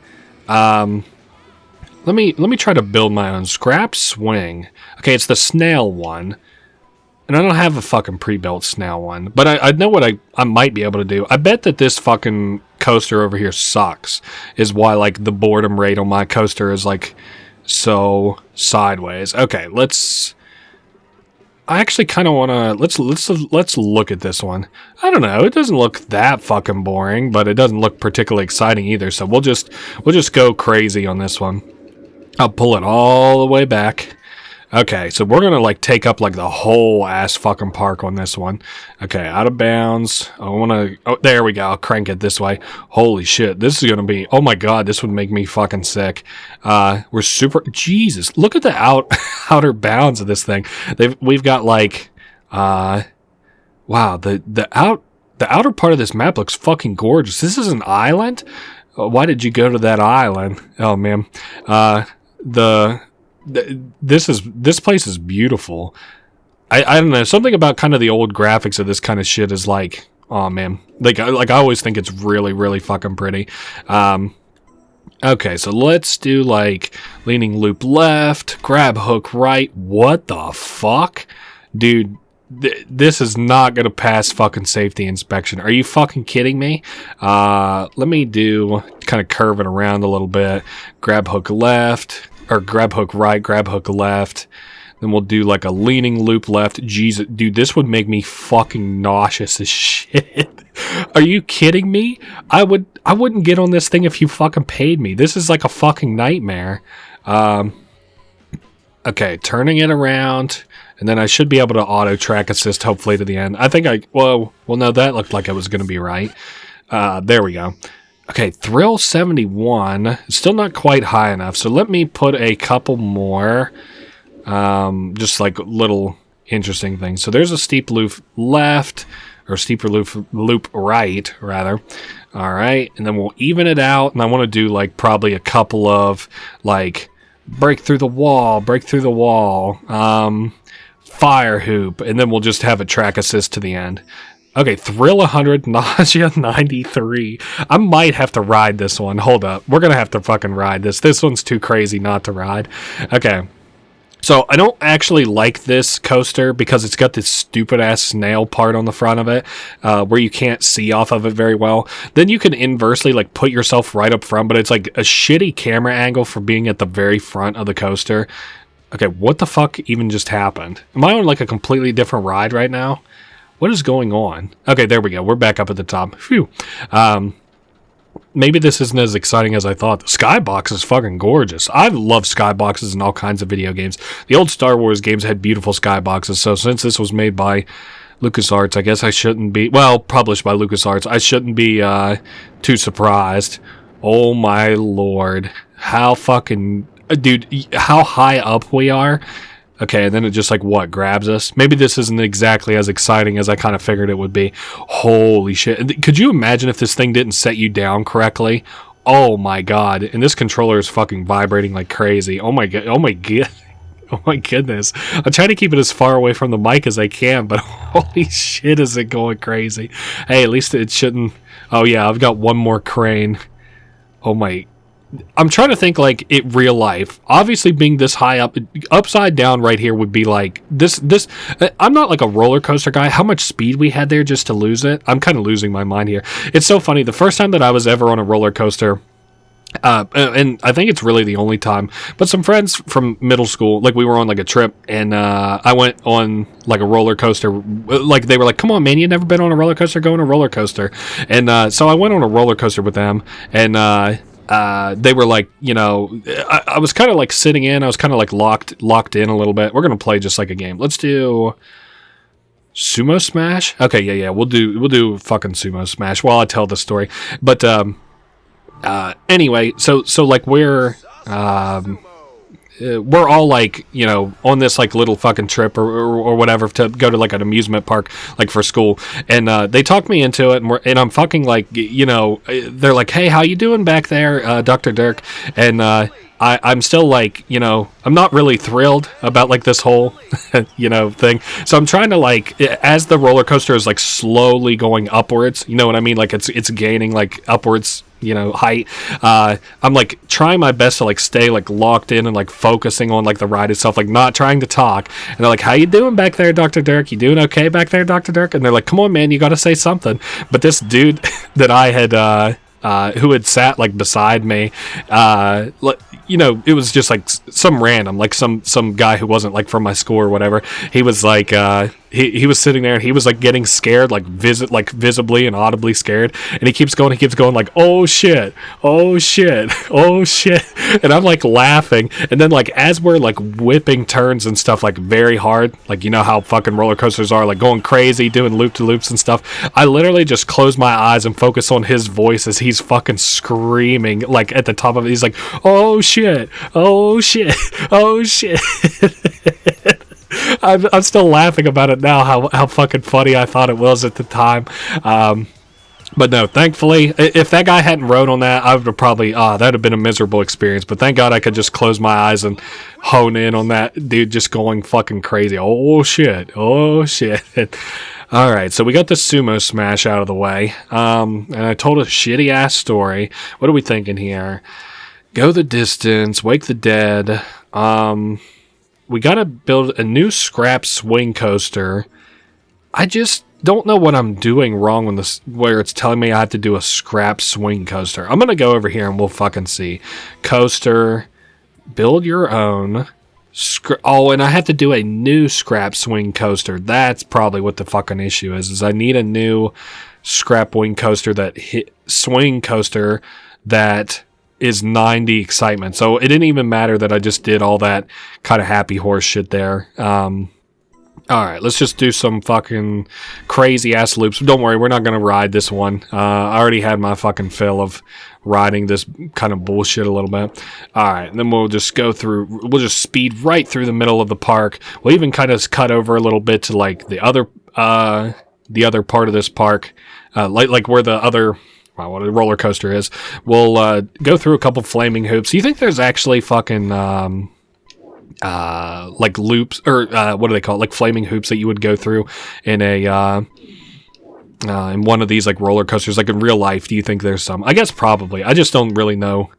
Let me try to build my own scrap swing. Okay, it's the snail one. And I don't have a fucking pre-built snail one. But I know what I might be able to do. I bet that this fucking coaster over here sucks. Is why, like, the boredom rate on my coaster is, like, so sideways. Okay, let's... I actually kind of want to... Let's look at this one. I don't know. It doesn't look that fucking boring, but it doesn't look particularly exciting either. So we'll just go crazy on this one. I'll pull it all the way back. Okay, so we're going to, like, take up, like, the whole ass fucking park on this one. Okay, out of bounds. I want to... Oh, there we go. I'll crank it this way. Holy shit. This is going to be... Oh, my God. This would make me fucking sick. We're super... Jesus. Look at the outer bounds of this thing. We've got, like... Wow. The outer part of this map looks fucking gorgeous. This is an island? Why did you go to that island? Oh, man. This place is beautiful. I don't know, something about kind of the old graphics of this kind of shit is like, oh man, like I always think it's really, really fucking pretty. Okay, so let's do like leaning loop left, grab hook right. What the fuck, dude? This is not gonna pass fucking safety inspection. Are you fucking kidding me? Let me do kind of curve it around a little bit. Grab hook left. Or grab hook right, grab hook left. Then we'll do like a leaning loop left. Jesus, dude, this would make me fucking nauseous as shit. Are you kidding me? I wouldn't get on this thing if you fucking paid me. This is like a fucking nightmare. Okay, turning it around. And then I should be able to auto track assist hopefully to the end. I think well, no, that looked like it was going to be right. There we go. Okay, Thrill 71, still not quite high enough, so let me put a couple more, just like little interesting things. So there's a steep loop left, or steeper loop right, rather. All right, and then we'll even it out, and I want to do like probably a couple of like break through the wall, fire hoop, and then we'll just have a track assist to the end. Okay, Thrill 100, Nausea 93. I might have to ride this one. Hold up. We're going to have to fucking ride this. This one's too crazy not to ride. Okay. So, I don't actually like this coaster because it's got this stupid-ass snail part on the front of it where you can't see off of it very well. Then you can inversely, like, put yourself right up front, but it's like a shitty camera angle for being at the very front of the coaster. Okay, what the fuck even just happened? Am I on, like, a completely different ride right now? What is going on? Okay, there we go. We're back up at the top. Phew. Maybe this isn't as exciting as I thought. The skybox is fucking gorgeous. I love skyboxes in all kinds of video games. The old Star Wars games had beautiful skyboxes, so since this was made by LucasArts, I guess I shouldn't be... Well, published by LucasArts, I shouldn't be too surprised. Oh my lord. How fucking... Dude, how high up we are... Okay, and then it just, like, what, grabs us? Maybe this isn't exactly as exciting as I kind of figured it would be. Holy shit. Could you imagine if this thing didn't set you down correctly? Oh, my God. And this controller is fucking vibrating like crazy. Oh, my God. Oh, my God. Oh, my goodness. I'm trying to keep it as far away from the mic as I can, but holy shit, is it going crazy. Hey, at least it shouldn't... Oh, yeah, I've got one more crane. Oh, my... I'm trying to think like it real life. Obviously being this high up, upside down right here would be like this. I'm not like a roller coaster guy. How much speed we had there just to lose it? I'm kind of losing my mind here. It's so funny. The first time that I was ever on a roller coaster, and I think it's really the only time, but some friends from middle school, like we were on like a trip and, I went on like a roller coaster, like they were like, come on man, you never been on a roller coaster, go on a roller coaster. And, so I went on a roller coaster with them and, they were like, you know, I was kind of like sitting in, I was kind of like locked in a little bit. We're going to play just like a game. Let's do Sumo Smash. Okay. Yeah. We'll do fucking Sumo Smash while I tell the story. But, anyway, so like we're all like, you know, on this like little fucking trip or whatever to go to like an amusement park, like for school. And, they talked me into it and I'm fucking like, you know, they're like, hey, how you doing back there, Dr. Dirk? And, I'm still like, you know, I'm not really thrilled about like this whole, you know, thing. So I'm trying to like, as the roller coaster is like slowly going upwards, you know what I mean? Like it's gaining like upwards height. I'm like trying my best to like stay like locked in and like focusing on like the ride itself, like not trying to talk. And they're like, how you doing back there, Dr. Dirk? You doing okay back there, Dr. Dirk? And they're like, come on, man, you got to say something. But this dude that I had who had sat like beside me, it was just like some random, like some guy who wasn't like from my school or whatever. He was like he was sitting there and he was like getting scared, like visibly and audibly scared, and he keeps going like, oh shit, oh shit, oh shit. And I'm like laughing, and then like as we're like whipping turns and stuff like very hard, like how fucking roller coasters are, like going crazy, doing loop-to-loops and stuff, I literally just close my eyes and focus on his voice as he's fucking screaming like at the top of it. He's like, oh shit, oh shit, oh shit. I'm still laughing about it now, how fucking funny I thought it was at the time. But no, thankfully, if that guy hadn't rode on that, I would have probably, that would have been a miserable experience. But thank God I could just close my eyes and hone in on that dude just going fucking crazy. Oh shit, oh shit. All right, so we got the sumo smash out of the way. And I told a shitty ass story. What are we thinking here? Go the distance, wake the dead. We gotta build a new scrap swing coaster. I just don't know what I'm doing wrong when where it's telling me I have to do a scrap swing coaster. I'm gonna go over here and we'll fucking see. Coaster, build your own. And I have to do a new scrap swing coaster. That's probably what the fucking issue is I need a new scrap wing coaster swing coaster that is 90 excitement. So it didn't even matter that I just did all that kind of happy horse shit there. All right, let's just do some fucking crazy ass loops. Don't worry, we're not going to ride this one. I already had my fucking fill of riding this kind of bullshit a little bit. All right, and then we'll just we'll just speed right through the middle of the park. We'll even kind of cut over a little bit to like the other part of this park, like where the other what a roller coaster is. We'll go through a couple flaming hoops. Do you think there's actually fucking like loops, or what do they call it, like flaming hoops that you would go through in a in one of these like roller coasters, like in real life? Do you think there's some? I guess probably. I just don't really know.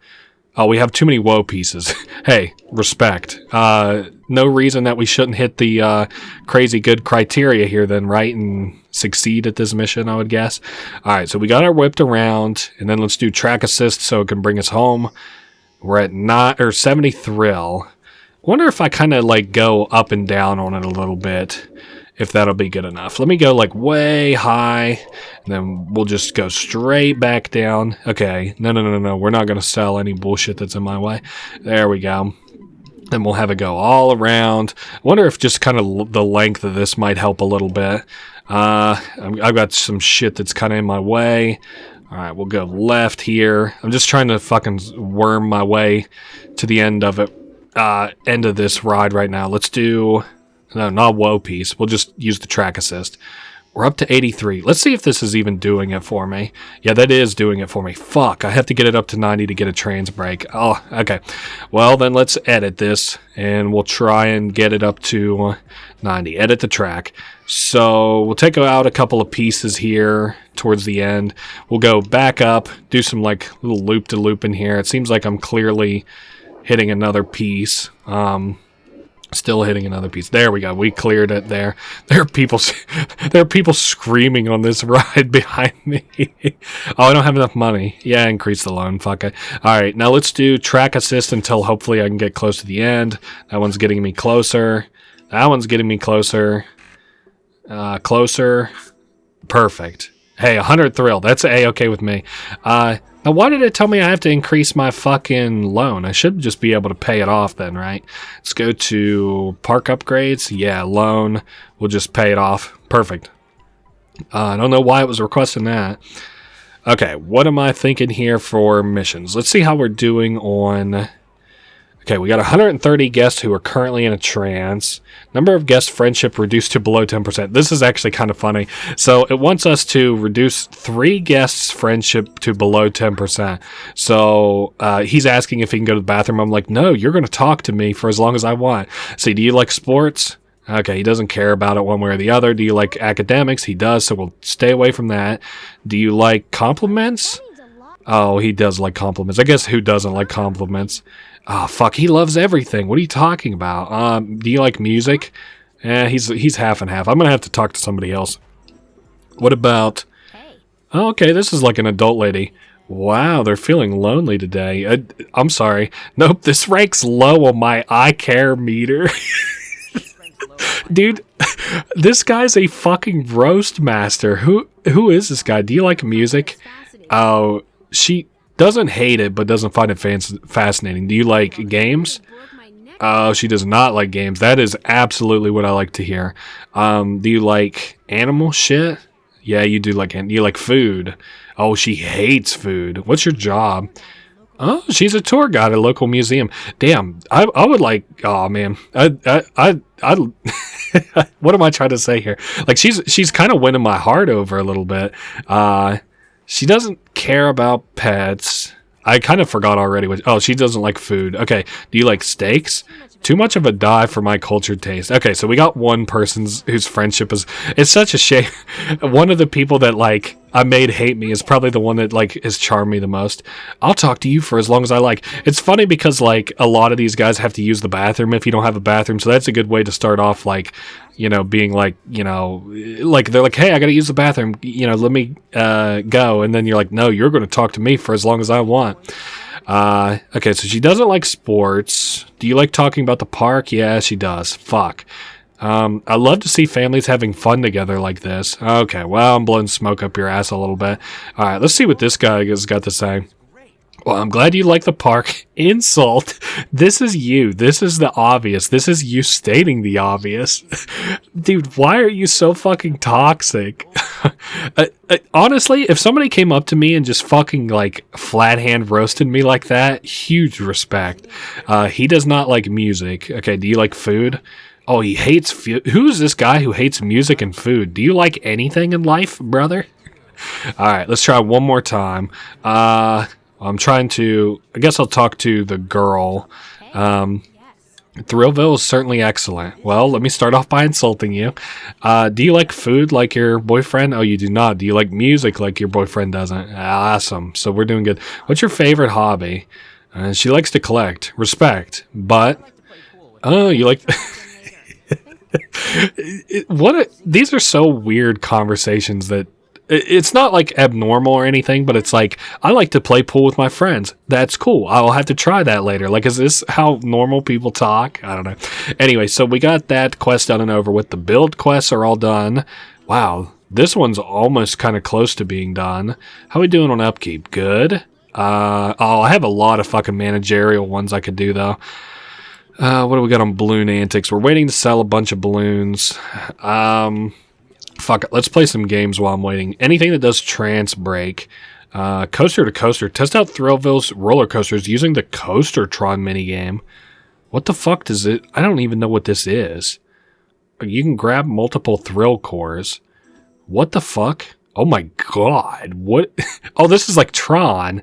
Oh, we have too many woe pieces. Hey, respect. No reason that we shouldn't hit the crazy good criteria here then, right? And succeed at this mission, I would guess. All right, so we got our whipped around, and then let's do track assist so it can bring us home. We're at 70 thrill. Wonder if I kind of like go up and down on it a little bit, if that'll be good enough. Let me go like way high, and then we'll just go straight back down. Okay, no. We're not going to sell any bullshit that's in my way. There we go. Then we'll have it go all around. I wonder if just kind of the length of this might help a little bit. I've got some shit that's kind of in my way. All right, we'll go left here. I'm just trying to fucking worm my way to the end of it. End of this ride right now. Let's do, no, not woe piece. We'll just use the track assist. We're up to 83. Let's see if this is even doing it for me. Yeah, that is doing it for me. Fuck, I have to get it up to 90 to get a trans break. Oh, okay. Well, then let's edit this, and we'll try and get it up to 90. Edit the track. So we'll take out a couple of pieces here towards the end. We'll go back up, do some like little loop-to-loop in here. It seems like I'm clearly hitting another piece. Still hitting another piece. There we go. We cleared it there. There are people screaming on this ride behind me. Oh, I don't have enough money. Yeah, increase the loan. Fuck it. All right, now let's do track assist until hopefully I can get close to the end. That one's getting me closer. That one's getting me closer. Closer. Perfect. Hey, 100 thrill. That's A-okay with me. Now, why did it tell me I have to increase my fucking loan? I should just be able to pay it off then, right? Let's go to park upgrades. Yeah, loan. We'll just pay it off. Perfect. I don't know why it was requesting that. Okay, what am I thinking here for missions? Let's see how we're doing on... Okay, we got 130 guests who are currently in a trance. Number of guest friendship reduced to below 10%. This is actually kind of funny. So it wants us to reduce 3 guests' friendship to below 10%. So he's asking if he can go to the bathroom. I'm like, no, you're going to talk to me for as long as I want. See, do you like sports? Okay, he doesn't care about it one way or the other. Do you like academics? He does, so we'll stay away from that. Do you like compliments? Oh, he does like compliments. I guess who doesn't like compliments? Oh, fuck, he loves everything. What are you talking about? Do you like music? He's half and half. I'm gonna have to talk to somebody else. What about... Oh, okay, this is like an adult lady. Wow, they're feeling lonely today. I'm sorry. Nope, this ranks low on my I care meter. Dude, this guy's a fucking roast master. Who is this guy? Do you like music? Oh, she doesn't hate it, but doesn't find it fascinating. Do you like games? Oh, she does not like games. That is absolutely what I like to hear. Do you like animal shit? Yeah, you do like food. Oh, she hates food. What's your job? Oh, she's a tour guide at a local museum. Damn, I would like. Oh man, I what am I trying to say here? Like she's kind of winning my heart over a little bit. She doesn't care about pets. I kind of forgot already. Oh, she doesn't like food. Okay, do you like steaks? Too much of a dive for my cultured taste. Okay, so we got one person's whose friendship is... It's such a shame. One of the people that, like, I made hate me is probably the one that, like, has charmed me the most. I'll talk to you for as long as I like. It's funny because, like, a lot of these guys have to use the bathroom if you don't have a bathroom, so that's a good way to start off, like, you know, being like, you know, like, they're like, hey, I gotta use the bathroom, you know, let me go. And then you're like, no, you're going to talk to me for as long as I want. Okay, so she doesn't like sports. Do you like talking about the park? Yeah, she does. Fuck. I love to see families having fun together like this. Okay, well, I'm blowing smoke up your ass a little bit. Alright, let's see what this guy has got to say. Well, I'm glad you like the park. Insult. This is you. This is the obvious. This is you stating the obvious. Dude, why are you so fucking toxic? Honestly, if somebody came up to me and just fucking, like, flat hand roasted me like that, huge respect. He does not like music. Okay, do you like food? Oh, he hates food. Who's this guy who hates music and food? Do you like anything in life, brother? Alright, let's try one more time. I'm trying to... I guess I'll talk to the girl. Thrillville is certainly excellent. Well, let me start off by insulting you. Do you like food like your boyfriend? Oh, you do not. Do you like music like your boyfriend doesn't? Awesome. So we're doing good. What's your favorite hobby? She likes to collect. Respect. But... Oh, you like... These are so weird conversations that... It's not like abnormal or anything, but it's like, I like to play pool with my friends. That's cool. I'll have to try that later. Like, is this how normal people talk? I don't know. Anyway, so we got that quest done and over with. The build quests are all done. Wow, this one's almost kind of close to being done. How are we doing on upkeep? Good. I have a lot of fucking managerial ones I could do, though. What do we got on balloon antics? We're waiting to sell a bunch of balloons. Fuck it, let's play some games while I'm waiting. Anything that does trance break. Coaster to coaster. Test out Thrillville's roller coasters using the Coastertron minigame. What the fuck does it... I don't even know what this is. You can grab multiple thrill cores. What the fuck? Oh my god. What? Oh, this is like Tron,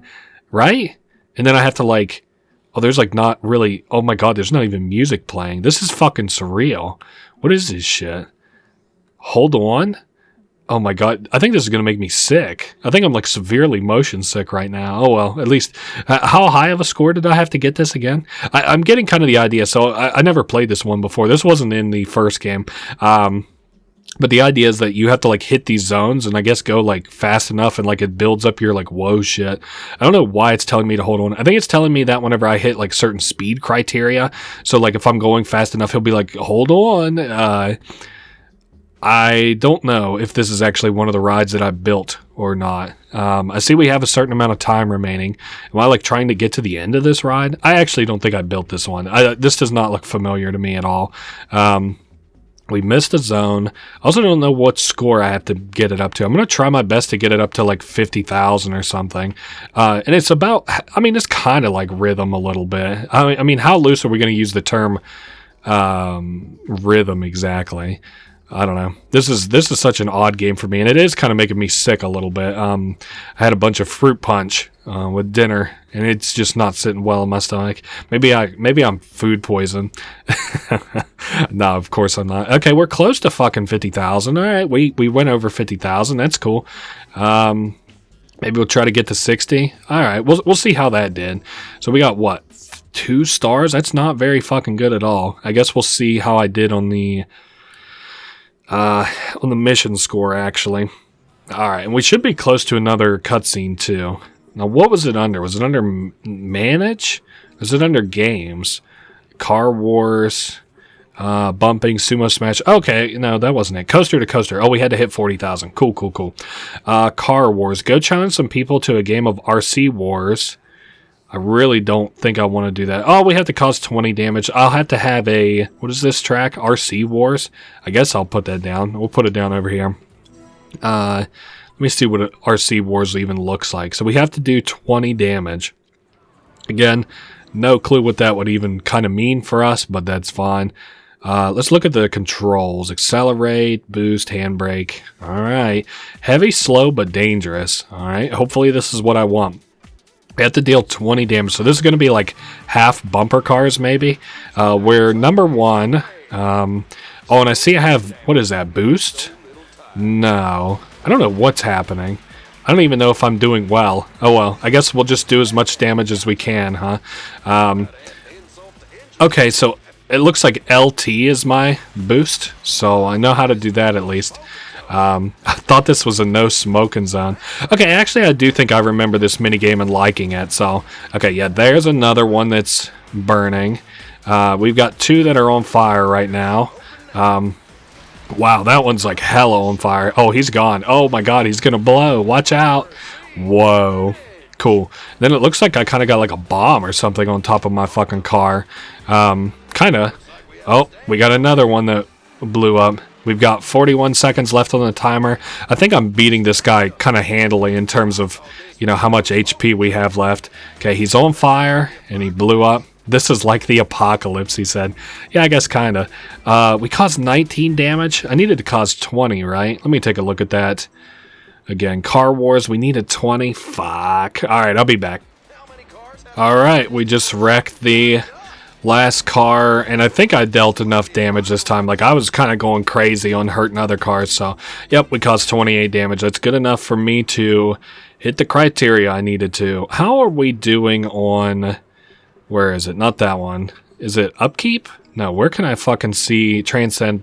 right? And then I have to like... Oh, there's like not really... Oh my god, there's not even music playing. This is fucking surreal. What is this shit? Hold on. Oh my god. I think this is going to make me sick. I think I'm like severely motion sick right now. Oh well, at least. How high of a score did I have to get this again? I'm getting kind of the idea. So I never played this one before. This wasn't in the first game. But the idea is that you have to like hit these zones and I guess go like fast enough and like it builds up your like whoa shit. I don't know why it's telling me to hold on. I think it's telling me that whenever I hit like certain speed criteria. So like if I'm going fast enough, he'll be like, hold on. I don't know if this is actually one of the rides that I built or not. I see we have a certain amount of time remaining. Am I like trying to get to the end of this ride? I actually don't think I built this one. This does not look familiar to me at all. We missed a zone. I also don't know what score I have to get it up to. I'm going to try my best to get it up to like 50,000 or something. And it's about, I mean, it's kind of like rhythm a little bit. I mean, how loose are we going to use the term rhythm exactly? I don't know. This is such an odd game for me, and it is kind of making me sick a little bit. I had a bunch of fruit punch with dinner, and it's just not sitting well in my stomach. Maybe I'm food poison. No, of course I'm not. Okay, we're close to fucking 50,000. All right, we went over 50,000. That's cool. Maybe we'll try to get to 60. All right, we'll see how that did. So we got what? 2 stars? That's not very fucking good at all. I guess we'll see how I did on the mission score, actually. All right, and we should be close to another cutscene too. Now, what was it under? Was it under manage? Was it under games? Car Wars, bumping, sumo smash. Okay, no, that wasn't it. Coaster to coaster. Oh, we had to hit 40,000. Cool. Car Wars. Go challenge some people to a game of RC Wars. I really don't think I want to do that. Oh, we have to cause 20 damage. I'll have to have a... What is this track? RC Wars? I guess I'll put that down. We'll put it down over here. Let me see what RC Wars even looks like. So we have to do 20 damage. Again, no clue what that would even kind of mean for us, but that's fine. Let's look at the controls. Accelerate, boost, handbrake. All right. Heavy, slow, but dangerous. All right. Hopefully this is what I want. We have to deal 20 damage. So this is going to be like half bumper cars, maybe. We're number 1. Oh, and I see I have... What is that? Boost? No. I don't know what's happening. I don't even know if I'm doing well. Oh, well. I guess we'll just do as much damage as we can, huh? Okay, so it looks like LT is my boost. So I know how to do that at least. I thought this was a no smoking zone. Okay, actually I do think I remember this minigame and liking it. So, okay, yeah, there's another one that's burning. We've got 2 that are on fire right now. Wow, that one's like hella on fire. Oh, he's gone. Oh my god, he's gonna blow. Watch out. Whoa. Cool. Then it looks like I kind of got like a bomb or something on top of my fucking car. Kind of. Oh, we got another one that blew up. We've got 41 seconds left on the timer. I think I'm beating this guy kind of handily in terms of, you know, how much HP we have left. Okay, he's on fire, and he blew up. This is like the apocalypse, he said. Yeah, I guess kind of. We caused 19 damage. I needed to cause 20, right? Let me take a look at that. Again, Car Wars, we needed 20. Fuck. All right, I'll be back. All right, we just wrecked the last car, and I think I dealt enough damage this time. Like, I was kind of going crazy on hurting other cars, so yep, we caused 28 damage. That's good enough for me to hit the criteria I needed to. How are we doing on... Where is it? Not that one. Is it upkeep? No, where can I fucking see transcendental?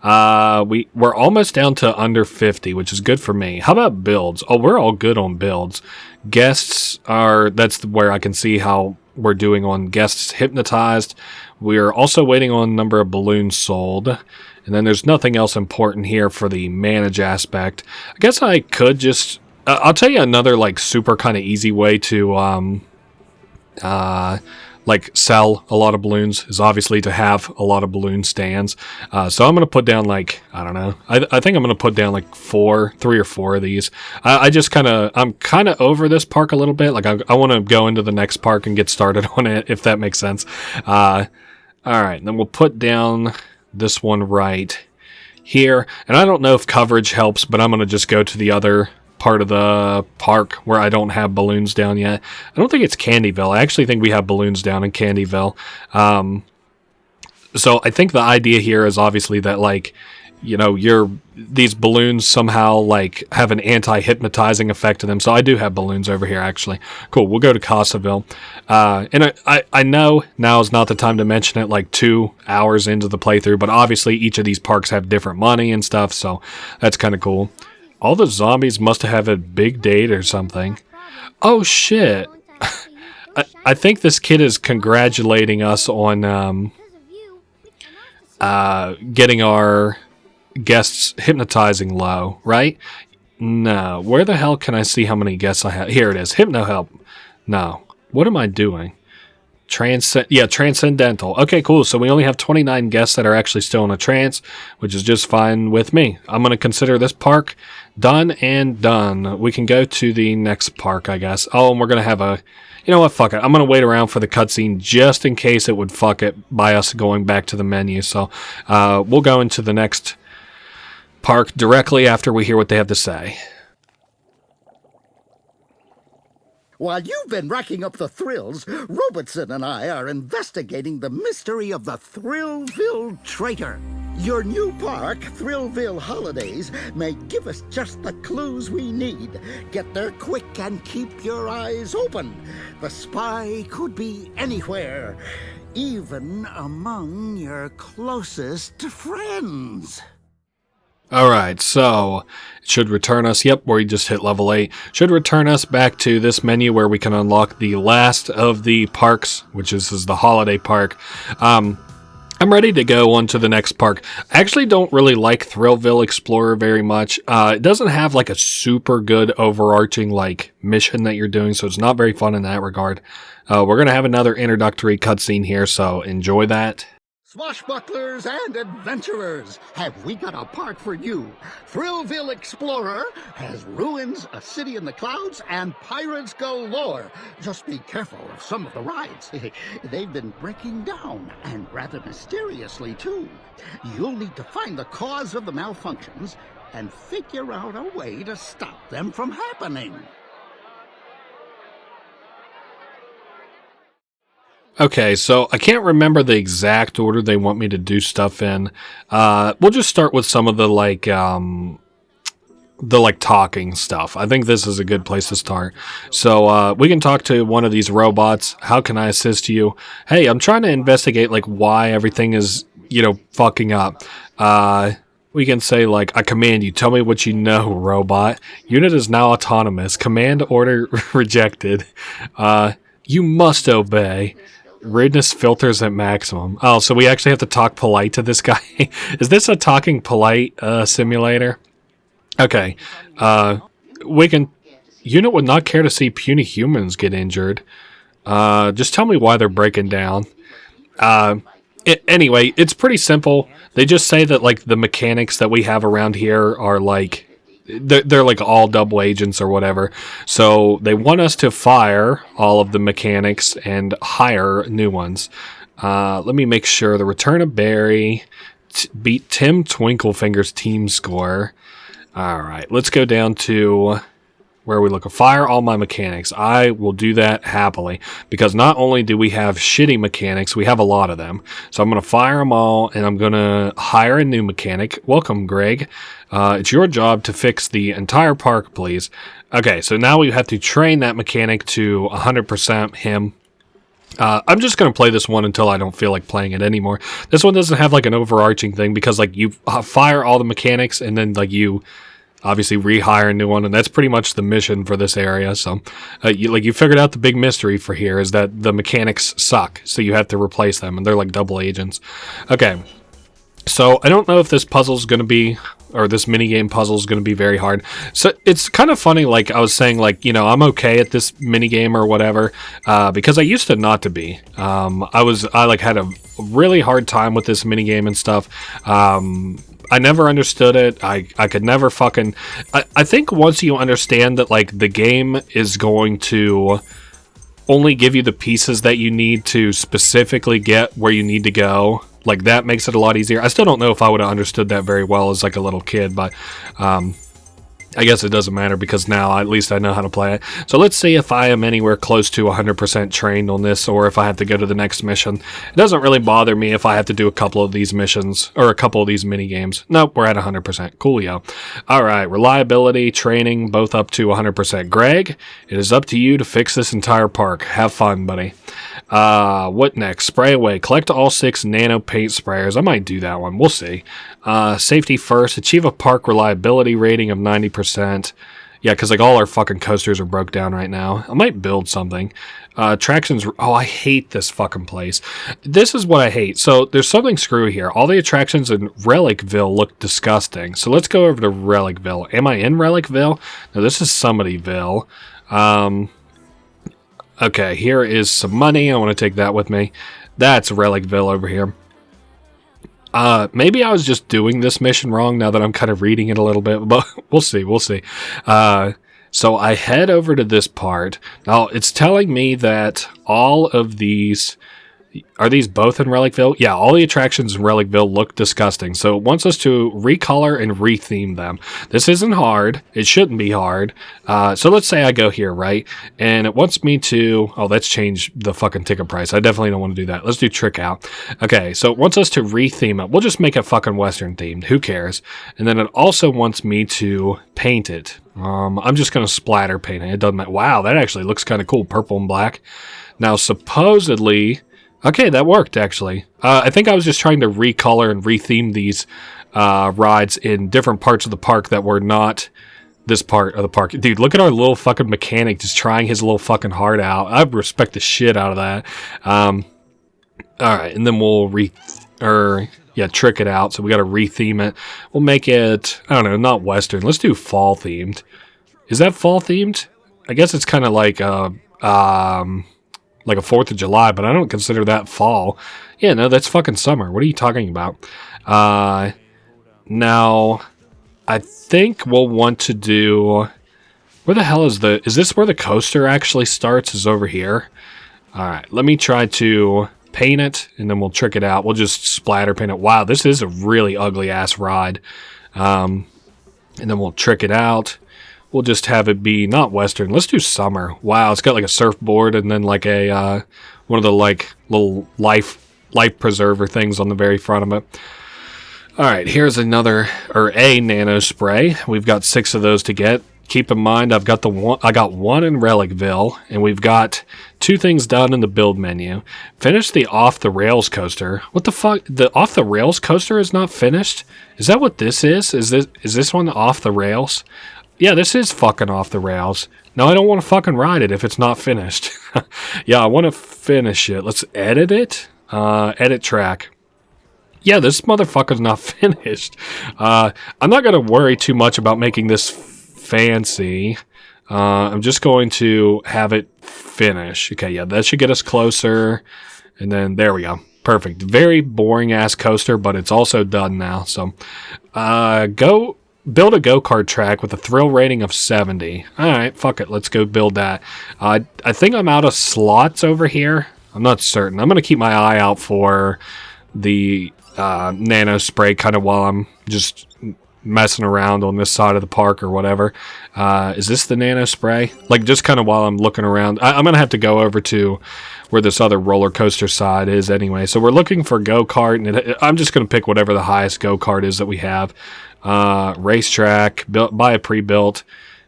We're almost down to under 50, which is good for me. How about builds? Oh, we're all good on builds. Guests are... That's where I can see how we're doing on guests hypnotized. We're also waiting on number of balloons sold. And then there's nothing else important here for the manage aspect. I guess I could just... I'll tell you another, like, super kind of easy way to, like, sell a lot of balloons is obviously to have a lot of balloon stands. So I'm going to put down, like, I don't know. I think I'm going to put down, like, 3 or 4 of these. I'm kind of over this park a little bit. Like, I want to go into the next park and get started on it, if that makes sense. All right, then we'll put down this one right here. And I don't know if coverage helps, but I'm going to just go to the other part of the park where I don't have balloons down yet. I don't think it's Candyville. I actually think we have balloons down in Candyville. So I think the idea here is obviously that, like, you know, these balloons somehow, like, have an anti-hypnotizing effect to them. So I do have balloons over here, actually. Cool, we'll go to Casaville. And I know now is not the time to mention it, like, 2 hours into the playthrough, but obviously each of these parks have different money and stuff, so that's kind of cool. All the zombies must have a big date or something. Oh, shit. I think this kid is congratulating us on getting our guests hypnotizing low, right? No. Where the hell can I see how many guests I have? Here it is. Hypno help. No. What am I doing? Transcendental. Okay, cool. So we only have 29 guests that are actually still in a trance, which is just fine with me. I'm going to consider this park done and done. We can go to the next park, I guess. Oh, and we're going to have a... You know what? Fuck it. I'm going to wait around for the cutscene just in case it would fuck it by us going back to the menu. So we'll go into the next park directly after we hear what they have to say. While you've been racking up the thrills, Robertson and I are investigating the mystery of the Thrillville traitor. Your new park, Thrillville Holidays, may give us just the clues we need. Get there quick and keep your eyes open. The spy could be anywhere, even among your closest friends. Alright, so it should return us, yep, we just hit level 8, should return us back to this menu where we can unlock the last of the parks, which is the holiday park. I'm ready to go on to the next park. I actually don't really like Thrillville Explorer very much. It doesn't have like a super good overarching like mission that you're doing, so it's not very fun in that regard. We're going to have another introductory cutscene here, so enjoy that. Swashbucklers and adventurers, have we got a park for you? Thrillville Explorer has ruins, a city in the clouds, and pirates galore. Just be careful of some of the rides. They've been breaking down, and rather mysteriously, too. You'll need to find the cause of the malfunctions and figure out a way to stop them from happening. Okay, so I can't remember the exact order they want me to do stuff in. We'll just start with some of the talking stuff. I think this is a good place to start. So we can talk to one of these robots. How can I assist you? Hey, I'm trying to investigate like why everything is, fucking up. We can say like, I command you, tell me what you know, robot. Unit is now autonomous. Command order rejected. You must obey. Rudeness filters at maximum. Oh, so we actually have to talk polite to this guy. Is this a talking polite simulator? Okay. We can... Unit would not care to see puny humans get injured. Just tell me why they're breaking down. Anyway, it's pretty simple. They just say that like the mechanics that we have around here are like... They're like all double agents or whatever. So they want us to fire all of the mechanics and hire new ones. Let me make sure. The return of Barry. Beat Tim Twinklefinger's team score. Alright, let's go down to where we look. Fire all my mechanics. I will do that happily. Because not only do we have shitty mechanics, we have a lot of them. So I'm going to fire them all and I'm going to hire a new mechanic. Welcome, Greg. It's your job to fix the entire park, please. Okay, so now we have to train that mechanic to 100% him. I'm just going to play this one until I don't feel like playing it anymore. This one doesn't have like an overarching thing because like you fire all the mechanics and then like you obviously rehire a new one, and that's pretty much the mission for this area. So you figured out the big mystery for here is that the mechanics suck, so you have to replace them, and they're like double agents. Okay. So I don't know if this puzzle's going to be, or this minigame puzzle is going to be very hard. So it's kind of funny, like I was saying, like, I'm okay at this minigame or whatever, because I used to not to be. I had a really hard time with this minigame and stuff. I never understood it. I could never fucking... I think once you understand that, like, the game is going to only give you the pieces that you need to specifically get where you need to go, like, that makes it a lot easier. I still don't know if I would have understood that very well as, like, a little kid, but I guess it doesn't matter because now at least I know how to play it. So let's see if I am anywhere close to 100% trained on this or if I have to go to the next mission. It doesn't really bother me if I have to do a couple of these missions or a couple of these mini games. Nope, we're at 100%. Coolio. Alright, reliability, training, both up to 100%. Greg, it is up to you to fix this entire park. Have fun, buddy. What next? Spray away. Collect all 6 nano paint sprayers. I might do that one. We'll see. Safety first. Achieve a park reliability rating of 90%. Yeah, because like all our fucking coasters are broke down right now. I might build something. Attractions. Oh, I hate this fucking place. This is what I hate. So there's something screwy here. All the attractions in Relicville look disgusting. So let's go over to Relicville. Am I in Relicville? No, this is Somebodyville. Okay, here is some money. I want to take that with me. That's Relicville over here. Maybe I was just doing this mission wrong now that I'm kind of reading it a little bit, but we'll see, we'll see. So I head over to this part. Now, it's telling me that all of these Are these both in Relicville? Yeah, all the attractions in Relicville look disgusting. So it wants us to recolor and retheme them. This isn't hard. It shouldn't be hard. So let's say I go here, right? And it wants me to... Oh, let's change the fucking ticket price. I definitely don't want to do that. Let's do trick out. Okay, so it wants us to retheme it. We'll just make it fucking Western themed. Who cares? And then it also wants me to paint it. I'm just going to splatter paint it. It doesn't matter. Wow, that actually looks kind of cool. Purple and black. Now, supposedly... Okay, that worked, actually. I think I was just trying to recolor and retheme these rides in different parts of the park that were not this part of the park. Dude, look at our little fucking mechanic just trying his little fucking heart out. I respect the shit out of that. Alright, and then we'll trick it out. So we got to retheme it. We'll make it, I don't know, not Western. Let's do fall themed. Is that fall themed? I guess it's kind of like a 4th of July, but I don't consider that fall. Yeah, no, that's fucking summer. What are you talking about? Now, I think we'll want to do... Where the hell is this where the coaster actually starts? Is over here? Alright, let me try to paint it, and then we'll trick it out. We'll just splatter paint it. Wow, this is a really ugly-ass ride. And then we'll trick it out. We'll just have it be not Western. Let's do summer. Wow, it's got like a surfboard and then like a one of the like little life preserver things on the very front of it. All right, here's a nano spray. We've got 6 of those to get. Keep in mind, I got one in Relicville, and we've got 2 things done in the build menu. Finish the Off the Rails coaster. What the fuck? The Off the Rails coaster is not finished? Is that what this is? Is this one off the rails? Yeah, this is fucking off the rails. No, I don't want to fucking ride it if it's not finished. Yeah, I want to finish it. Let's edit it. Edit track. Yeah, this motherfucker's not finished. I'm not going to worry too much about making this fancy. I'm just going to have it finish. Okay, yeah, that should get us closer. And then, there we go. Perfect. Very boring-ass coaster, but it's also done now. So, build a go-kart track with a thrill rating of 70. Alright, fuck it. Let's go build that. I think I'm out of slots over here. I'm not certain. I'm going to keep my eye out for the nano spray kind of while I'm just messing around on this side of the park or whatever. Is this the nano spray? Like, just kind of while I'm looking around. I'm going to have to go over to where this other roller coaster side is anyway. So we're looking for go-kart, and I'm just going to pick whatever the highest go-kart is that we have. Racetrack, buy a pre-built,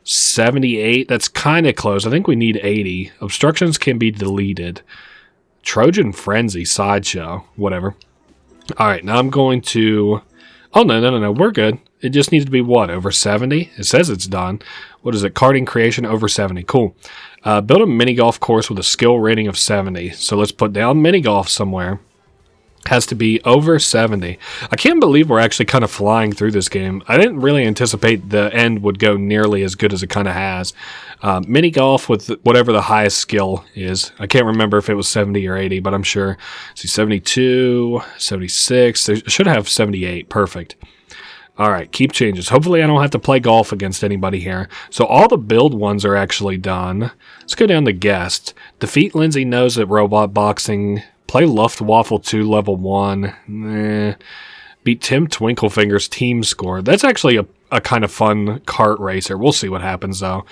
78. That's kind of close. I think we need 80. Obstructions can be deleted. Trojan Frenzy sideshow, whatever. All right, now I'm going to... Oh, no, we're good. It just needs to be what, over 70? It says it's done. What is it? Karting creation over 70. Cool. Build a mini golf course with a skill rating of 70. So let's put down mini golf somewhere. Has to be over 70. I can't believe we're actually kind of flying through this game. I didn't really anticipate the end would go nearly as good as it kind of has. Mini golf with whatever the highest skill is. I can't remember if it was 70 or 80, but I'm sure. See, 72, 76. They should have 78. Perfect. All right, keep changes. Hopefully I don't have to play golf against anybody here. So all the build ones are actually done. Let's go down to guests. Defeat Lindsay Knows at Robot Boxing. Play Luftwaffle 2 level 1. Beat Tim Twinklefinger's team score. That's actually a kind of fun kart racer. We'll see what happens though.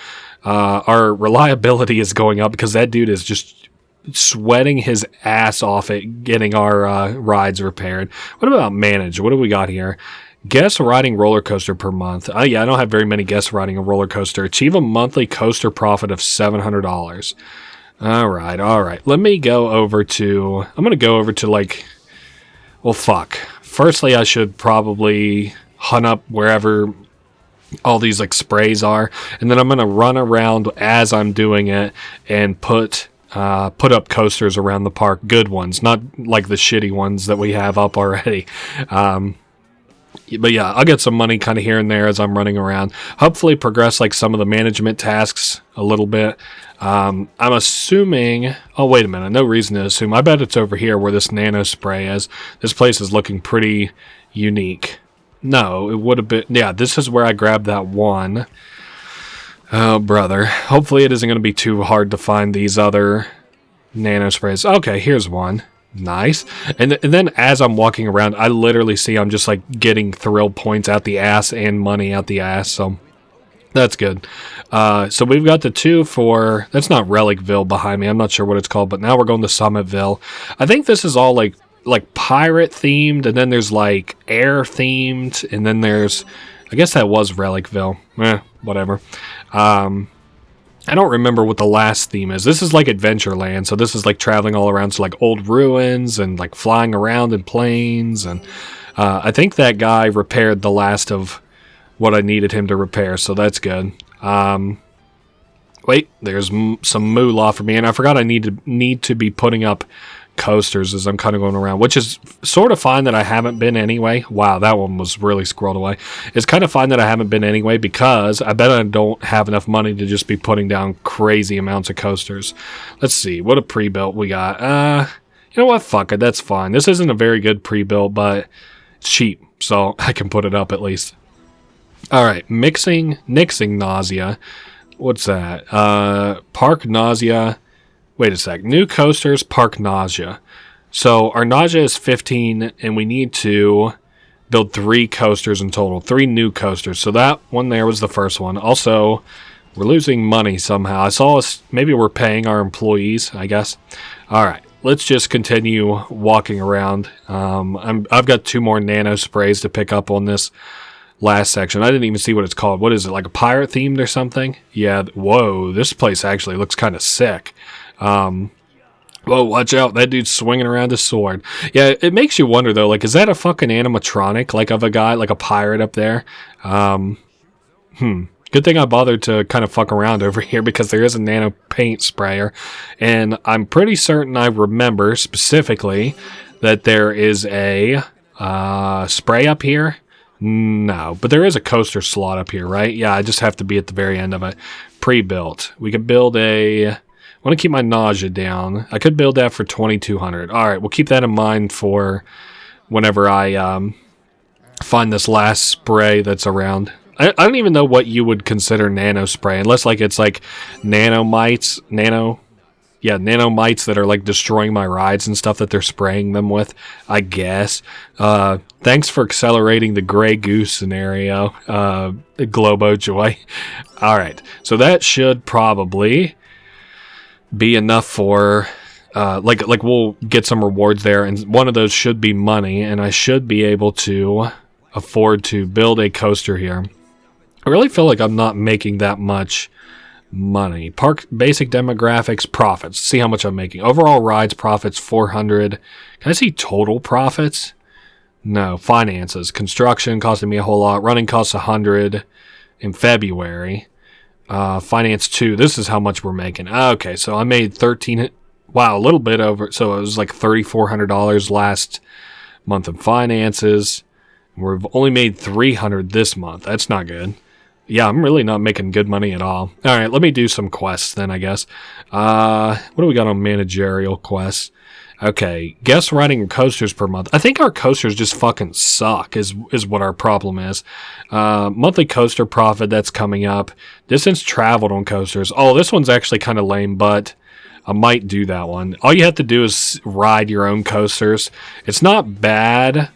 Our reliability is going up because that dude is just sweating his ass off at getting our rides repaired. What about manage? What do we got here? Guests riding roller coaster per month. Yeah, I don't have very many guests riding a roller coaster. Achieve a monthly coaster profit of $700. All right. Let me go over to... I'm going to go over to, like... Well, fuck. Firstly, I should probably hunt up wherever all these, like, sprays are. And then I'm going to run around as I'm doing it and put up coasters around the park. Good ones. Not, like, the shitty ones that we have up already. But yeah, I'll get some money kind of here and there as I'm running around. Hopefully progress like some of the management tasks a little bit. I'm assuming... Oh, wait a minute. No reason to assume. I bet it's over here where this nano spray is. This place is looking pretty unique. No, it would have been... Yeah, this is where I grabbed that one. Oh, brother. Hopefully it isn't going to be too hard to find these other nano sprays. Okay, here's one. Nice. And then as I'm walking around, I literally see I'm just like getting thrill points out the ass and money out the ass. So that's good. So we've got the 2 for, that's not Relicville behind me. I'm not sure what it's called, but now we're going to Summitville. I think this is all like pirate themed, and then there's like air themed, and then there's, I guess that was Relicville. Whatever. I don't remember what the last theme is. This is like Adventureland, so this is like traveling all around to like old ruins and like flying around in planes. And I think that guy repaired the last of what I needed him to repair, so that's good. Wait, there's some moolah for me, and I forgot I need to be putting up coasters as I'm kind of going around, which is sort of fine that I haven't been anyway. Wow, that one was really scrolled away. It's kind of fine that I haven't been anyway, because I bet I don't have enough money to just be putting down crazy amounts of coasters. Let's see, what a pre-built we got. You know what, fuck it, that's fine. This isn't a very good pre-built, but it's cheap, so I can put it up at least. Alright, nixing nausea. What's that? Park nausea. Wait a sec. New coasters, park nausea. So our nausea is 15, and we need to build 3 coasters in total. 3 new coasters. So that one there was the first one. Also, we're losing money somehow. I saw us, maybe we're paying our employees, I guess. Alright, let's just continue walking around. I've got 2 more nano sprays to pick up on this last section. I didn't even see what it's called. What is it, like a pirate themed or something? Yeah, whoa, this place actually looks kind of sick. Whoa, watch out, that dude's swinging around his sword. Yeah, it makes you wonder though, like, is that a fucking animatronic, like, of a guy, like a pirate up there? Good thing I bothered to kind of fuck around over here, because there is a nano paint sprayer, and I'm pretty certain I remember specifically that there is a spray up here. No, but there is a coaster slot up here, right? Yeah, I just have to be at the very end of it. Pre-built. We could build a... I want to keep my nausea down. I could build that for 2,200. Alright, we'll keep that in mind for whenever I find this last spray that's around. I don't even know what you would consider nano spray, unless like it's like nanomites that are like destroying my rides and stuff that they're spraying them with, I guess. Thanks for accelerating the Grey Goose scenario, Globo Joy. Alright, so that should probably be enough for, like we'll get some rewards there, and one of those should be money, and I should be able to afford to build a coaster here. I really feel like I'm not making that much money. Park basic demographics, profits. See how much I'm making. Overall rides profits 400. Can I see total profits? No. Finances. Construction costing me a whole lot. Running costs 100 in February. Finance 2. This is how much we're making. Okay, so I made 13. Wow, a little bit over. So it was like $3,400 last month in finances. We've only made 300 this month. That's not good. Yeah, I'm really not making good money at all. Alright, let me do some quests then, I guess. What do we got on managerial quests? Okay, guest riding coasters per month. I think our coasters just fucking suck, is what our problem is. Monthly coaster profit, that's coming up. Distance traveled on coasters. Oh, this one's actually kind of lame, but I might do that one. All you have to do is ride your own coasters. It's not bad.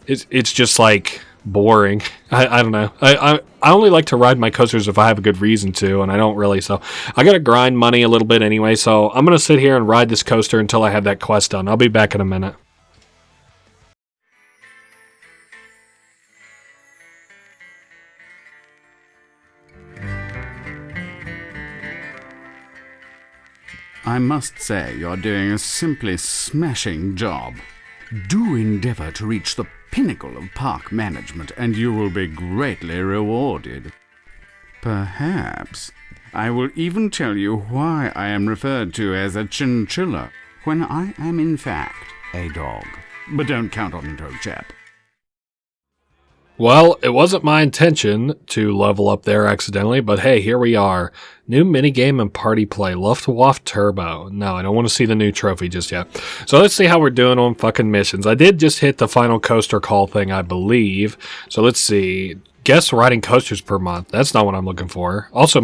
It's just like boring. I don't know. I only like to ride my coasters if I have a good reason to, and I don't really, so I gotta grind money a little bit anyway, so I'm gonna sit here and ride this coaster until I have that quest done. I'll be back in a minute. I must say you're doing a simply smashing job. Do endeavor to reach the pinnacle of park management, and you will be greatly rewarded. Perhaps I will even tell you why I am referred to as a chinchilla, when I am in fact a dog. But don't count on it, old chap. Well, it wasn't my intention to level up there accidentally, but hey, here we are. New minigame and party play, Luftwaffe Turbo. No, I don't want to see the new trophy just yet. So let's see how we're doing on fucking missions. I did just hit the final coaster call thing, I believe. So let's see. Guests riding coasters per month. That's not what I'm looking for. Also,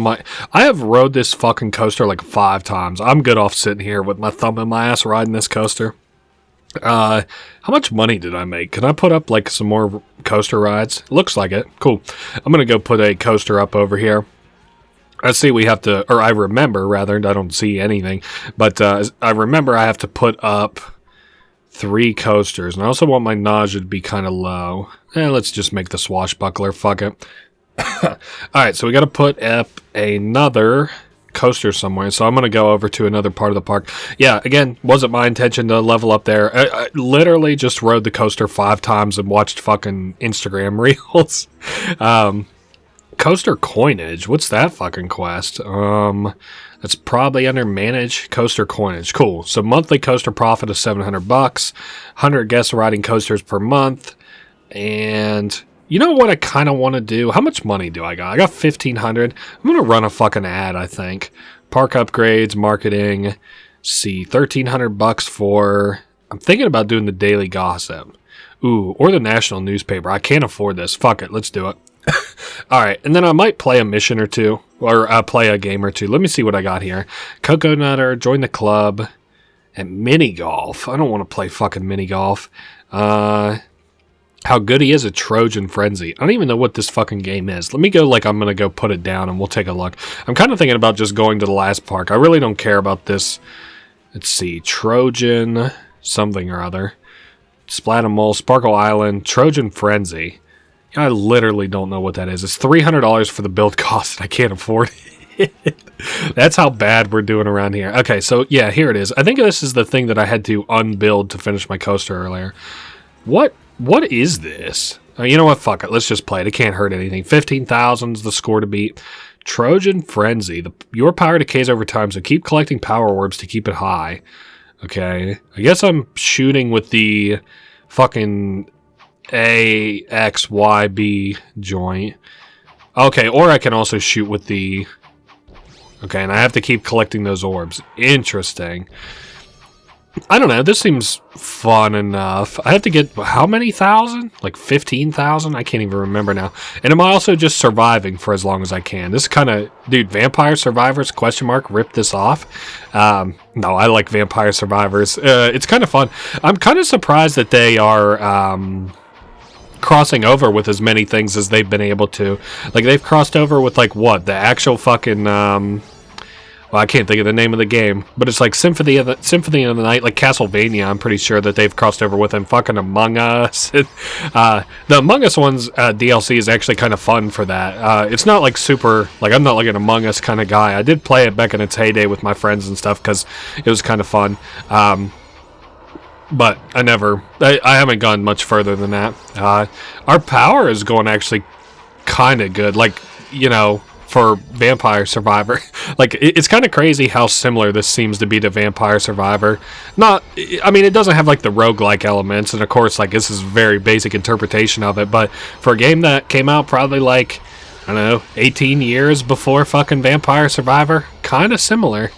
I have rode this fucking coaster like 5 times. I'm good off sitting here with my thumb in my ass riding this coaster. How much money did I make? Can I put up like some more coaster rides? Looks like it. Cool. I'm gonna go put a coaster up over here. I see we have to, or I remember rather, I don't see anything, but I remember I have to put up 3 coasters, and I also want my nausea to be kind of low. Let's just make the swashbuckler, fuck it. Alright, so we gotta put up another coaster somewhere, so I'm gonna go over to another part of the park. Yeah, again, wasn't my intention to level up there. I literally just rode the coaster 5 times and watched fucking Instagram reels. Coaster coinage, what's that fucking quest? That's probably under manage coaster coinage. Cool. So monthly coaster profit of $700, 100 guest riding coasters per month, and you know what I kind of want to do? How much money do I got? I got $1,500. I'm gonna run a fucking ad, I think. Park upgrades, marketing. See, $1,300 for. I'm thinking about doing the Daily Gossip. Ooh, or the national newspaper. I can't afford this. Fuck it, let's do it. Alright, and then I might play a mission or two, or play a game or two. Let me see what I got here. Cocoa Nutter, join the club, and mini golf. I don't want to play fucking mini golf. How good he is at Trojan Frenzy. I don't even know what this fucking game is. Let me go, like, I'm gonna go put it down and we'll take a look. I'm kind of thinking about just going to the last park. I really don't care about this. Let's see, Trojan something or other. Splatamole, Sparkle Island, Trojan Frenzy. I literally don't know what that is. It's $300 for the build cost, and I can't afford it. That's how bad we're doing around here. Okay, so yeah, here it is. I think this is the thing that I had to unbuild to finish my coaster earlier. What is this? Oh, you know what? Fuck it. Let's just play it. It can't hurt anything. 15,000 is the score to beat. Trojan Frenzy. Your power decays over time, so keep collecting power orbs to keep it high. Okay. I guess I'm shooting with the fucking A, X, Y, B joint. Okay, or I can also shoot with the... Okay, and I have to keep collecting those orbs. Interesting. I don't know, this seems fun enough. I have to get, how many thousand? Like 15,000? I can't even remember now. And am I also just surviving for as long as I can? This kind of, dude, Vampire Survivors, question mark, rip this off. No, I like Vampire Survivors. It's kind of fun. I'm kind of surprised that they are... crossing over with as many things as they've been able to. Like, they've crossed over with, like, what? The actual fucking, well, I can't think of the name of the game, but it's like Symphony of the Night, like Castlevania, I'm pretty sure that they've crossed over with, and fucking Among Us. The Among Us one's DLC is actually kind of fun for that. It's not, like, super, like, I'm not, like, an Among Us kind of guy. I did play it back in its heyday with my friends and stuff, because it was kind of fun. But I haven't gone much further than that. Our power is going actually kind of good, like, you know, for Vampire Survivor. Like, it's kind of crazy how similar this seems to be to Vampire Survivor. I mean, it doesn't have, like, the roguelike elements, and of course, like, this is a very basic interpretation of it, but for a game that came out probably, like, I don't know, 18 years before fucking Vampire Survivor, kind of similar.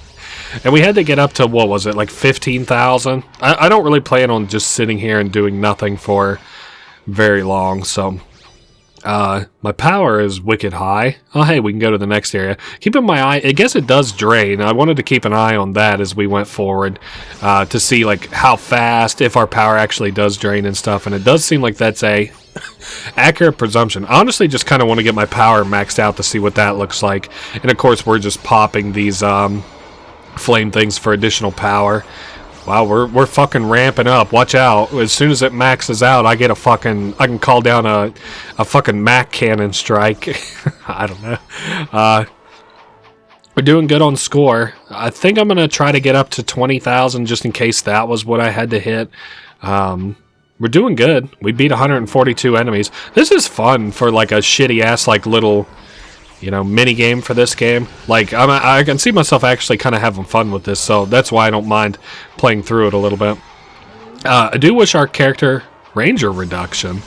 And we had to get up to, what was it, like 15,000? I don't really plan on just sitting here and doing nothing for very long, so... my power is wicked high. Oh, hey, we can go to the next area. Keeping my eye... I guess it does drain. I wanted to keep an eye on that as we went forward to see, like, how fast, if our power actually does drain and stuff. And it does seem like that's a accurate presumption. I honestly just kind of want to get my power maxed out to see what that looks like. And, of course, we're just popping these... flame things for additional power. Wow, we're fucking ramping up. Watch out. As soon as it maxes out, I get a fucking... I can call down a fucking Mac cannon strike. I don't know. We're doing good on score. I think I'm going to try to get up to 20,000 just in case that was what I had to hit. We're doing good. We beat 142 enemies. This is fun for like a shitty-ass like little... you know, mini game for this game. Like, I can see myself actually kind of having fun with this, so that's why I don't mind playing through it a little bit. I do wish our character ranger reduction.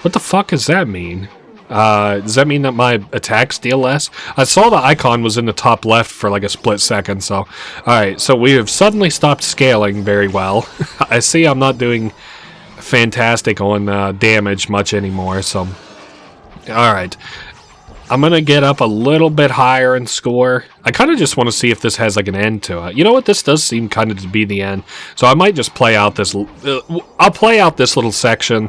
What the fuck does that mean? Does that mean that my attacks deal less? I saw the icon was in the top left for like a split second, so... Alright, so we have suddenly stopped scaling very well. I see I'm not doing fantastic on damage much anymore, so... Alright. I'm going to get up a little bit higher in score. I kind of just want to see if this has like an end to it. You know what? This does seem kind of to be the end. So I might just play out this... I'll play out this little section,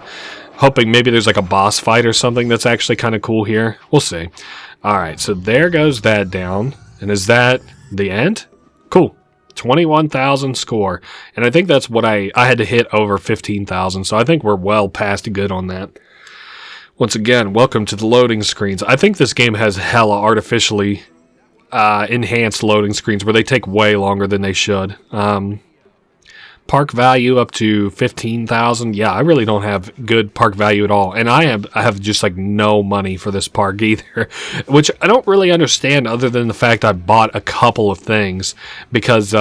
hoping maybe there's like a boss fight or something that's actually kind of cool here. We'll see. Alright, so there goes that down. And is that the end? Cool. 21,000 score. And I think that's what I had to hit over 15,000. So I think we're well past good on that. Once again, welcome to the loading screens. I think this game has hella artificially enhanced loading screens where they take way longer than they should. Park value up to 15,000. Yeah, I really don't have good park value at all. And I have just like no money for this park either, which I don't really understand other than the fact I bought a couple of things because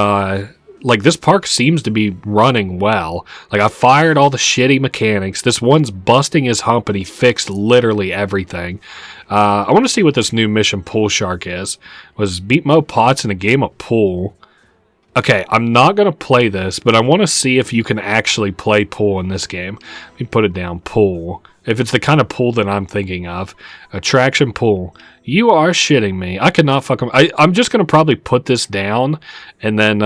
like this park seems to be running well. Like I fired all the shitty mechanics. This one's busting his hump and he fixed literally everything. I want to see what this new mission Pool Shark is. Was beat Mo Potts in a game of pool. Okay, I'm not going to play this, but I want to see if you can actually play pool in this game. Let me put it down, pool. If it's the kind of pool that I'm thinking of. Attraction pool. You are shitting me. I cannot fucking... I'm just going to probably put this down and then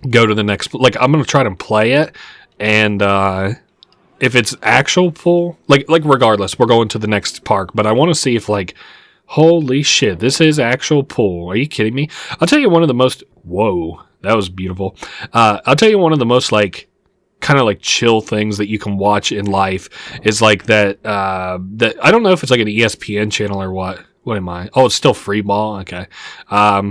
go to the next... Like, I'm going to try to play it, and if it's actual pool... Like regardless, we're going to the next park, but I want to see if, like... Holy shit, this is actual pool. Are you kidding me? I'll tell you one of the most... Whoa, that was beautiful. I'll tell you one of the most, like, kind of, like, chill things that you can watch in life is, like, that I don't know if it's, like, an ESPN channel or what. What am I? Oh, it's still free ball? Okay. I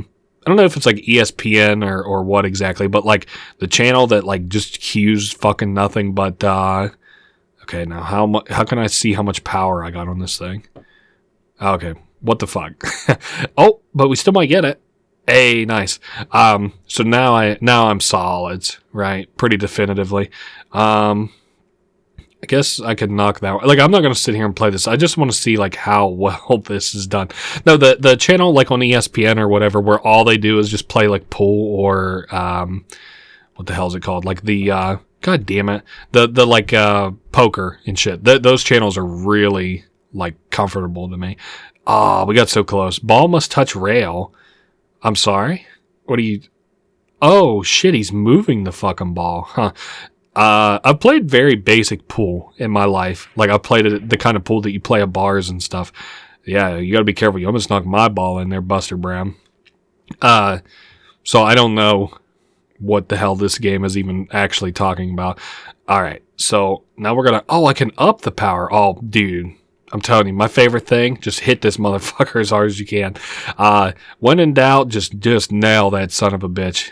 don't know if it's, like, ESPN or what exactly, but, like, the channel that, like, just cues fucking nothing but... Okay, now, how can I see how much power I got on this thing? Okay. What the fuck? Oh, but we still might get it. Hey, nice. So now I'm solids, right? Pretty definitively. I guess I could knock that one. Like, I'm not going to sit here and play this. I just want to see, like, how well this is done. No, the channel, like, on ESPN or whatever, where all they do is just play, like, pool or, what the hell is it called? Like, the, god damn it. The like, poker and shit. Those channels are really, like, comfortable to me. Oh, we got so close. Ball must touch rail. I'm sorry? What are you... Oh, shit, he's moving the fucking ball. Huh. I've played very basic pool in my life. Like, I played the kind of pool that you play at bars and stuff. Yeah, you gotta be careful. You almost knocked my ball in there, Buster Brown. So I don't know what the hell this game is even actually talking about. Alright, so now we're gonna... Oh, I can up the power. Oh, dude... I'm telling you, my favorite thing, just hit this motherfucker as hard as you can. When in doubt, just nail that son of a bitch.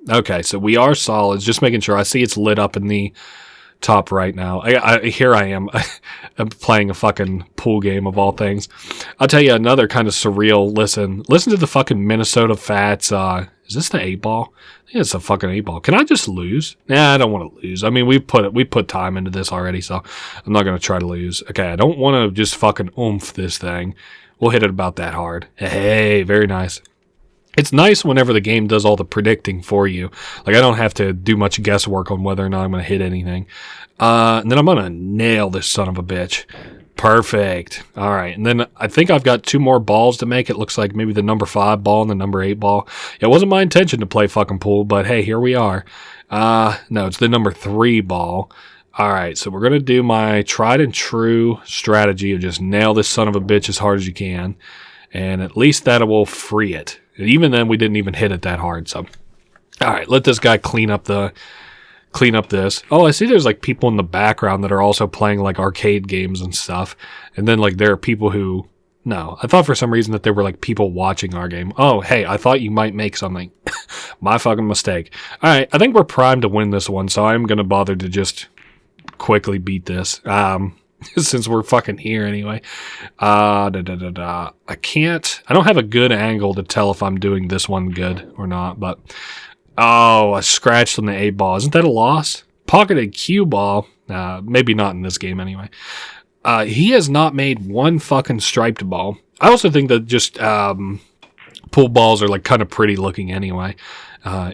Okay, so we are solids. Just making sure. I see it's lit up in the top right now. Here I am. I'm playing a fucking pool game of all things. I'll tell you another kind of surreal listen. Listen to the fucking Minnesota Fats. Is this the 8-ball? I think it's a fucking 8-ball. Can I just lose? Nah, I don't want to lose. I mean, we put time into this already, so I'm not going to try to lose. Okay, I don't want to just fucking oomph this thing. We'll hit it about that hard. Hey, very nice. It's nice whenever the game does all the predicting for you. Like, I don't have to do much guesswork on whether or not I'm going to hit anything. And then I'm going to nail this son of a bitch. Perfect. All right. And then I think I've got 2 more balls to make. It looks like maybe the number 5 ball and the number 8 ball. It wasn't my intention to play fucking pool, but hey, here we are. No, it's the number 3 ball. All right. So we're going to do my tried and true strategy of just nail this son of a bitch as hard as you can. And at least that will free it. And even then, we didn't even hit it that hard. So, all right. Let this guy clean up this. Oh, I see there's like people in the background that are also playing like arcade games and stuff. And then like there are people who... No, I thought for some reason that there were like people watching our game. Oh, hey, I thought you might make something. My fucking mistake. All right, I think we're primed to win this one, so I'm going to bother to just quickly beat this. Since we're fucking here anyway. I don't have a good angle to tell if I'm doing this one good or not, but... Oh, I scratched on the 8-ball. Isn't that a loss? Pocketed cue ball. Maybe not in this game anyway. He has not made one fucking striped ball. I also think that just pool balls are like kind of pretty looking anyway.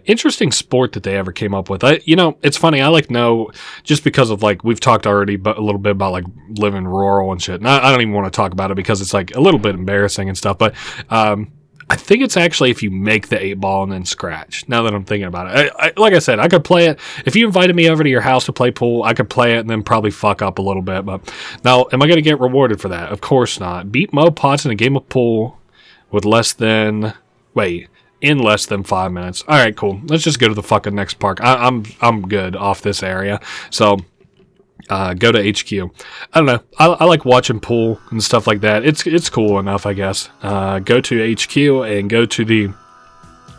Interesting sport that they ever came up with. It's funny. I like know just because of like we've talked already, but a little bit about like living rural and shit. And I don't even want to talk about it because it's like a little bit embarrassing and stuff. But I think it's actually if you make the 8-ball and then scratch. Now that I'm thinking about it, like I said, I could play it. If you invited me over to your house to play pool, I could play it and then probably fuck up a little bit. But now, am I going to get rewarded for that? Of course not. Beat Mo Potts in a game of pool with in less than 5 minutes. All right, cool. Let's just go to the fucking next park. I'm good off this area. So go to HQ. I don't know. I like watching pool and stuff like that. It's cool enough, I guess. Go to HQ and go to the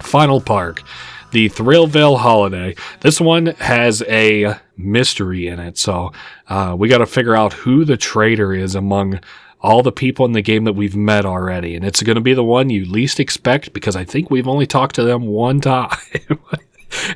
final park, the Thrillville Holiday. This one has a mystery in it, so we got to figure out who the traitor is among all the people in the game that we've met already. And it's going to be the one you least expect because I think we've only talked to them one time.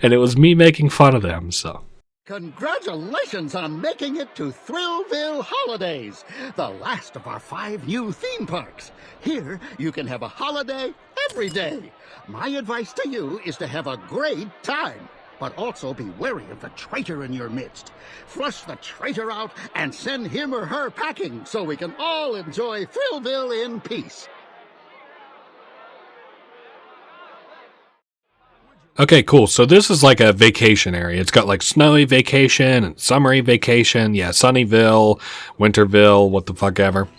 And it was me making fun of them, so. Congratulations on making it to Thrillville Holidays, the last of our 5 new theme parks. Here, you can have a holiday every day. My advice to you is to have a great time, but also be wary of the traitor in your midst. Flush the traitor out and send him or her packing so we can all enjoy Thrillville in peace. Okay, cool. So this is like a vacation area. It's got like snowy vacation and summery vacation. Yeah, Sunnyville, Winterville, what the fuck ever.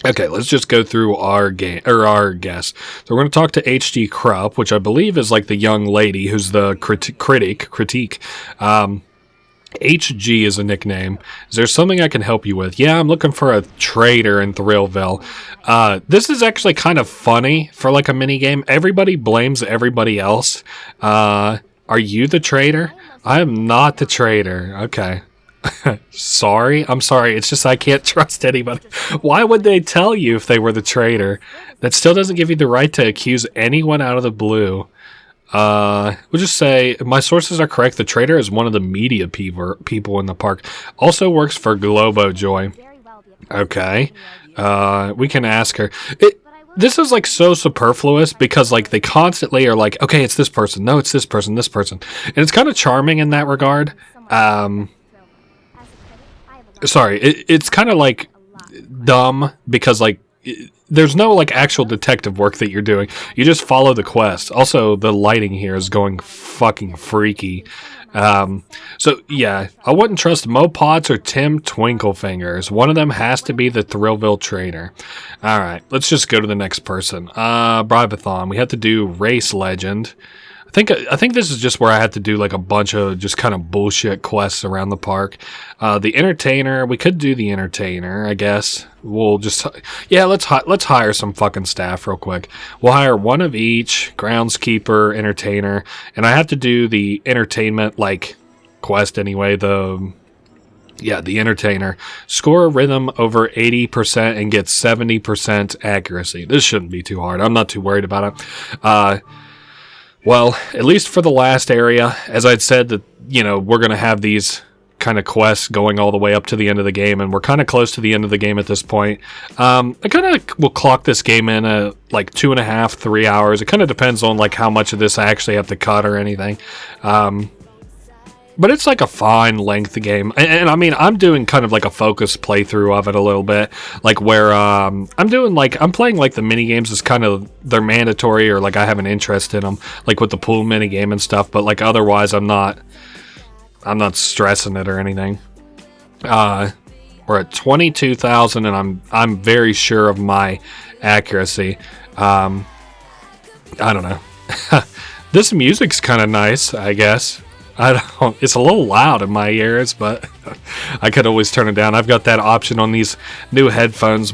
Okay, let's just go through our game or our guests. So we're going to talk to H.G. Krupp, which I believe is like the young lady who's the critique. HG is a nickname. Is there something I can help you with? Yeah, I'm looking for a traitor in Thrillville. This is actually kind of funny for like a mini game. Everybody blames everybody else. Are you the traitor? I am not the traitor. Okay. Sorry. I'm sorry. It's just I can't trust anybody. Why would they tell you if they were the traitor? That still doesn't give you the right to accuse anyone out of the blue. We'll just say my sources are correct. The traitor is one of the media people in the park. Also works for Globo Joy. Okay. We can ask her. This is like so superfluous because like they constantly are like, okay, it's this person. No, it's this person, this person. And it's kind of charming in that regard. Sorry, it's kind of like dumb because like there's no like actual detective work that you're doing. You just follow the quest. Also, the lighting here is going fucking freaky. So yeah, I wouldn't trust Mo Potts or Tim Twinklefingers. One of them has to be the Thrillville traitor. All right, let's just go to the next person. Bribathon. We have to do Race Legend. I think this is just where I had to do like a bunch of just kind of bullshit quests around the park. The Entertainer, we could do the Entertainer, I guess. We'll just let's hire some fucking staff real quick. We'll hire one of each, groundskeeper, entertainer, and I have to do the entertainment like quest anyway. The entertainer. Score a rhythm over 80% and get 70% accuracy. This shouldn't be too hard. I'm not too worried about it. Well, at least for the last area, as I'd said that, we're going to have these kind of quests going all the way up to the end of the game, and we're kind of close to the end of the game at this point. I kind of will clock this game in at like 2.5, 3 hours. It kind of depends on like how much of this I actually have to cut or anything. But it's like a fine length game. And I mean, I'm doing kind of like a focused playthrough of it a little bit. Like where I'm playing like the mini games is kind of, they're mandatory or like I have an interest in them. Like with the pool mini game and stuff. But like otherwise I'm not stressing it or anything. We're at 22,000 and I'm very sure of my accuracy. I don't know. This music's kind of nice, I guess. It's a little loud in my ears, but I could always turn it down. I've got that option on these new headphones.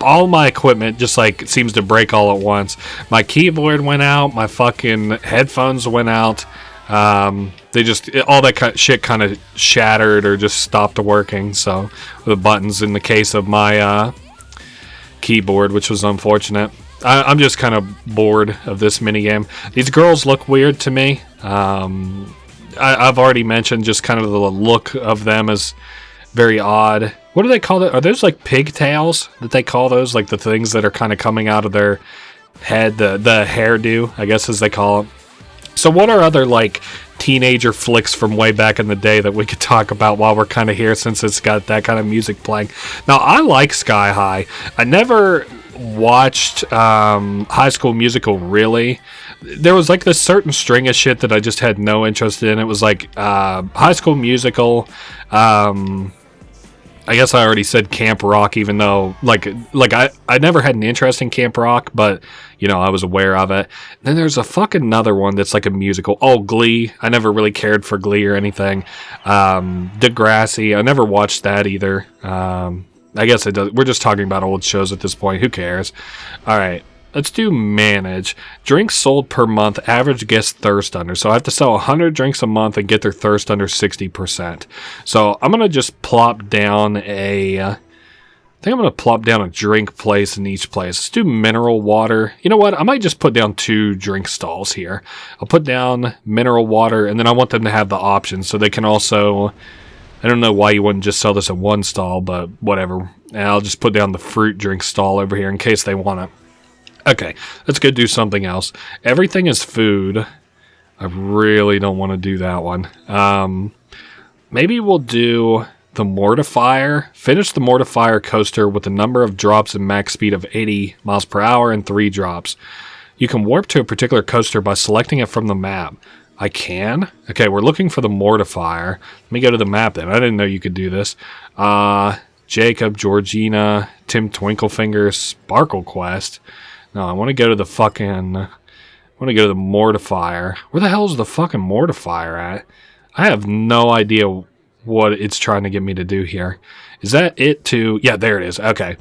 All my equipment just like seems to break all at once. My keyboard went out. My fucking headphones went out. All that kind of shit kind of shattered or just stopped working. So the buttons in the case of my keyboard, which was unfortunate. I'm just kind of bored of this minigame. These girls look weird to me. I've already mentioned just kind of the look of them is very odd. What do they call it? Are those like pigtails that they call those? Like the things that are kind of coming out of their head, the hairdo, I guess as they call it. So what are other, like, teenager flicks from way back in the day that we could talk about while we're kind of here, since it's got that kind of music playing? Now, I like Sky High. I never watched High School Musical, really. There was, like, this certain string of shit that I just had no interest in. It was, like, High School Musical, I guess I already said Camp Rock, even though, like I never had an interest in Camp Rock, but, you know, I was aware of it. Then there's a fucking another one that's like a musical. Oh, Glee. I never really cared for Glee or anything. Degrassi. I never watched that either. I guess it does. We're just talking about old shows at this point. Who cares? All right. Let's do manage. Drinks sold per month, average guest thirst under. So I have to sell 100 drinks a month and get their thirst under 60%. So I'm going to just plop down I think I'm going to plop down a drink place in each place. Let's do mineral water. You know what? I might just put down 2 drink stalls here. I'll put down mineral water, and then I want them to have the option so they can also... I don't know why you wouldn't just sell this at one stall, but whatever. And I'll just put down the fruit drink stall over here in case they want it. Okay, let's go do something else. Everything is food. I really don't want to do that one. Maybe we'll do the Mortifier. Finish the Mortifier coaster with a number of drops and max speed of 80 miles per hour and 3 drops. You can warp to a particular coaster by selecting it from the map. I can? Okay, we're looking for the Mortifier. Let me go to the map then. I didn't know you could do this. Jacob, Georgina, Tim Twinklefinger, Sparkle Quest. No, I want to go to the Mortifier. Where the hell is the fucking Mortifier at? I have no idea what it's trying to get me to do here. Is that it too? Yeah, there it is. Okay.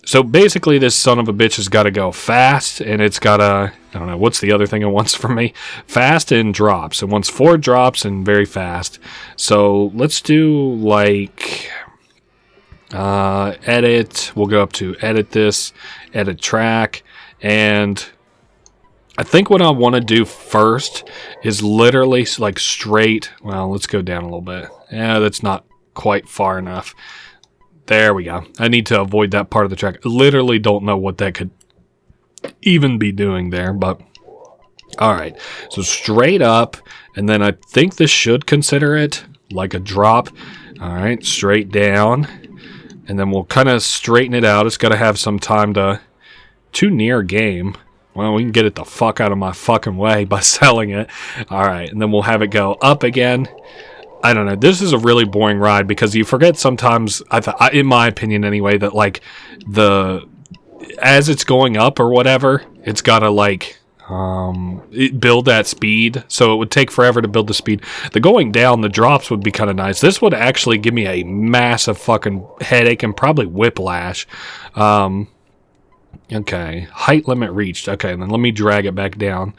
So basically this son of a bitch has got to go fast, and it's got to, I don't know, what's the other thing it wants from me? Fast and drops. It wants 4 drops and very fast. So let's do like... edit. We'll go up to edit this, edit track. And I think what I want to do first is literally like straight. Well, let's go down a little bit. Yeah, that's not quite far enough. There we go. I need to avoid that part of the track. I literally don't know what that could even be doing there, but all right. So straight up, and then I think this should consider it like a drop. All right, straight down, and then we'll kind of straighten it out. It's got to have some time to... Too near game. Well, we can get it the fuck out of my fucking way by selling it. Alright, and then we'll have it go up again. I don't know. This is a really boring ride because you forget sometimes, in my opinion anyway, that like as it's going up or whatever, it's got to like build that speed. So it would take forever to build the speed. The going down, the drops would be kind of nice. This would actually give me a massive fucking headache and probably whiplash. Okay, height limit reached. Okay, then let me drag it back down.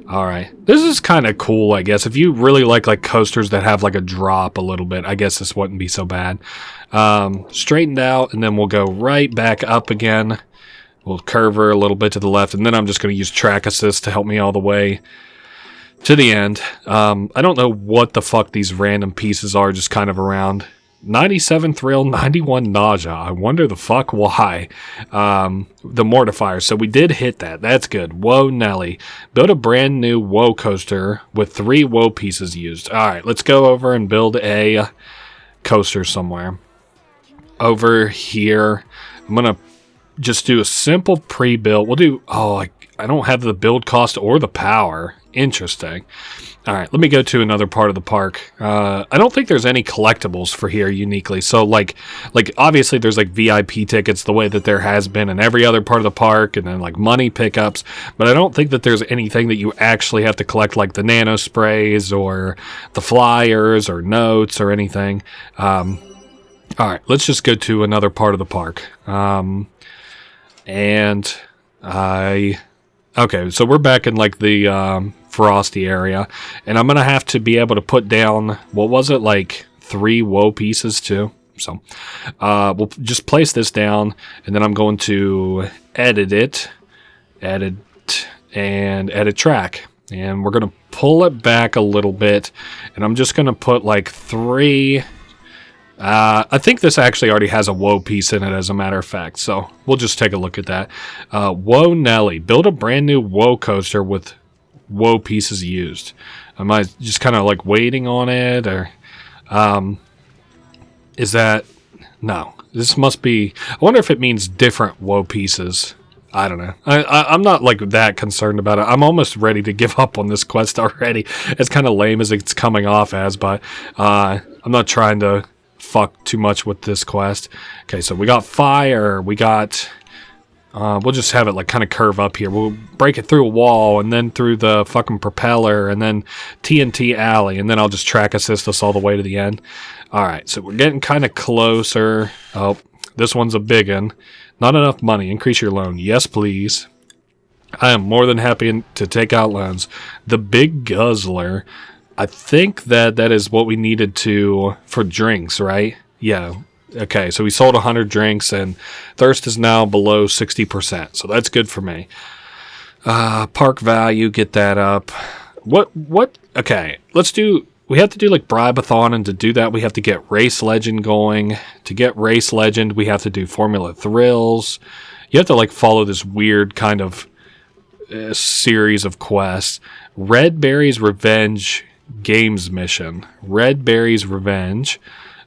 Alright, this is kind of cool, I guess. If you really like coasters that have like a drop a little bit, I guess this wouldn't be so bad. Straightened out, and then we'll go right back up again. We'll curve her a little bit to the left, and then I'm just going to use track assist to help me all the way to the end. I don't know what the fuck these random pieces are just kind of around. 97 thrill, 91 nausea. I wonder the fuck why. The Mortifier. So we did hit that. That's good. Whoa, Nelly. Build a brand new Whoa coaster with 3 Whoa pieces used. Alright, let's go over and build a coaster somewhere. Over here. I'm going to just do a simple pre-build. We'll do... Oh, I don't have the build cost or the power. Interesting. Alright, let me go to another part of the park. I don't think there's any collectibles for here uniquely. So, like obviously there's, like, VIP tickets the way that there has been in every other part of the park, and then, like, money pickups. But I don't think that there's anything that you actually have to collect, like the nano sprays, or the flyers, or notes, or anything. Alright, let's just go to another part of the park. Okay, so we're back in, like, the, Frosty area, and I'm gonna have to be able to put down, what was it, like 3 Whoa pieces too. So we'll just place this down, and then I'm going to edit and edit track, and we're gonna pull it back a little bit, and I'm just gonna put like 3 I think this actually already has a woe piece in it, as a matter of fact, so we'll just take a look at that. Woe Nelly. Build a brand new woe coaster with woe pieces used. Am I just kind of like waiting on it, or is that... No, this must be... I wonder if it means different woe pieces. I don't know. I'm not like that concerned about it. I'm almost ready to give up on this quest already. It's kind of lame as it's coming off as, but I'm not trying to fuck too much with this quest. Okay, so we got fire. We got... we'll just have it like kind of curve up here. We'll break it through a wall and then through the fucking propeller and then TNT alley, and then I'll just track assist us all the way to the end. Alright, so we're getting kind of closer. Oh, this one's a big one. Not enough money. Increase your loan. Yes, please. I am more than happy to take out loans. The Big Guzzler. I think that is what we needed for drinks, right? Yeah. Okay, so we sold 100 drinks, and thirst is now below 60%, so that's good for me. Park value, get that up. What? Okay, let's do... We have to do like Bribe-a-thon, and to do that we have to get Race Legend going. To get Race Legend, we have to do Formula Thrills. You have to like follow this weird kind of series of quests. Red Berry's Revenge Games Mission. Red Berry's Revenge,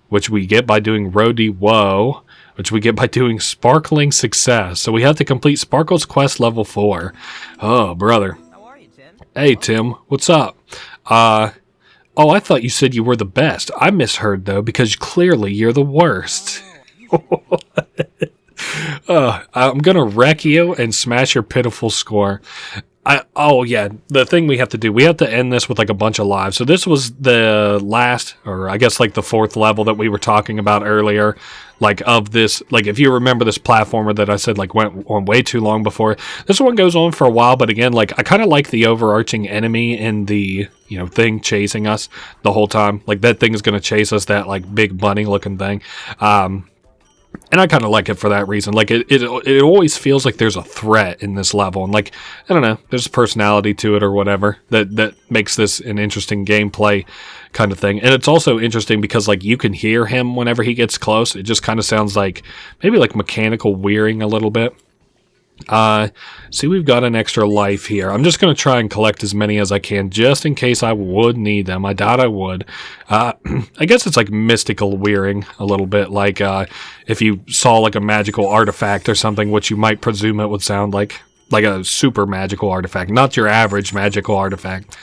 which we get by doing Roadie Woe, which we get by doing Sparkling Success. So we have to complete Sparkle's Quest level 4. Oh, brother. How are you, Tim? Hey, Tim. What's up? Oh, I thought you said you were the best. I misheard, though, because clearly you're the worst. I'm going to wreck you and smash your pitiful score. Oh, yeah, the thing we have to do, we have to end this with, like, a bunch of lives. So this was the last, or I guess, like, the 4th level that we were talking about earlier, like, of this, like, if you remember this platformer that I said, like, went on way too long before. This one goes on for a while, but again, like, I kind of like the overarching enemy in the, you know, thing chasing us the whole time. Like, that thing is going to chase us, that, like, big bunny-looking thing. And I kind of like it for that reason. Like, it always feels like there's a threat in this level. And, like, I don't know, there's a personality to it or whatever that makes this an interesting gameplay kind of thing. And it's also interesting because, like, you can hear him whenever he gets close. It just kind of sounds like, maybe like mechanical whirring a little bit. See, we've got an extra life here. I'm just going to try and collect as many as I can, just in case I would need them. I doubt I would. I guess it's like mystical whirring a little bit, like if you saw like a magical artifact or something, which you might presume it would sound like a super magical artifact, not your average magical artifact.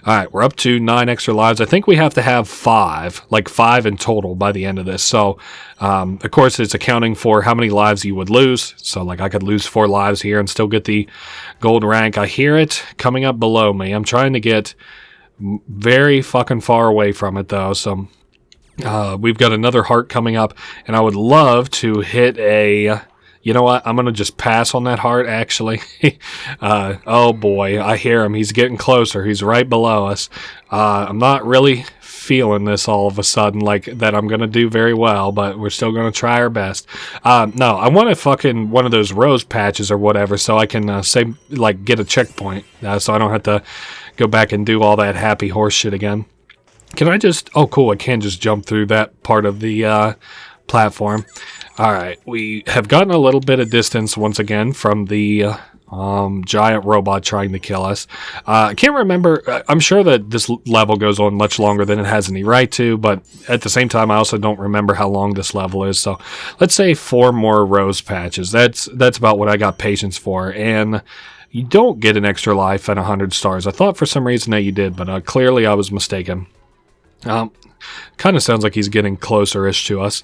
Alright, we're up to 9 extra lives. I think we have to have 5, like 5 in total by the end of this. So, of course, it's accounting for how many lives you would lose. So, like, I could lose 4 lives here and still get the gold rank. I hear it coming up below me. I'm trying to get very fucking far away from it, though. So, we've got another heart coming up, and I would love to hit a... You know what? I'm going to just pass on that heart, actually. Oh, boy. I hear him. He's getting closer. He's right below us. I'm not really feeling this all of a sudden, like that I'm going to do very well, but we're still going to try our best. No, I want to fucking one of those rose patches or whatever so I can, say, like, get a checkpoint so I don't have to go back and do all that happy horse shit again. Can I just... Oh, cool. I can just jump through that part of the platform. Alright, we have gotten a little bit of distance once again from the giant robot trying to kill us. I can't remember, I'm sure that this level goes on much longer than it has any right to, but at the same time I also don't remember how long this level is, so let's say 4 more rose patches. That's about what I got patience for, and you don't get an extra life at 100 stars. I thought for some reason that you did, but clearly I was mistaken. Kind of sounds like he's getting closer-ish to us.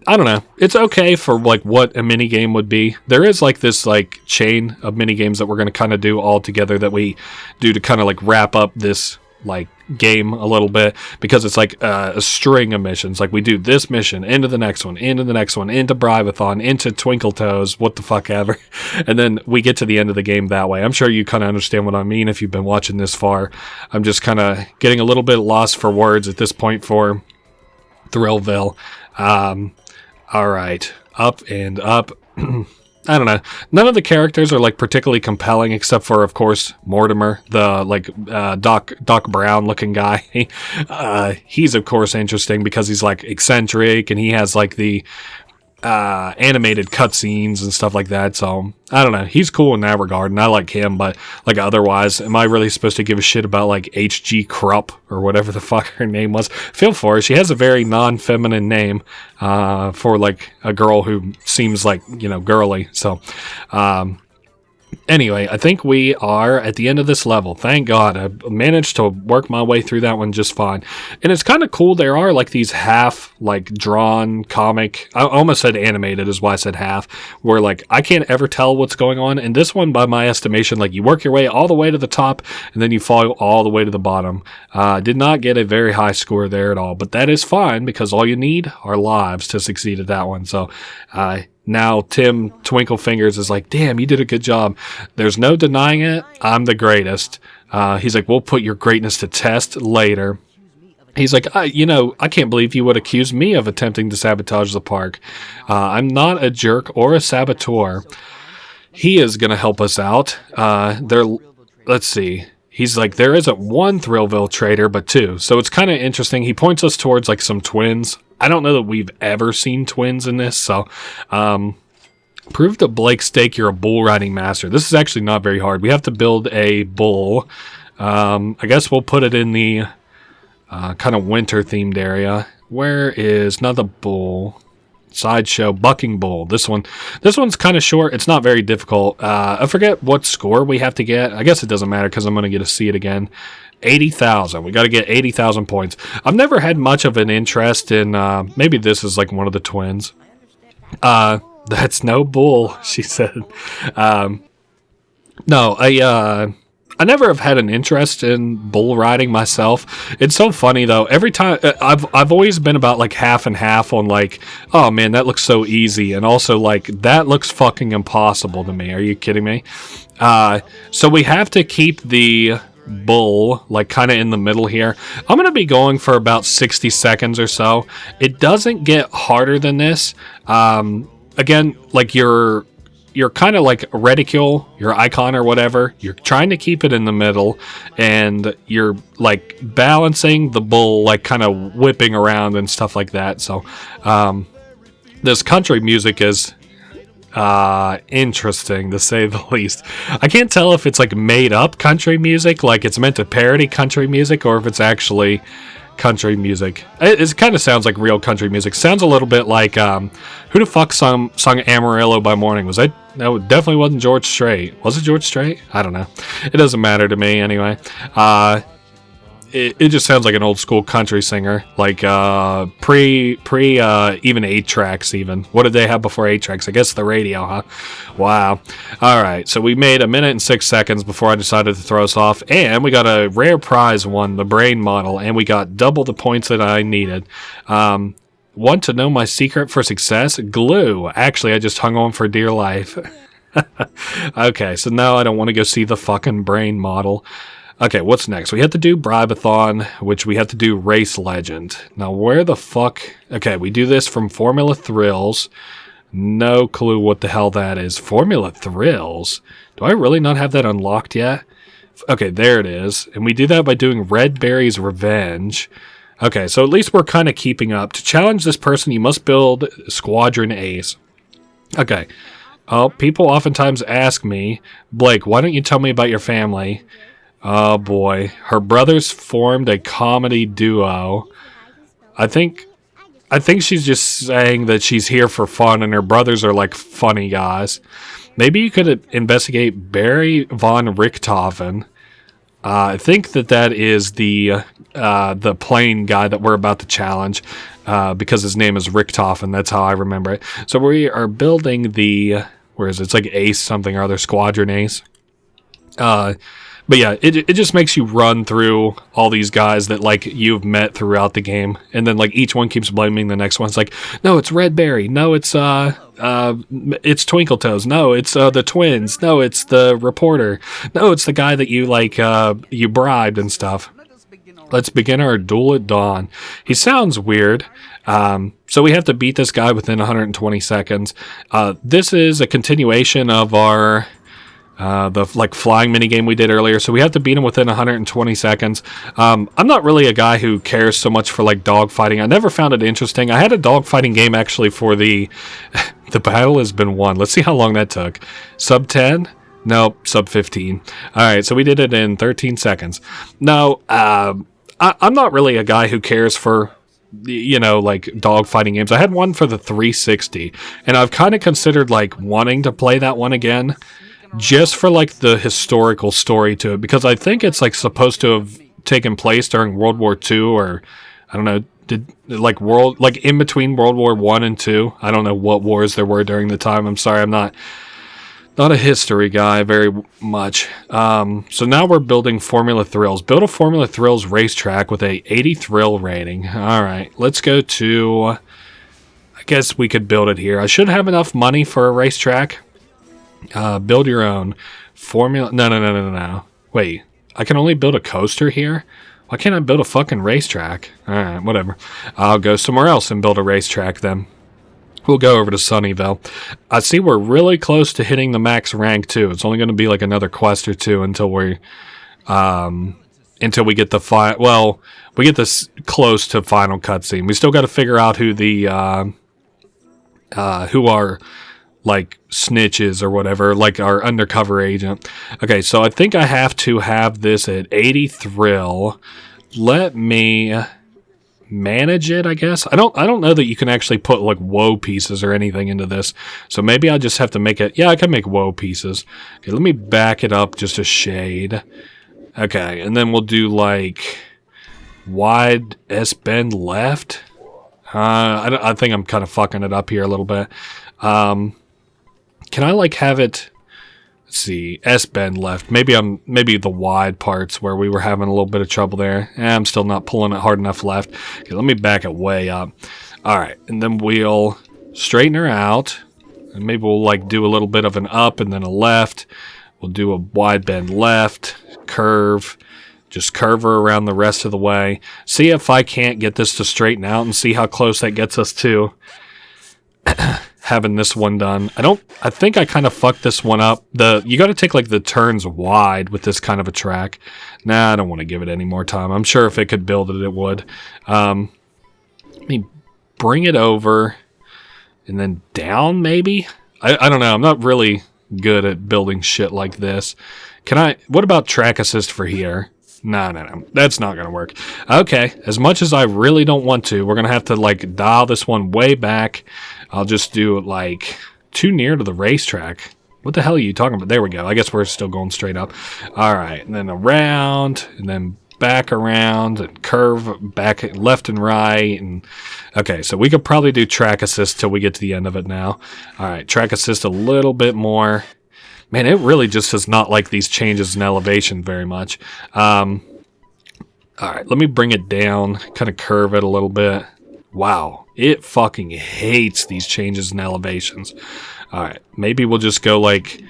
I don't know. It's okay for like what a mini game would be. There is like this like chain of mini games that we're going to kind of do all together that we do to kind of like wrap up this like game a little bit, because it's like a string of missions. Like we do this mission into the next one, into the next one, into Bribe-a-thon, into Twinkle Toes, what the fuck ever, and then we get to the end of the game that way. I'm sure you kind of understand what I mean if you've been watching this far. I'm just kind of getting a little bit lost for words at this point for Thrillville. All right, up and up. I don't know. None of the characters are like particularly compelling, except for, of course, Mortimer, the like Doc Brown looking guy. He's of course interesting because he's like eccentric and he has like the animated cutscenes and stuff like that. So I don't know. He's cool in that regard, and I like him. But like otherwise, am I really supposed to give a shit about like H.G. Krupp or whatever the fuck her name was? Feel for her. She has a very non-feminine name for like a girl who seems like, you know, girly. So anyway, I think we are at the end of this level. Thank God. I managed to work my way through that one just fine. And it's kind of cool. There are like these half like drawn comic, I almost said animated is why I said half, where like I can't ever tell what's going on. And this one, by my estimation, like you work your way all the way to the top and then you fall all the way to the bottom. Did not get a very high score there at all, but that is fine because all you need are lives to succeed at that one. So, now Tim Twinkle-Fingers is like, damn, you did a good job. There's no denying it. I'm the greatest. He's like, we'll put your greatness to test later. He's like, you know, I can't believe you would accuse me of attempting to sabotage the park. I'm not a jerk or a saboteur. He is going to help us out. Let's see. He's like, there isn't one Thrillville traitor, but two. So it's kind of interesting. He points us towards like some twins. I don't know that we've ever seen twins in this. So, prove to Blake Stake you're a bull riding master. This is actually not very hard. We have to build a bull. I guess we'll put it in the kind of winter themed area. Where is not the bull? Sideshow bucking bull. This one's kind of short. It's not very difficult. I forget what score we have to get. I guess it doesn't matter because I'm going to get to see it again. 80,000. We got to get 80,000 points. I've never had much of an interest in maybe this is like one of the twins. That's no bull, she said. No, I never have had an interest in bull riding myself. It's so funny though. Every time I've always been about like half and half on like, oh man, that looks so easy, and also like that looks fucking impossible to me. Are you kidding me? So we have to keep the bull like kind of in the middle here. I'm gonna be going for about 60 seconds or so. It doesn't get harder than this. Again, like you're kind of like reticule, your icon or whatever. You're trying to keep it in the middle, and you're like balancing the bull, like kind of whipping around and stuff like that. So this country music is interesting to say the least. I can't tell if it's like made up country music, like it's meant to parody country music, or if it's actually country music. It kind of sounds like real country music. Sounds a little bit like who the fuck sung Amarillo by Morning? Was that? No, it definitely wasn't George Strait. Was it George Strait? I don't know. It doesn't matter to me anyway. It just sounds like an old school country singer, like pre even 8-tracks even. What did they have before 8-tracks? I guess the radio, huh? Wow. All right, so we made 1 minute and 6 seconds before I decided to throw us off, and we got a rare prize one, the brain model, and we got double the points that I needed. Want to know my secret for success? Glue. Actually, I just hung on for dear life. Okay, so now I don't want to go see the fucking brain model. Okay, what's next? We have to do Bribe-a-thon, which we have to do Race Legend. Now, where the fuck... Okay, we do this from Formula Thrills. No clue what the hell that is. Formula Thrills? Do I really not have that unlocked yet? Okay, there it is. And we do that by doing Red Berry's Revenge. Okay, so at least we're kind of keeping up. To challenge this person, you must build Squadron Ace. Okay. Oh, people oftentimes ask me, Blake, why don't you tell me about your family? Oh boy, her brothers formed a comedy duo. I think she's just saying that she's here for fun and her brothers are like funny guys. Maybe you could investigate Barry von Richthofen. I think that is the plane guy that we're about to challenge, because his name is Richthofen. That's how I remember it. So we are building the, where is it? It's like Ace something or other, Squadron Ace. But yeah, it just makes you run through all these guys that like you've met throughout the game, and then like each one keeps blaming the next one. It's like, no, it's Red Berry. No, it's Twinkle Toes. No, it's the twins. No, it's the reporter. No, it's the guy that you like you bribed and stuff. Let's begin our duel at dawn. He sounds weird. So we have to beat this guy within 120 seconds. This is a continuation of our the like flying minigame we did earlier. So we have to beat him within 120 seconds. I'm not really a guy who cares so much for like dogfighting. I never found it interesting. I had a dogfighting game actually for the the battle has been won. Let's see how long that took. Sub 10? Nope, sub 15. All right, so we did it in 13 seconds. No, I'm not really a guy who cares for, you know, like dogfighting games. I had one for the 360, and I've kind of considered like wanting to play that one again, just for like the historical story to it, because I think it's like supposed to have taken place during World War II, or I don't know, did like in between World War I and II. I don't know what wars there were during the time. I'm sorry, I'm not a history guy very much. So now we're building Formula Thrills. Build a Formula Thrills racetrack with a 80 thrill rating. All right, let's go to, I guess we could build it here. I should have enough money for a racetrack. Build your own. Formula, no. Wait, I can only build a coaster here? Why can't I build a fucking racetrack? All right, whatever. I'll go somewhere else and build a racetrack then. We'll go over to Sunnyvale. I see we're really close to hitting the max rank too. It's only going to be like another quest or two until we get the we get this close to final cutscene. We still got to figure out who the who our like snitches or whatever, like our undercover agent. Okay, so I think I have to have this at 80 thrill. Let me manage it, I guess. I don't know that you can actually put like woe pieces or anything into this, so maybe I just have to make it. Yeah, I can make woe pieces. Okay, let me back it up just a shade. Okay, and then we'll do like wide S bend left. I think I'm kind of fucking it up here a little bit. Can I like have it? Let's see, S bend left. Maybe the wide parts where we were having a little bit of trouble there. I'm still not pulling it hard enough left. Okay, let me back it way up. All right, and then we'll straighten her out, and maybe we'll like do a little bit of an up and then a left. We'll do a wide bend left, curve, just curve her around the rest of the way. See if I can't get this to straighten out and see how close that gets us to having this one done. I think I kind of fucked this one up. You got to take like the turns wide with this kind of a track. Nah, I don't want to give it any more time. I'm sure if it could build it, it would. Let me bring it over and then down maybe? I don't know. I'm not really good at building shit like this. What about track assist for here? No. That's not going to work. Okay, as much as I really don't want to, we're going to have to like dial this one way back. I'll just do it like too near to the racetrack. What the hell are you talking about? There we go. I guess we're still going straight up. All right, and then around, and then back around, and curve back left and right. And okay, so we could probably do track assist till we get to the end of it now. All right, track assist a little bit more. Man, it really just does not like these changes in elevation very much. All right, let me bring it down, kind of curve it a little bit. Wow, it fucking hates these changes in elevations. All right, maybe we'll just go like,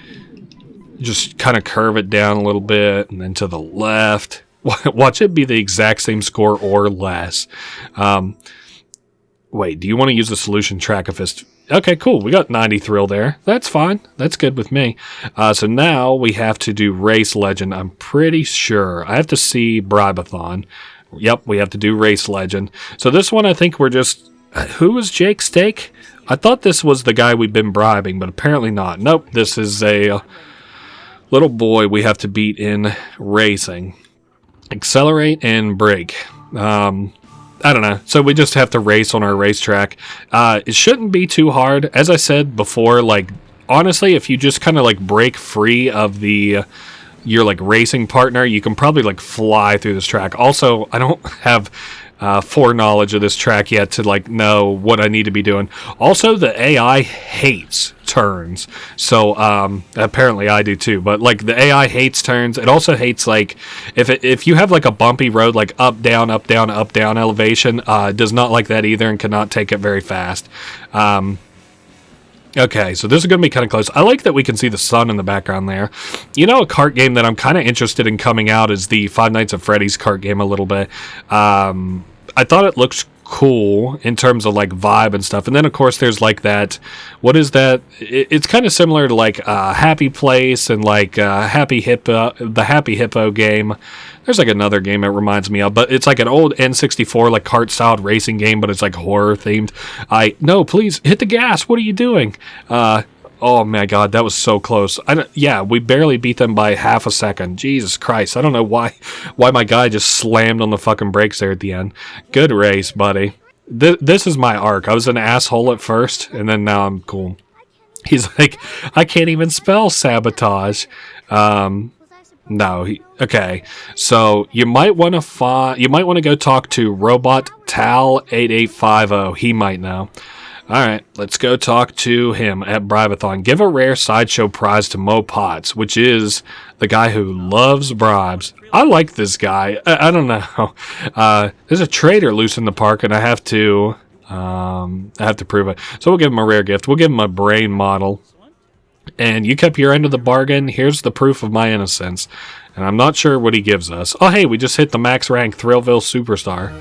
just kind of curve it down a little bit, and then to the left. Watch it be the exact same score or less. Wait, do you want to use the solution track assist? Okay, cool. We got 90 thrill there. That's fine. That's good with me. So now we have to do race legend. I'm pretty sure. I have to see Bribeathon. Yep, we have to do race legend. So this one, I think we're just... Who was Jake Stake? I thought this was the guy we've been bribing, but apparently not. Nope, this is a little boy we have to beat in racing. Accelerate and brake. I don't know. So we just have to race on our racetrack. It shouldn't be too hard. As I said before, like, honestly, if you just kind of like break free of your like racing partner, you can probably like fly through this track. Also, I don't have foreknowledge of this track yet to like know what I need to be doing. Also, the AI hates turns, so apparently I do too. But like the AI hates turns. It also hates like if you have like a bumpy road, like up down elevation, it does not like that either and cannot take it very fast. Okay, so this is going to be kind of close. I like that we can see the sun in the background there. You know, a kart game that I'm kind of interested in coming out is the Five Nights at Freddy's kart game a little bit. I thought it looks cool in terms of like vibe and stuff. And then of course there's like that, what is that? It's kind of similar to like Happy Place and like Happy Hippo, the Happy Hippo game. There's like another game it reminds me of, but it's like an old N64 like kart-styled racing game, but it's like horror themed. No, please hit the gas. What are you doing? Oh my god, that was so close. Yeah, we barely beat them by half a second. Jesus Christ, I don't know why my guy just slammed on the fucking brakes there at the end. Good race, buddy. This is my arc. I was an asshole at first, and then now I'm cool. He's like, I can't even spell sabotage. No, okay. So you might want to go talk to Robot Tal 8850. He might know. All right, let's go talk to him at Bribeathon. Give a rare sideshow prize to Mo Potts, which is the guy who loves bribes. I like this guy. I don't know. There's a traitor loose in the park, and I have to prove it. So we'll give him a rare gift. We'll give him a brain model. And you kept your end of the bargain. Here's the proof of my innocence. And I'm not sure what he gives us. Oh, hey, we just hit the max rank Thrillville Superstar.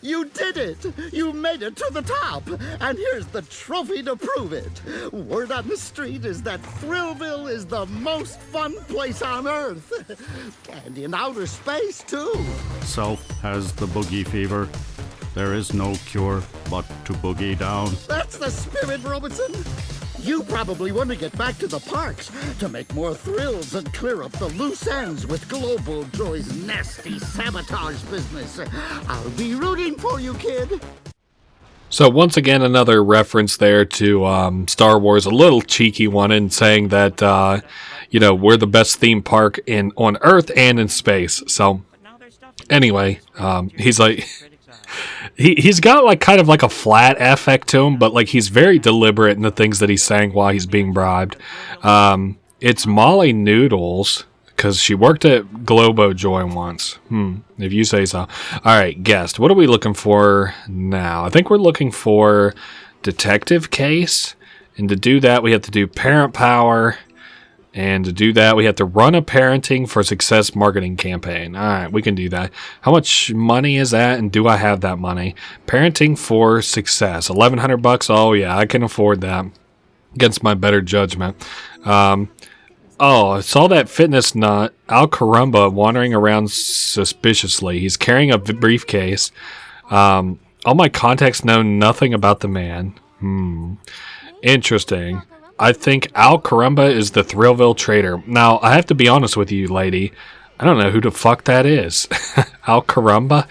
You did it! You made it to the top! And here's the trophy to prove it. Word on the street is that Thrillville is the most fun place on Earth. And in outer space, too. Self has the boogie fever. There is no cure but to boogie down. That's the spirit, Robertson. You probably want to get back to the parks to make more thrills and clear up the loose ends with Global Joy's nasty sabotage business. I'll be rooting for you, kid. So once again, another reference there to Star Wars, a little cheeky one in saying that, we're the best theme park on Earth and in space. So anyway, he's like... He's got like kind of like a flat affect to him, but like he's very deliberate in the things that he's saying while he's being bribed. It's Molly Noodles, because she worked at Globo Joy once. If you say so. All right, guest. What are we looking for now? I think we're looking for detective case, and to do that we have to do parent power. And to do that, we have to run a parenting for success marketing campaign. All right, we can do that. How much money is that, and do I have that money? Parenting for success, $1,100. Oh yeah, I can afford that. Against my better judgment. I saw that fitness nut, Al Carumba, wandering around suspiciously. He's carrying a briefcase. All my contacts know nothing about the man. Interesting. I think Al Carumba is the Thrillville traitor. Now, I have to be honest with you, lady. I don't know who the fuck that is. Al Carumba?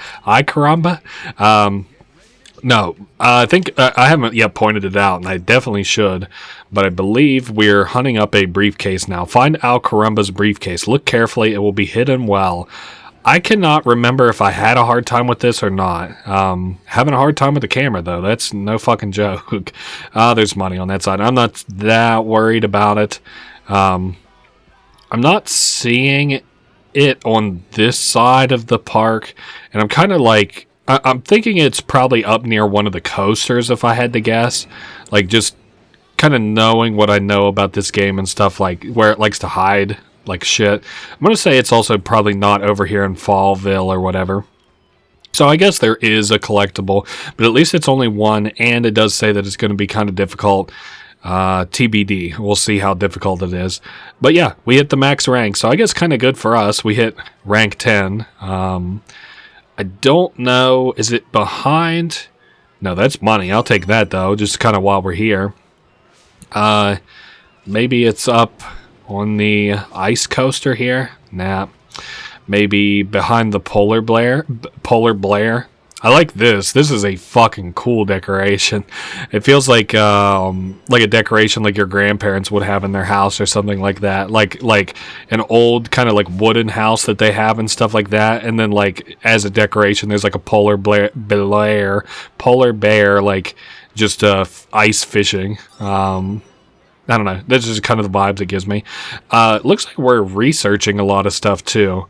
No, I think I haven't yet pointed it out, and I definitely should. But I believe we're hunting up a briefcase now. Find Al Carumba's briefcase. Look carefully. It will be hidden well. I cannot remember if I had a hard time with this or not. Having a hard time with the camera, though. That's no fucking joke. There's money on that side. I'm not that worried about it. I'm not seeing it on this side of the park. And I'm kind of like... I'm thinking it's probably up near one of the coasters, if I had to guess. Like, just kind of knowing what I know about this game and stuff, like, where it likes to hide... like shit. I'm going to say it's also probably not over here in Fallville or whatever. So I guess there is a collectible, but at least it's only one, and it does say that it's going to be kind of difficult. TBD. We'll see how difficult it is. But yeah, we hit the max rank, so I guess kind of good for us. We hit rank 10. I don't know. Is it behind? No, that's money. I'll take that, though, just kind of while we're here. Maybe it's up... on the ice coaster here? Nah. Maybe behind the Polar Blair. I like this. This is a fucking cool decoration. It feels like a decoration like your grandparents would have in their house or something like that. Like an old kind of like wooden house that they have and stuff like that. And then like as a decoration, there's like a polar bear, like just ice fishing. I don't know. That's just kind of the vibes it gives me. Looks like we're researching a lot of stuff, too.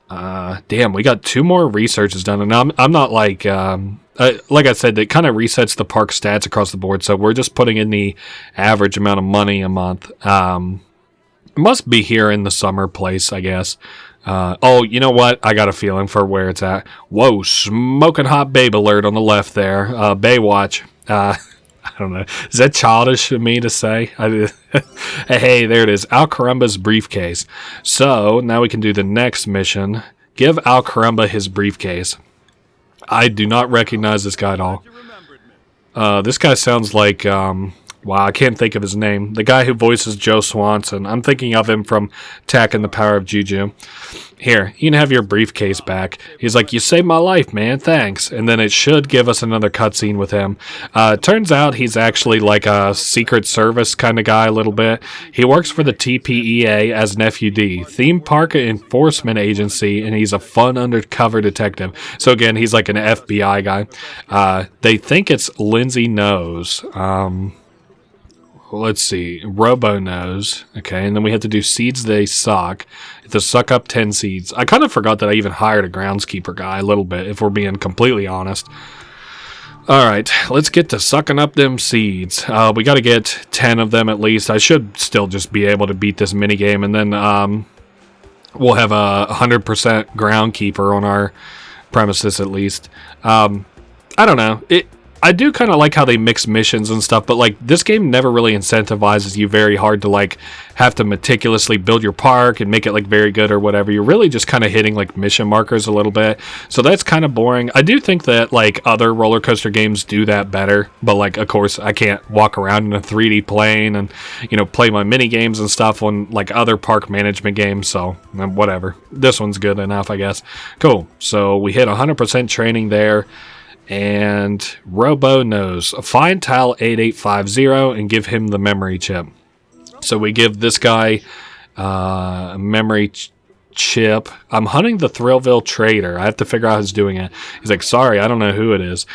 Damn, we got 2 more researches done. And I'm not like... like I said, it kind of resets the park stats across the board. So we're just putting in the average amount of money a month. It must be here in the summer place, I guess. Oh, you know what? I got a feeling for where it's at. Whoa, smoking hot babe alert on the left there. Baywatch. I don't know. Is that childish of me to say? Hey, there it is. Al Carumba's briefcase. So, now we can do the next mission. Give Al Carumba his briefcase. I do not recognize this guy at all. This guy sounds like... wow, I can't think of his name. The guy who voices Joe Swanson. I'm thinking of him from Tak and the Power of Juju. Here, you can have your briefcase back. He's like, you saved my life, man, thanks. And then it should give us another cutscene with him. Turns out he's actually like a Secret Service kind of guy a little bit. He works for the TPEA as an FUD, Theme Park Enforcement Agency, and he's a fun undercover detective. So again, he's like an FBI guy. They think it's Lindsay Knows. Let's see, Robo Knows. Okay, and then we have to do seeds they suck. To suck up 10 seeds. I kind of forgot that I even hired a groundskeeper guy a little bit, if we're being completely honest. Alright, let's get to sucking up them seeds. We got to get 10 of them at least. I should still just be able to beat this minigame, and then we'll have a 100% groundkeeper on our premises at least. I don't know. I do kind of like how they mix missions and stuff, but like this game never really incentivizes you very hard to like have to meticulously build your park and make it like very good or whatever. You're really just kind of hitting like mission markers a little bit, so that's kind of boring. I do think that like other roller coaster games do that better, but like of course I can't walk around in a 3D plane and play my mini games and stuff on like other park management games, so whatever. This one's good enough, I guess. Cool. So we hit 100% training there. And Robo Knows. Find Tile 8850 and give him the memory chip. So we give this guy a memory chip. I'm hunting the Thrillville Trader. I have to figure out who's doing it. He's like, sorry, I don't know who it is.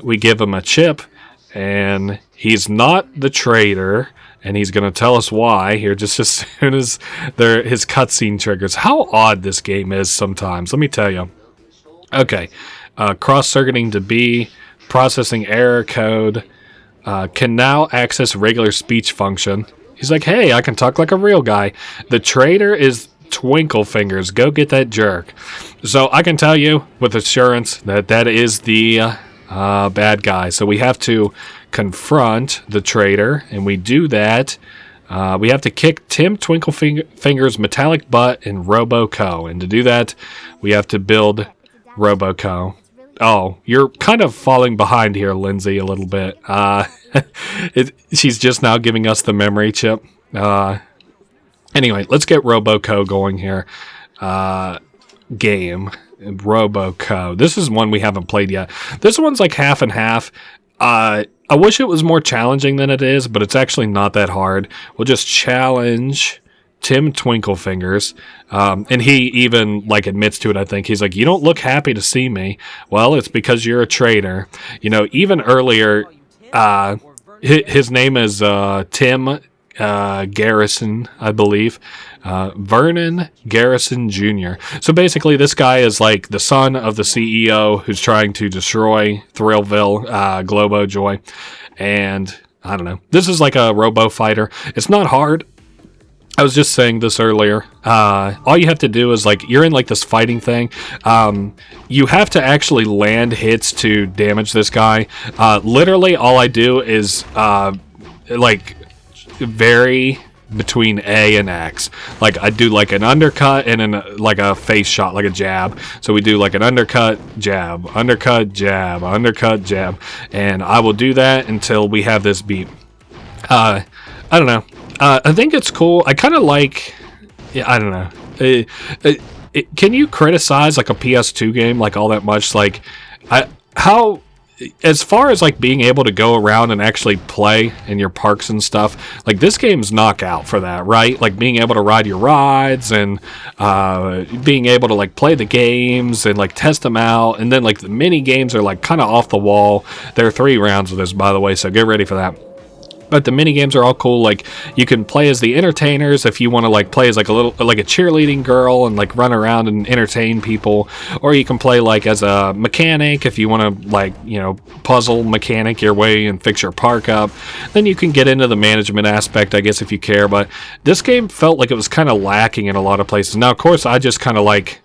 We give him a chip, and he's not the trader, and he's going to tell us why here just as soon as his cutscene triggers. How odd this game is sometimes, let me tell you. Okay. Cross-circuiting to B, processing error code, can now access regular speech function. He's like, hey, I can talk like a real guy. The trader is Twinkle Fingers. Go get that jerk. So I can tell you with assurance that is the bad guy. So we have to confront the trader, and we do that. We have to kick Tim Twinkle Fingers' metallic butt in Roboco. And to do that, we have to build Roboco. Oh, you're kind of falling behind here, Lindsay, a little bit. She's just now giving us the memory chip. Anyway, let's get Roboco going here. Game. Roboco. This is one we haven't played yet. This one's like half and half. I wish it was more challenging than it is, but it's actually not that hard. We'll just challenge Tim Twinkle Fingers, and he even like admits to it. I think he's like, you don't look happy to see me. Well, it's because you're a traitor. Even earlier, his name is Tim Garrison, I believe. Vernon Garrison Jr. So basically this guy is like the son of the CEO who's trying to destroy Thrillville, Globo Joy, and I don't know. This is like a robo fighter. It's not hard. I was just saying this earlier. All you have to do is like you're in like this fighting thing. You have to actually land hits to damage this guy. Literally, all I do is like vary between A and X. Like I do like an undercut and like a face shot, like a jab. So we do like an undercut, jab, undercut, jab, undercut, jab, and I will do that until we have this beat. I don't know. I think it's cool. I kind of like... Yeah, I don't know. Can you criticize like a PS2 game like all that much? Like, how... As far as like being able to go around and actually play in your parks and stuff, like this game's knockout for that, right? Like being able to ride your rides and being able to like play the games and like test them out, and then like the mini games are like kind of off the wall. There are 3 rounds of this, by the way, so get ready for that. But the mini games are all cool. Like, you can play as the entertainers if you want to like play as like a cheerleading girl and like run around and entertain people, or you can play like as a mechanic if you want to like, you know, puzzle mechanic your way and fix your park up. Then you can get into the management aspect, I guess, if you care. But this game felt like it was kind of lacking in a lot of places. Now, of course, I just kind of like,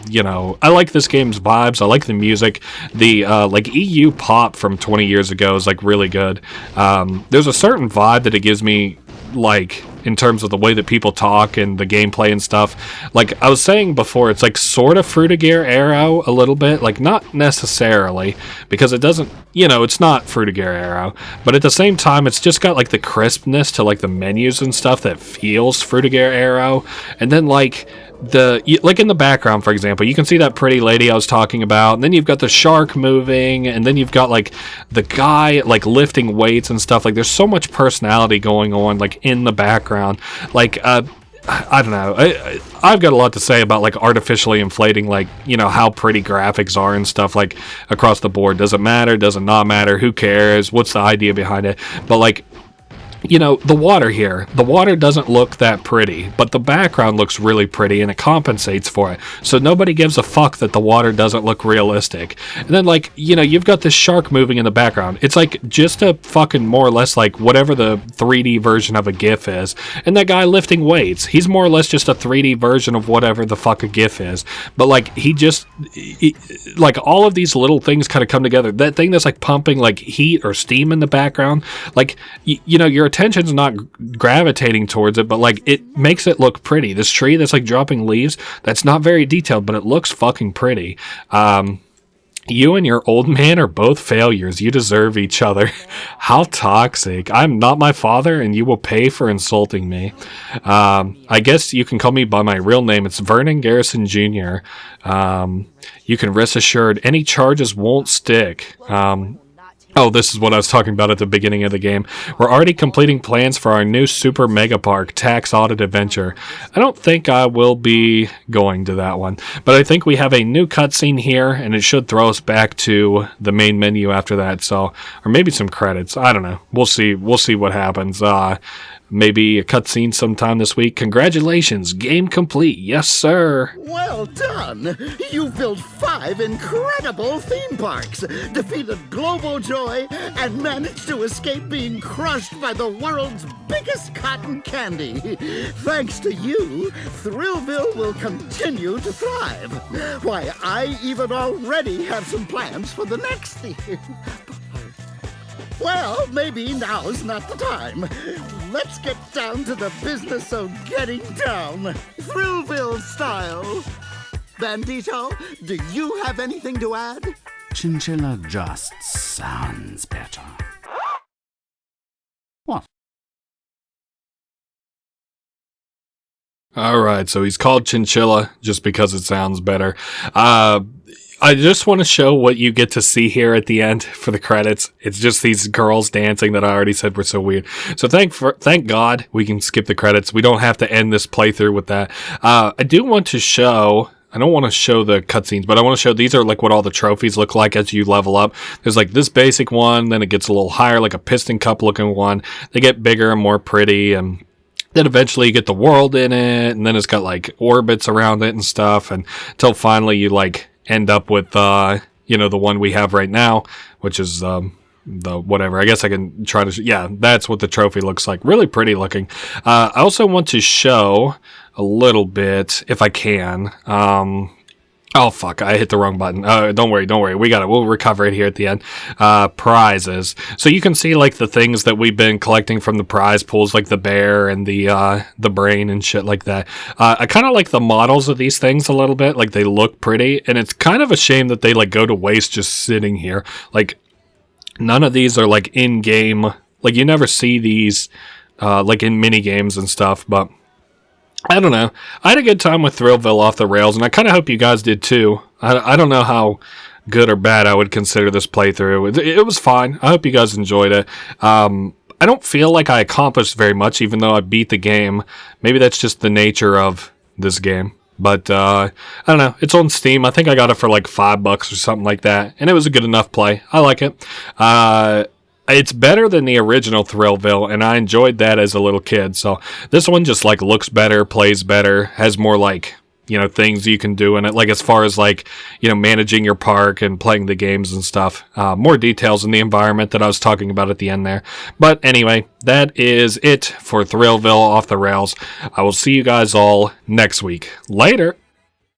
you know, I like this game's vibes. I like the music. The like EU pop from 20 years ago is like really good. There's a certain vibe that it gives me, like in terms of the way that people talk and the gameplay and stuff. Like I was saying before, it's like sort of Fruita Gear Arrow a little bit, like not necessarily, because it doesn't, you know, it's not Fruita Gear Arrow, but at the same time it's just got like the crispness to like the menus and stuff that feels Fruita Gear Arrow. And then like like in the background, for example, you can see that pretty lady I was talking about, and then you've got the shark moving, and then you've got like the guy like lifting weights and stuff. Like there's so much personality going on like in the background. Like I don't know, I've got a lot to say about like artificially inflating, like, you know, how pretty graphics are and stuff like across the board. Does it matter? Does it not matter? Who cares? What's the idea behind it? But like, you know, the water doesn't look that pretty, but the background looks really pretty and it compensates for it. So nobody gives a fuck that the water doesn't look realistic. And then like, you know, you've got this shark moving in the background. It's like just a fucking more or less like whatever the 3D version of a GIF is. And that guy lifting weights, he's more or less just a 3D version of whatever the fuck a GIF is. But like like all of these little things kind of come together. That thing that's like pumping like heat or steam in the background, like you know, your attention's not gravitating towards it, but like it makes it look pretty. This tree that's like dropping leaves, that's not very detailed, but it looks fucking pretty. You and your old man are both failures. You deserve each other. How toxic. I'm not my father, and you will pay for insulting me. I guess you can call me by my real name. It's Vernon Garrison Jr. You can rest assured any charges won't stick. Oh, this is what I was talking about at the beginning of the game. We're already completing plans for our new Super Mega Park Tax Audit Adventure. I don't think I will be going to that one, but I think we have a new cutscene here, and it should throw us back to the main menu after that. So, or maybe some credits. I don't know. We'll see. We'll see what happens. Maybe a cutscene sometime this week. Congratulations, game complete. Yes, sir. Well done! You've built 5 incredible theme parks, defeated Global Joy, and managed to escape being crushed by the world's biggest cotton candy. Thanks to you, Thrillville will continue to thrive. Why, I even already have some plans for the next theme. Well, maybe now's not the time. Let's get down to the business of getting down, Thrillville style. Bandito, do you have anything to add? Chinchilla just sounds better. What? Alright, so he's called Chinchilla just because it sounds better. I just want to show what you get to see here at the end for the credits. It's just these girls dancing that I already said were so weird. So thank God we can skip the credits. We don't have to end this playthrough with that. I do want to show... I don't want to show the cutscenes, but I want to show these are like what all the trophies look like as you level up. There's like this basic one, then it gets a little higher, like a piston cup looking one. They get bigger and more pretty, and then eventually you get the world in it, and then it's got like orbits around it and stuff, and until finally you like end up with you know, the one we have right now, which is the whatever. I guess I can try to yeah, that's what the trophy looks like. Really pretty looking. I also want to show a little bit, if I can. Oh fuck, I hit the wrong button. Don't worry. We got it. We'll recover it here at the end. Prizes. So you can see like the things that we've been collecting from the prize pools, like the bear and the brain and shit like that. I kind of like the models of these things a little bit. Like they look pretty, and it's kind of a shame that they like go to waste just sitting here. Like none of these are like in game. Like you never see these like in mini games and stuff, but I don't know. I had a good time with Thrillville Off the Rails, and I kind of hope you guys did too. I don't know how good or bad I would consider this playthrough. It was fine. I hope you guys enjoyed it. I don't feel like I accomplished very much, even though I beat the game. Maybe that's just the nature of this game. But, I don't know. It's on Steam. I think I got it for like $5 or something like that. And it was a good enough play. I like it. It's better than the original Thrillville, and I enjoyed that as a little kid. So this one just like looks better, plays better, has more like, things you can do in it. Like as far as like, managing your park and playing the games and stuff. More details in the environment that I was talking about at the end there. But anyway, that is it for Thrillville Off the Rails. I will see you guys all next week. Later.